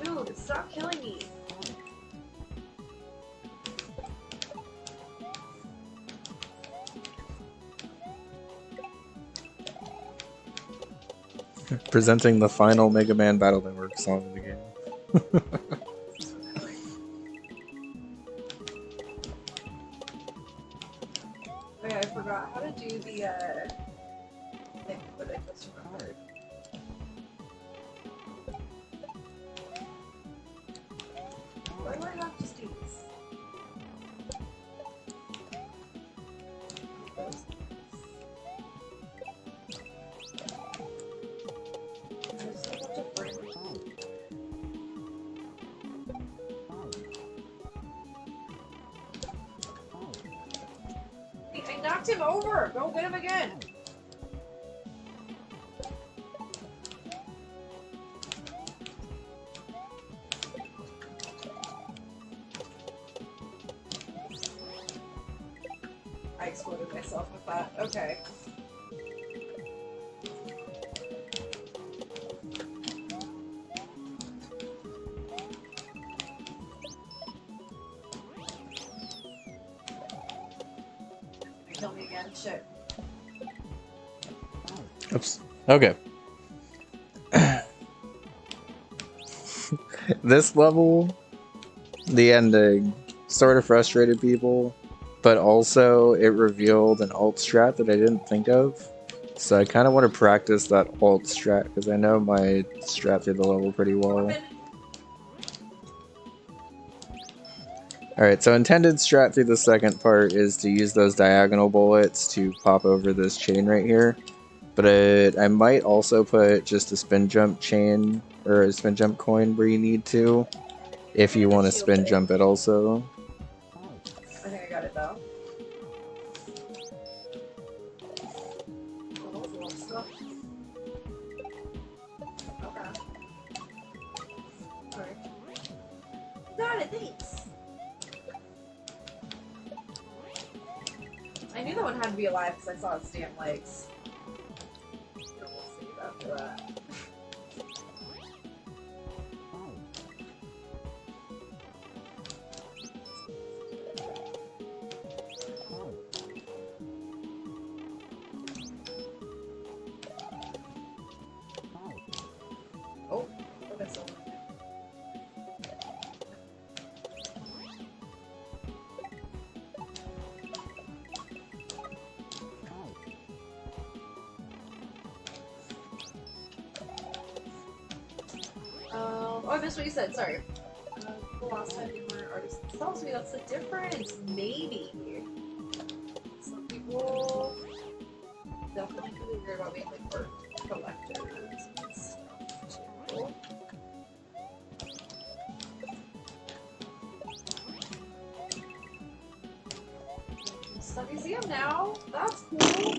B: Dude, stop killing me!
A: Presenting the final Mega Man Battle Network song in the game.
B: just remembered. Why do I not just do this? There's so much of brain. I knocked him over! Don't get him again! I exploded myself with that. Okay. Kill me again. Shit.
A: Oops. Okay. This level, the ending, sort of frustrated people, but also it revealed an alt strat that I didn't think of. So I kind of want to practice that alt strat because I know my strat through the level pretty well. Alright, so intended strat through the second part is to use those diagonal bullets to pop over this chain right here. But I might also put just a spin jump chain or a spin jump coin where you need to, if you want to spin jump it also.
B: I think I got it though. Okay. Alright. Got it, thanks! I knew that one had to be alive because I saw its damn legs. We'll save after that. Oh, okay, so. Oh, I missed what you said, sorry. The last time you were artists themselves, maybe that's the difference. Maybe. Some people definitely can be weird about being like art collectors and stuff too. Stuff museum now. That's cool.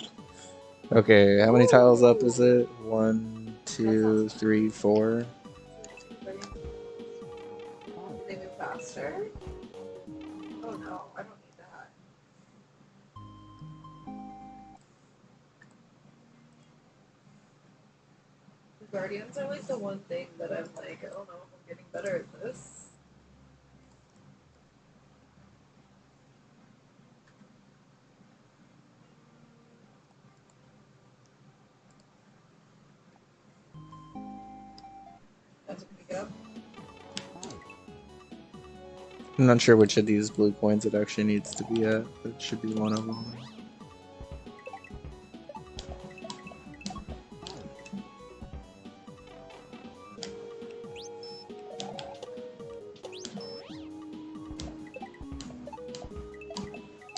A: Okay, how many tiles up is it? 1, 2, 3, 4.
B: They move faster. Oh no, I don't need that. The Guardians are like the one thing that I'm like, I don't know if I'm getting better at this. That's what pick it up.
A: I'm not sure which of these blue coins it actually needs to be at, but it should be one of them.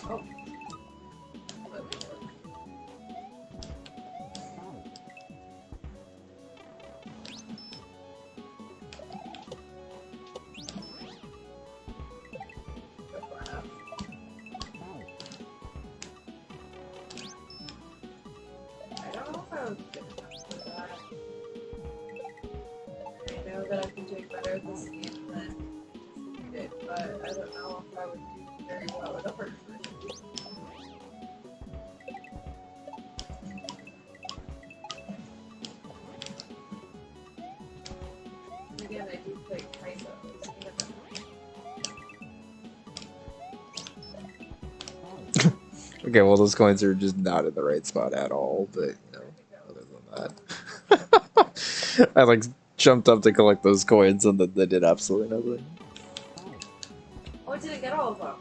B: Oh. I don't know if I would get enough for that. I know that I've been doing better at this game than anticipated, but I don't know if I would do very well at a first version. And again, I do play Kaizo.
A: Okay, well those coins are just not in the right spot at all, but you know, other than that. I like jumped up to collect those coins and then they did absolutely nothing.
B: Oh, I didn't get all of them.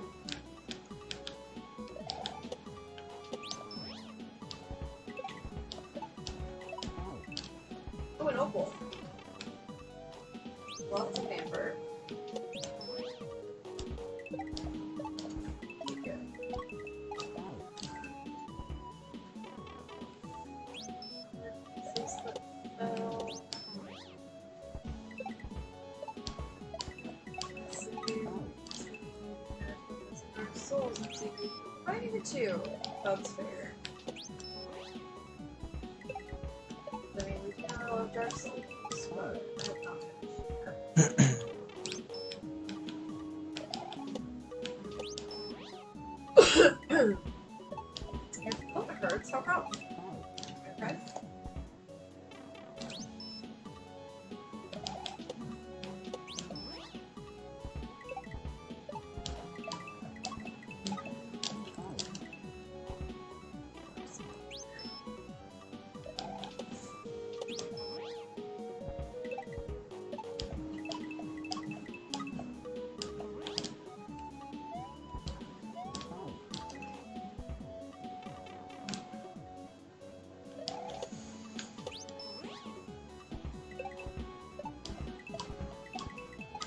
B: Oh, an opal. Lots of amber. Souls and secret. I need two. That's fair. I mean, we can all have Dark Souls, but I have not finished. Your stomach hurts. How come? Okay.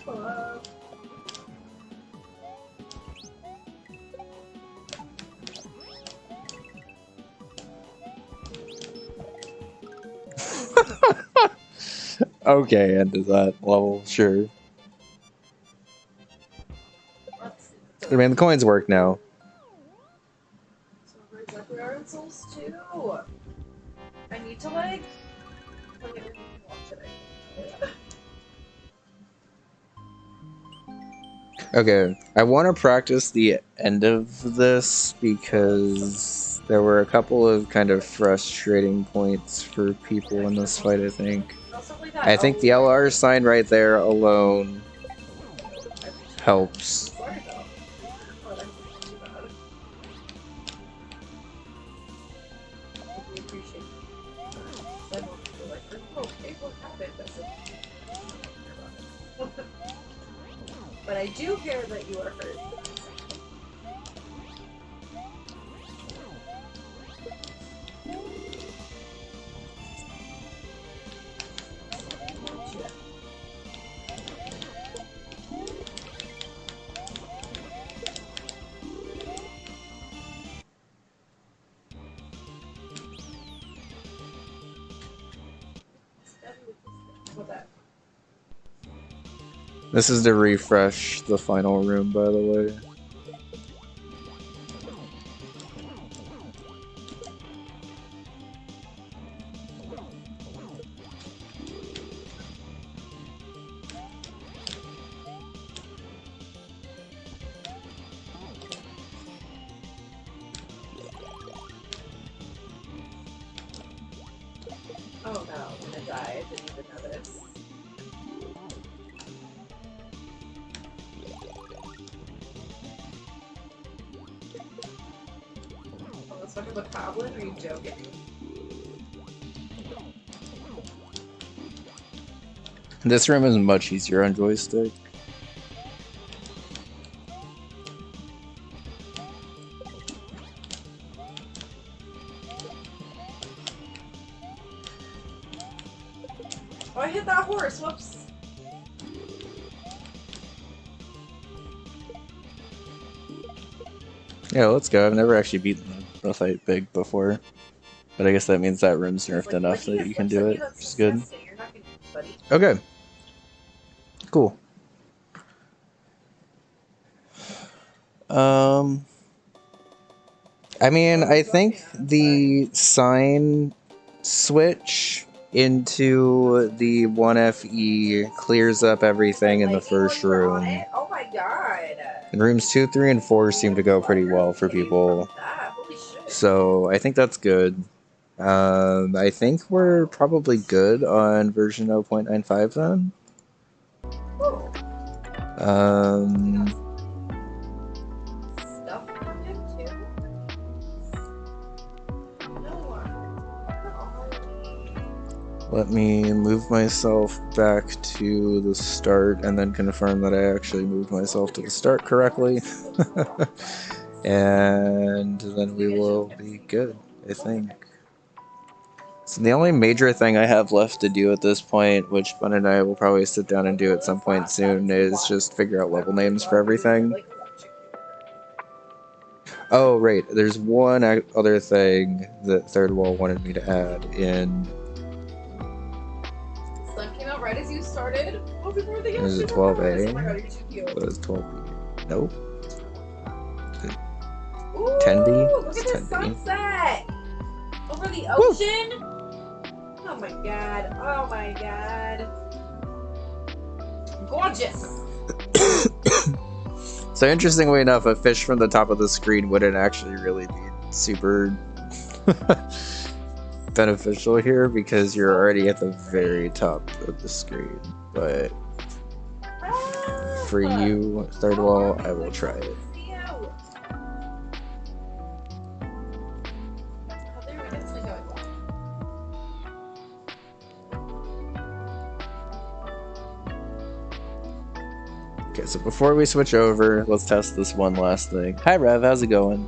B: Hello.
A: Okay, into that level, sure. I mean, the coins work now.
B: So we're exactly our souls too. I need to like. Okay, we can watch it.
A: Okay, I want to practice the end of this because there were a couple of kind of frustrating points for people in this fight, I think. I think the LR sign right there alone helps.
B: Sorry though. Oh, that's too bad. We appreciate it. Then we'll be like, okay, what happened? But I do care that you are hurt. What's that?
A: This is to refresh the final room, by the way.
B: Oh no, I'm gonna die. I didn't even know this. Oh, let's talk about Goblin? Are you joking?
A: This room is much easier on joystick.
B: Oh, I hit that horse. Whoops.
A: Yeah, let's go. I've never actually beaten the fight big before. But I guess that means that room's nerfed enough that you can do it, which is good. Okay. Cool. I mean, I think the sign switch into the 1FE clears up everything in the first room.
B: Oh my god.
A: And rooms 2, 3, and 4 seem to go pretty well for people. So I think that's good. I think we're probably good on version 0.95 then. Let me move myself back to the start and then confirm that I actually moved myself to the start correctly. And then we will be good, I think. So the only major thing I have left to do at this point, which Bun and I will probably sit down and do at some point soon, is just figure out level names for everything. Oh, right. There's one other thing that Third Wall wanted me to add in.
B: Sun came out right as you started. Oh, before they get
A: Is it
B: super
A: 12A?
B: Oh my god, you're too cute.
A: What is 12B? Nope.
B: Ooh,
A: 10B?
B: look
A: It's
B: at this
A: 10B.
B: sunset! Over the ocean! Woo! Oh my god, oh my god. Gorgeous!
A: So interestingly enough, a fish from the top of the screen wouldn't actually really be super beneficial here because you're already at the very top of the screen. But for you, Third Wall, I will try it. Okay, so before we switch over, let's test this one last thing. Hi Rev, how's it going?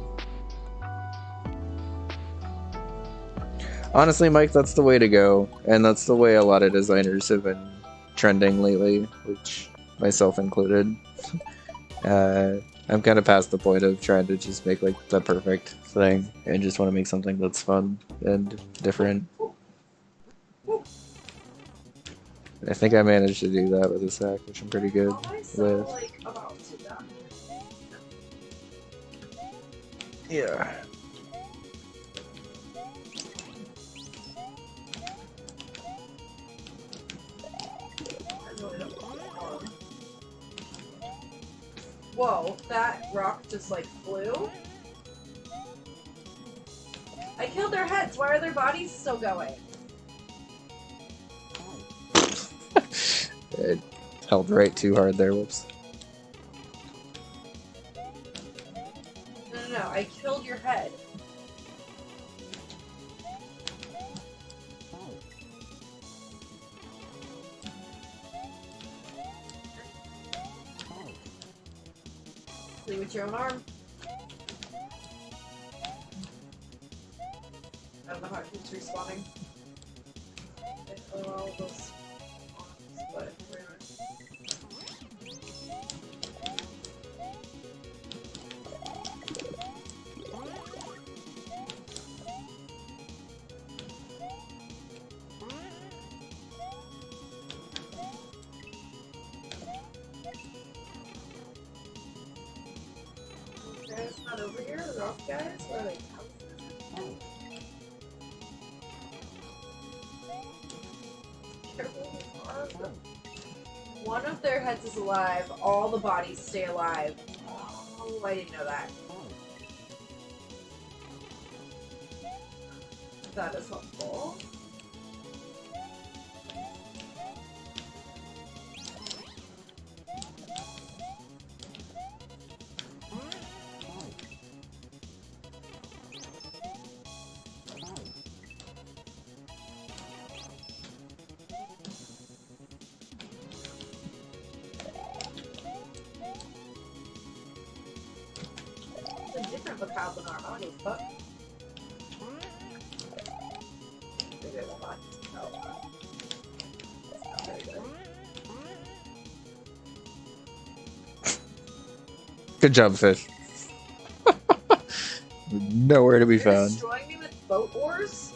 A: Honestly, Mike, that's the way to go, and that's the way a lot of designers have been trending lately, which myself included. I'm kind of past the point of trying to just make like the perfect thing, and just want to make something that's fun and different. I think I managed to do that with this hack, which I'm pretty good with. Yeah.
B: Whoa, that rock just like flew? I killed their heads, why are their bodies still going?
A: It held right too hard there, whoops.
B: No, I killed your head. Leave with your own arm. I don't know how it keeps respawning. All those arms, but we're not. Guys, not over here. The rock guys. Where are they? One of their heads is alive. All the bodies stay alive. Oh, I didn't know that. That is helpful. It's a different macabre than arm. I don't give a fuck. Maybe I will not. Oh, that's not very good.
A: Good job, fish. Nowhere to be
B: You're
A: found.
B: destroying me with boat oars?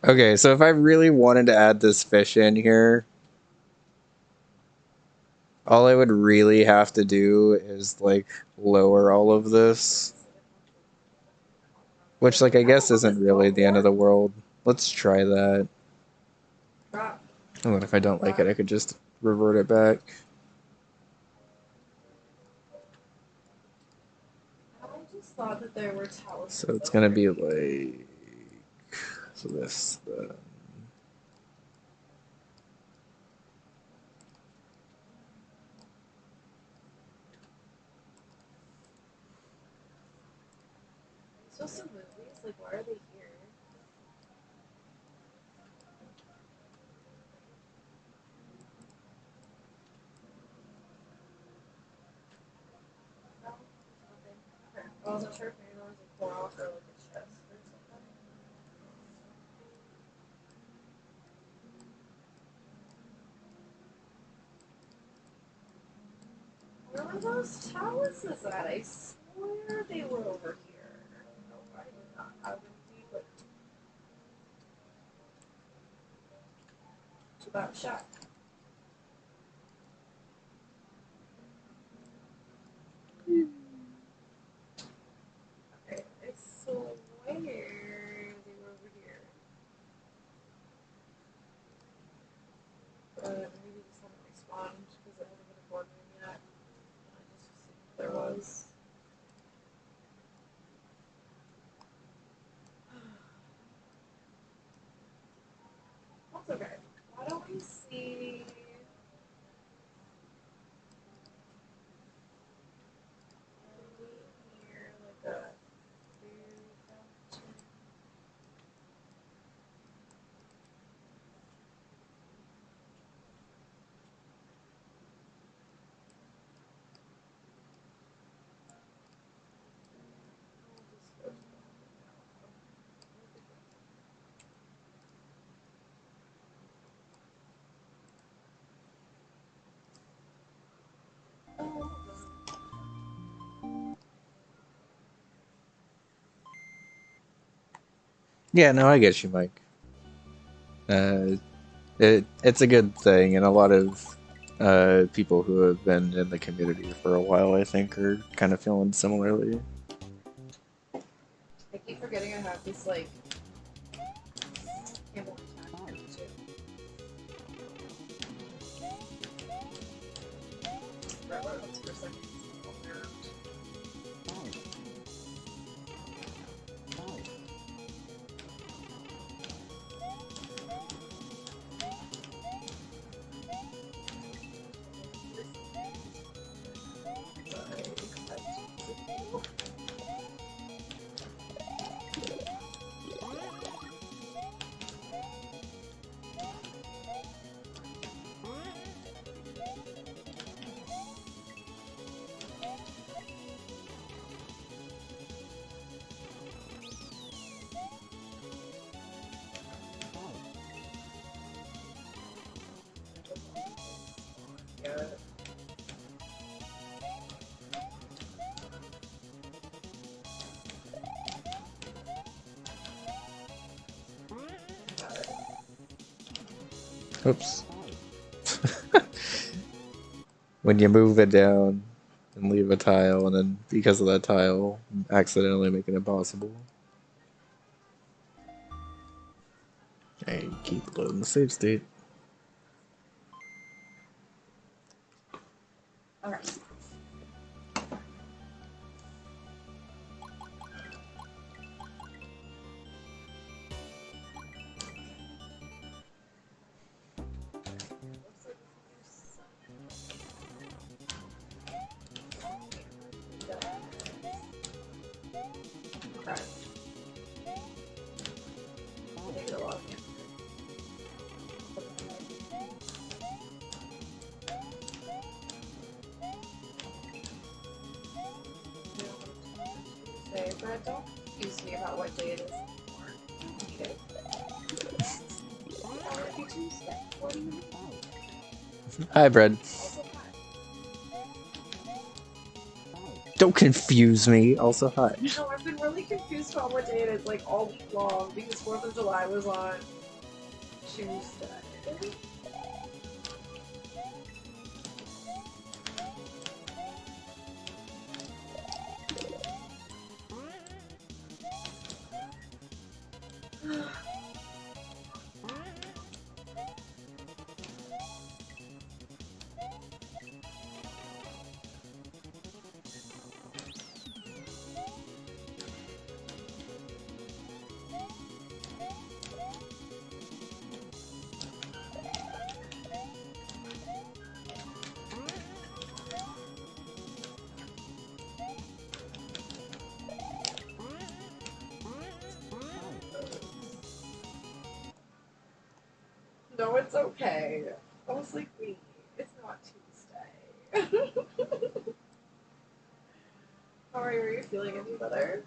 A: Okay, so if I really wanted to add this fish in here, all I would really have to do is like lower all of this. Which, like, I guess isn't really the end of the world. Let's try that. And then if I don't like it, I could just revert it back.
B: I just thought that there were talismans.
A: So it's gonna be like, so this.
B: So some movies, like, why are they here? No, nothing. Okay. I wasn't sure if maybe there was a cloth or like a chest or something. Where were those chalices at? I swear they were over here. No, I did not have them either. To that shack. Okay, I swear they were over here. But maybe this haven't respawned because it hasn't been a board room yet. And I just assumed there was. That's okay. Why don't we see? Here, like a food fountain.
A: Yeah, no, I get you, Mike. It's a good thing, and a lot of people who have been in the community for a while, I think, are kind of feeling similarly.
B: I keep forgetting I have this like camel attack here too. Right, what else for a second?
A: Oops. When you move it down and leave a tile, and then because of that tile, accidentally make it impossible. And keep loading the save state.
B: Alright. Brad, don't confuse me about what day it is anymore. Okay. Already Tuesday. What do you mean?
A: Hi, Brad.
B: Also, hi.
A: Don't confuse me. Also, hi.
B: No, I've been really confused about what day it is, like, all week long, because 4th of July was on Tuesday. It's okay. I was like, wait, it's not Tuesday. How are you? Are you feeling any better?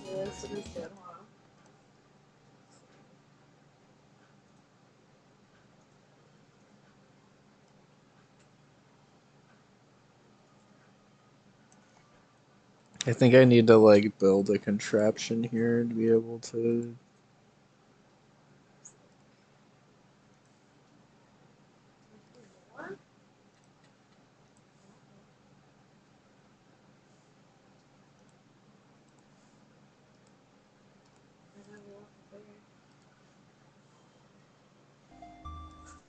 B: Yes, it is good, huh?
A: I think I need to like build a contraption here to be able to.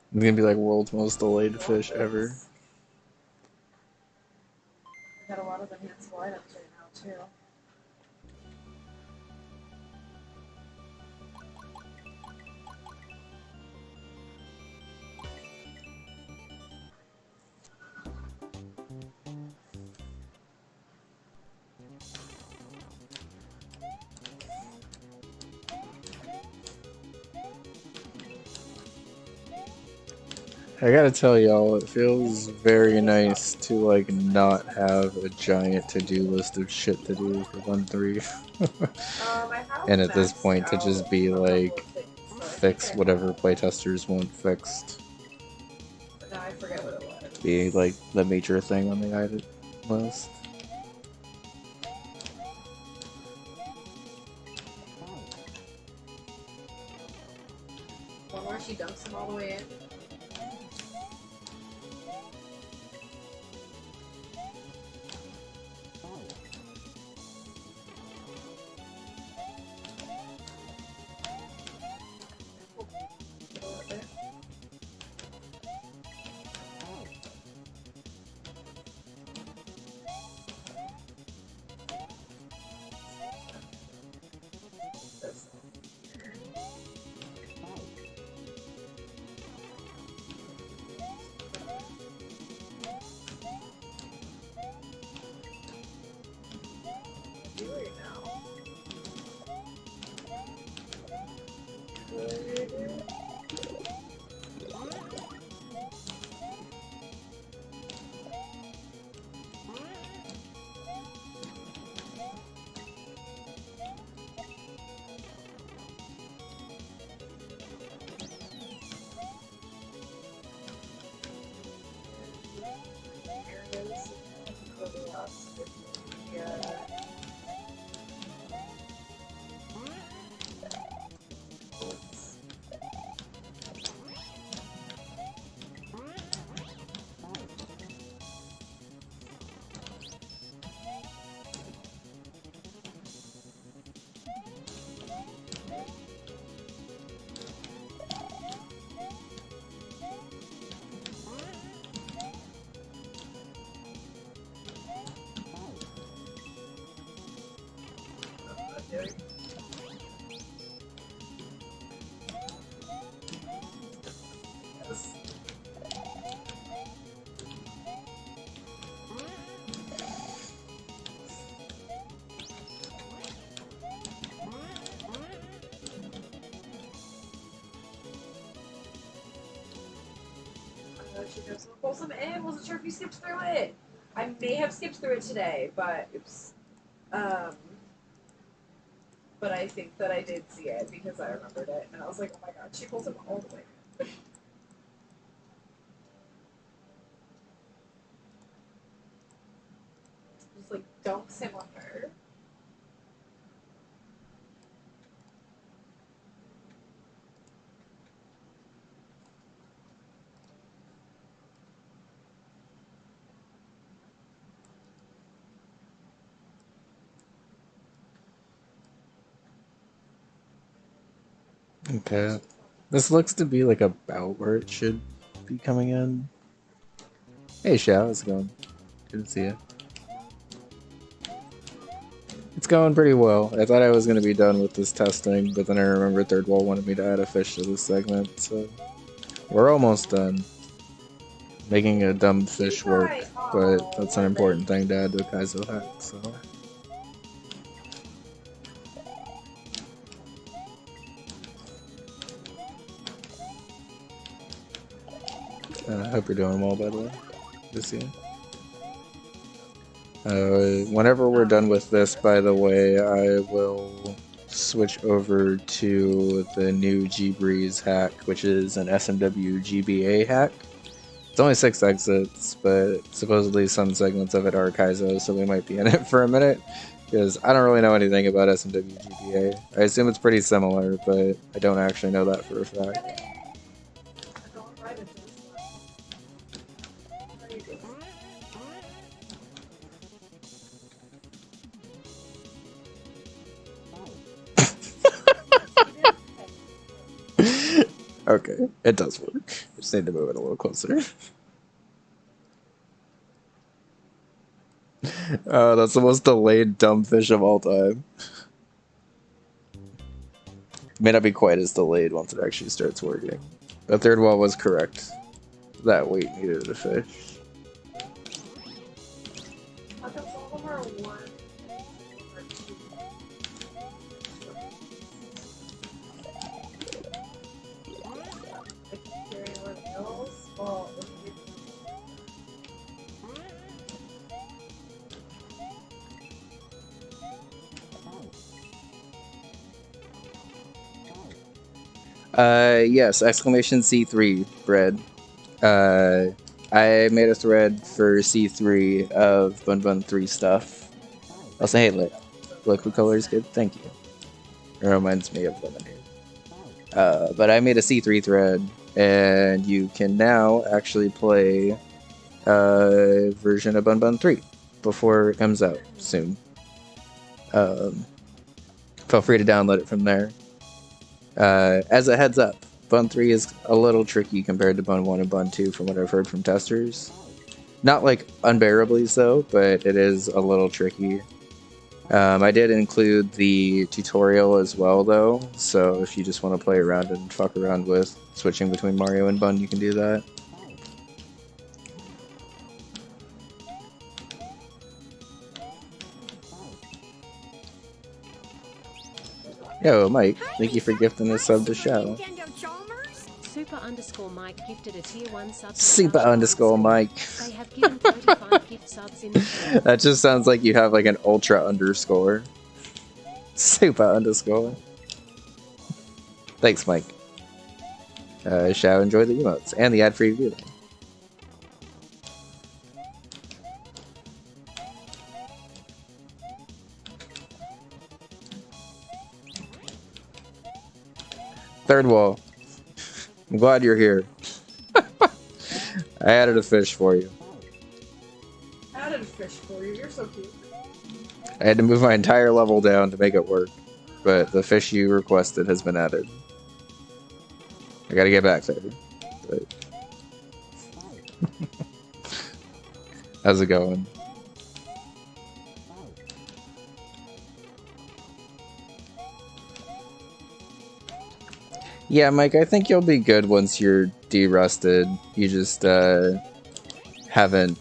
A: It's gonna be like world's most delayed fish ever.
B: I got a lot of enhanced items right now too.
A: I gotta tell y'all, it feels very nice to like not have a giant to-do list of shit to do for bun3.
B: I have
A: And at this
B: maxed
A: point to just
B: out
A: be
B: a couple of
A: like
B: things, so I think
A: fix
B: I
A: whatever
B: have.
A: playtesters want fixed.
B: But now I forget what it was.
A: Be like the major thing on the item list.
B: One where she dumps them all the way in. Right now. Areas for the last 50. Yeah. She goes, pull some in. Wasn't sure if you skipped through it. I may have skipped through it today, but oops. But I think that I did see it because I remembered it, and I was like, oh my god, she pulls him all the way. Just like dumps him on her.
A: Okay. This looks to be like about where it should be coming in. Hey, Shao, how's it going? Good to see you. It's going pretty well. I thought I was going to be done with this testing, but then I remembered Third Wall wanted me to add a fish to this segment, so we're almost done. Making a dumb fish work, but that's an important thing to add to a Kaizo hack, so... I hope you're doing well, by the way. Good to see you. Whenever we're done with this, by the way, I will switch over to the new G-Breeze hack, which is an SMW GBA hack. It's only 6 exits, but supposedly some segments of it are Kaizo, so we might be in it for a minute, because I don't really know anything about SMW GBA. I assume it's pretty similar, but I don't actually know that for a fact. Okay, it does work. Just need to move it a little closer. That's the most delayed dumb fish of all time. May not be quite as delayed once it actually starts working. The third wall was correct. That weight needed a fish. Yes, exclamation C3, bread. I made a thread for C3 of bun3 stuff. Also, hey, liquid color is good, thank you. It reminds me of lemonade. But I made a C3 thread, and you can now actually play a version of bun3 before it comes out soon. Feel free to download it from there. As a heads up, Bun 3 is a little tricky compared to Bun 1 and Bun 2 from what I've heard from testers. Not like unbearably so, but it is a little tricky. I did include the tutorial as well though, so if you just want to play around and fuck around with switching between Mario and Bun, you can do that. Yo, Mike, thank you for gifting a sub to Shao.
C: Super Mike gifted a tier 1 sub.
A: Super Mike.
C: They have given 35 gift subs in the
A: That just sounds like you have like an ultra underscore. Super . Thanks, Mike. Shao, enjoy the emotes and the ad-free review. Third wall. I'm glad you're here. I added a fish for you.
B: Added a fish for you. You're so cute.
A: I had to move my entire level down to make it work, but the fish you requested has been added. I gotta get back there. But... How's it going? Yeah, Mike, I think you'll be good once you're de-rusted. You just haven't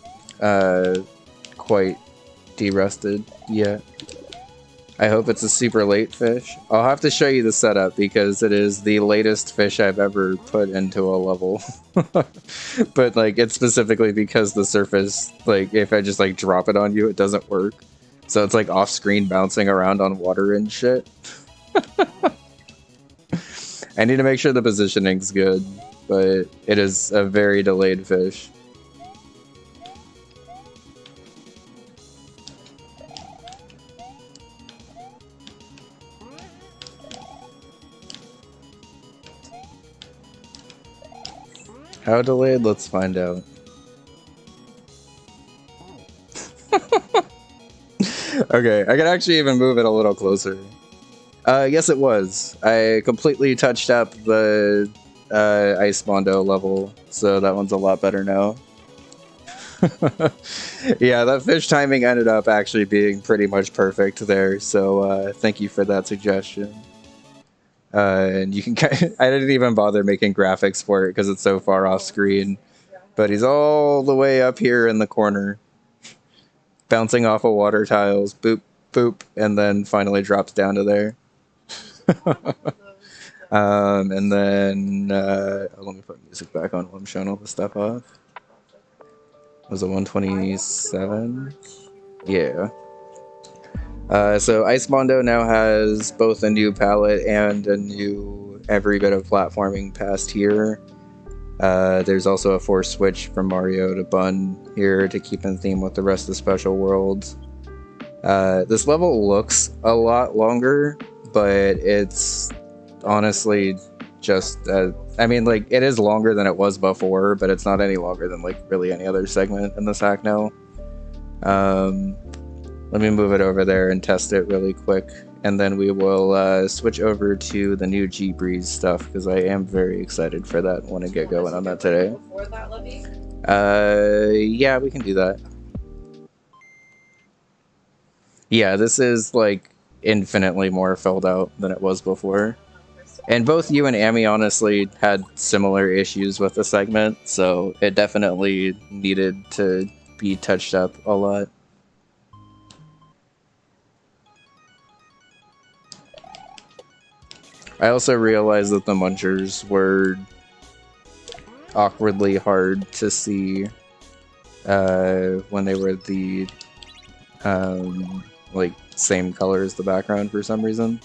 A: quite de-rusted yet. I hope it's a super late fish. I'll have to show you the setup because it is the latest fish I've ever put into a level. But like, it's specifically because the surface, like, if I just like drop it on you, it doesn't work. So it's like off-screen bouncing around on water and shit. I need to make sure the positioning's good, but it is a very delayed fish. How delayed? Let's find out. Okay, I can actually even move it a little closer. Yes, it was. I completely touched up the Ice Mondo level, so that one's a lot better now. Yeah, that fish timing ended up actually being pretty much perfect there, so thank you for that suggestion. And you can I didn't even bother making graphics for it because it's so far off screen, but he's all the way up here in the corner, bouncing off of water tiles, boop, boop, and then finally drops down to there. And then let me put music back on while I'm showing all the stuff off. Was it 127? Yeah. So Ice Mondo now has both a new palette and a new every bit of platforming past here. There's also a force switch from Mario to Bun here to keep in theme with the rest of the special worlds. This level looks a lot longer, but it's honestly just I mean, like, it is longer than it was before, but it's not any longer than like really any other segment in this hack now. Let me move it over there and test it really quick, and then we will switch over to the new G-Breeze stuff, because I am very excited for that. I want to get going on that today.
B: Before that, Levy?
A: Yeah, we can do that. Yeah, this is like infinitely more filled out than it was before. And both you and Amy honestly had similar issues with the segment, so it definitely needed to be touched up a lot. I also realized that the munchers were awkwardly hard to see when they were the like same color as the background for some reason.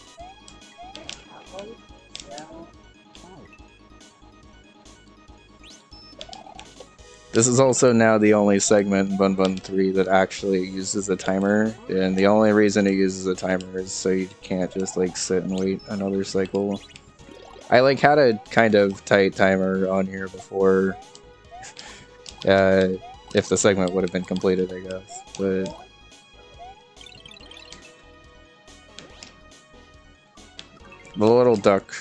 A: This is also now the only segment in bun3 that actually uses a timer, and the only reason it uses a timer is so you can't just like sit and wait another cycle. I like had a kind of tight timer on here before, if the segment would have been completed, I guess, but the little duck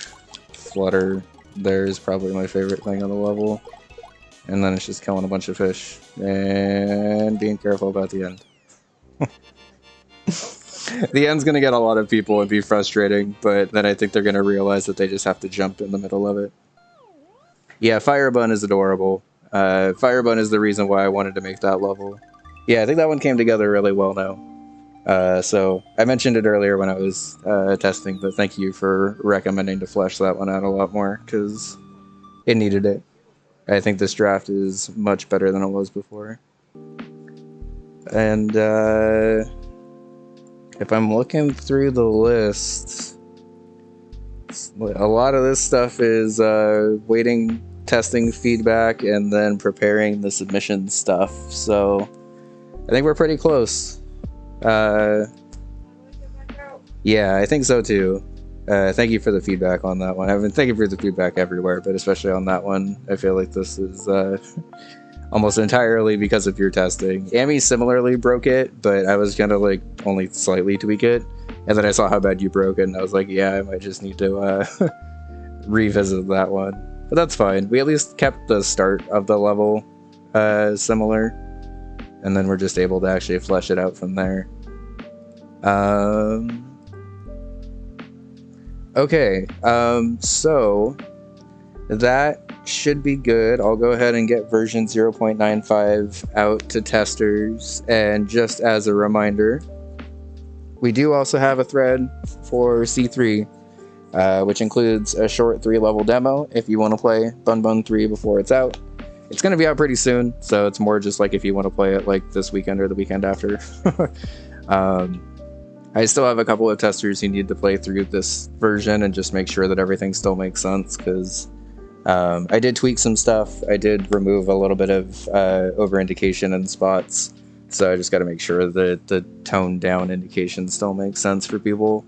A: flutter there is probably my favorite thing on the level. And then it's just killing a bunch of fish and being careful about the end. The end's gonna get a lot of people and be frustrating, but then I think they're gonna realize that they just have to jump in the middle of it. Yeah, Firebun is adorable. Firebun is the reason why I wanted to make that level. Yeah, I think that one came together really well now. So I mentioned it earlier when I was testing, but thank you for recommending to flesh that one out a lot more, because it needed it. I think this draft is much better than it was before. And if I'm looking through the list, a lot of this stuff is waiting, testing feedback, and then preparing the submission stuff. So I think we're pretty close. Yeah, I think so too. Thank you for the feedback on that one. I mean, thank you for the feedback everywhere, but especially on that one. I feel like this is almost entirely because of your testing. Amy similarly broke it, but I was gonna like only slightly tweak it, and then I saw how bad you broke it, and I was like, yeah, I might just need to revisit that one. But that's fine. We at least kept the start of the level similar, and then we're just able to actually flesh it out from there. Okay, so that should be good. I'll go ahead and get version 0.95 out to testers. And just as a reminder, we do also have a thread for C3, which includes a short 3-level demo if you want to play bun3 before it's out. It's going to be out pretty soon, so it's more just like if you want to play it like this weekend or the weekend after. I still have a couple of testers who need to play through this version and just make sure that everything still makes sense, because I did tweak some stuff. I did remove a little bit of over-indication in spots, so I just got to make sure that the toned-down indication still makes sense for people.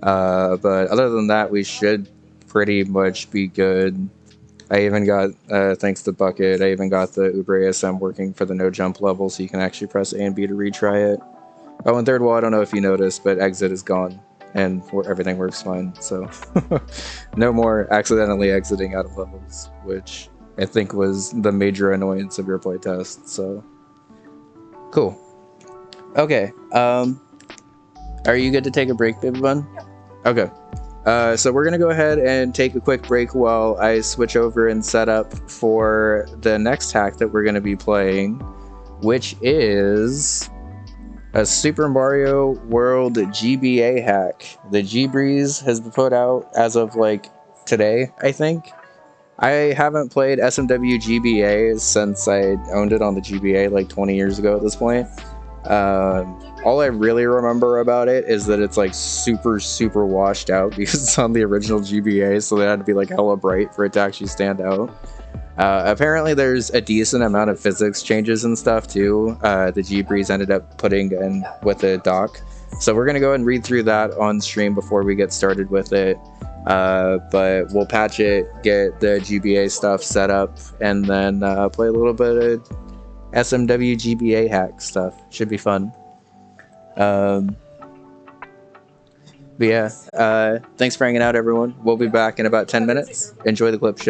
A: But other than that, we should pretty much be good. I even got, thanks to Bucket, I even got the Uber ASM working for the no-jump level, so you can actually press A and B to retry it. Oh, and third wall, I don't know if you noticed, but exit is gone. and everything works fine. So no more accidentally exiting out of levels, which I think was the major annoyance of your playtest. So cool. Okay. Are you good to take a break, Baby Bun? Okay. So we're gonna go ahead and take a quick break while I switch over and set up for the next hack that we're gonna be playing, which is a Super Mario World GBA hack. The G-Breeze has been put out as of like today, I think. I haven't played SMW GBA since I owned it on the GBA like 20 years ago at this point. All I really remember about it is that it's like super washed out because it's on the original GBA, so they had to be like hella bright for it to actually stand out. Apparently there's a decent amount of physics changes and stuff too. The G-Breeze ended up putting in with the dock. So we're going to go ahead and read through that on stream before we get started with it. But we'll patch it, get the GBA stuff set up, and then play a little bit of SMW GBA hack stuff. Should be fun. But yeah, thanks for hanging out, everyone. We'll be back in about 10 minutes. Enjoy the clip show.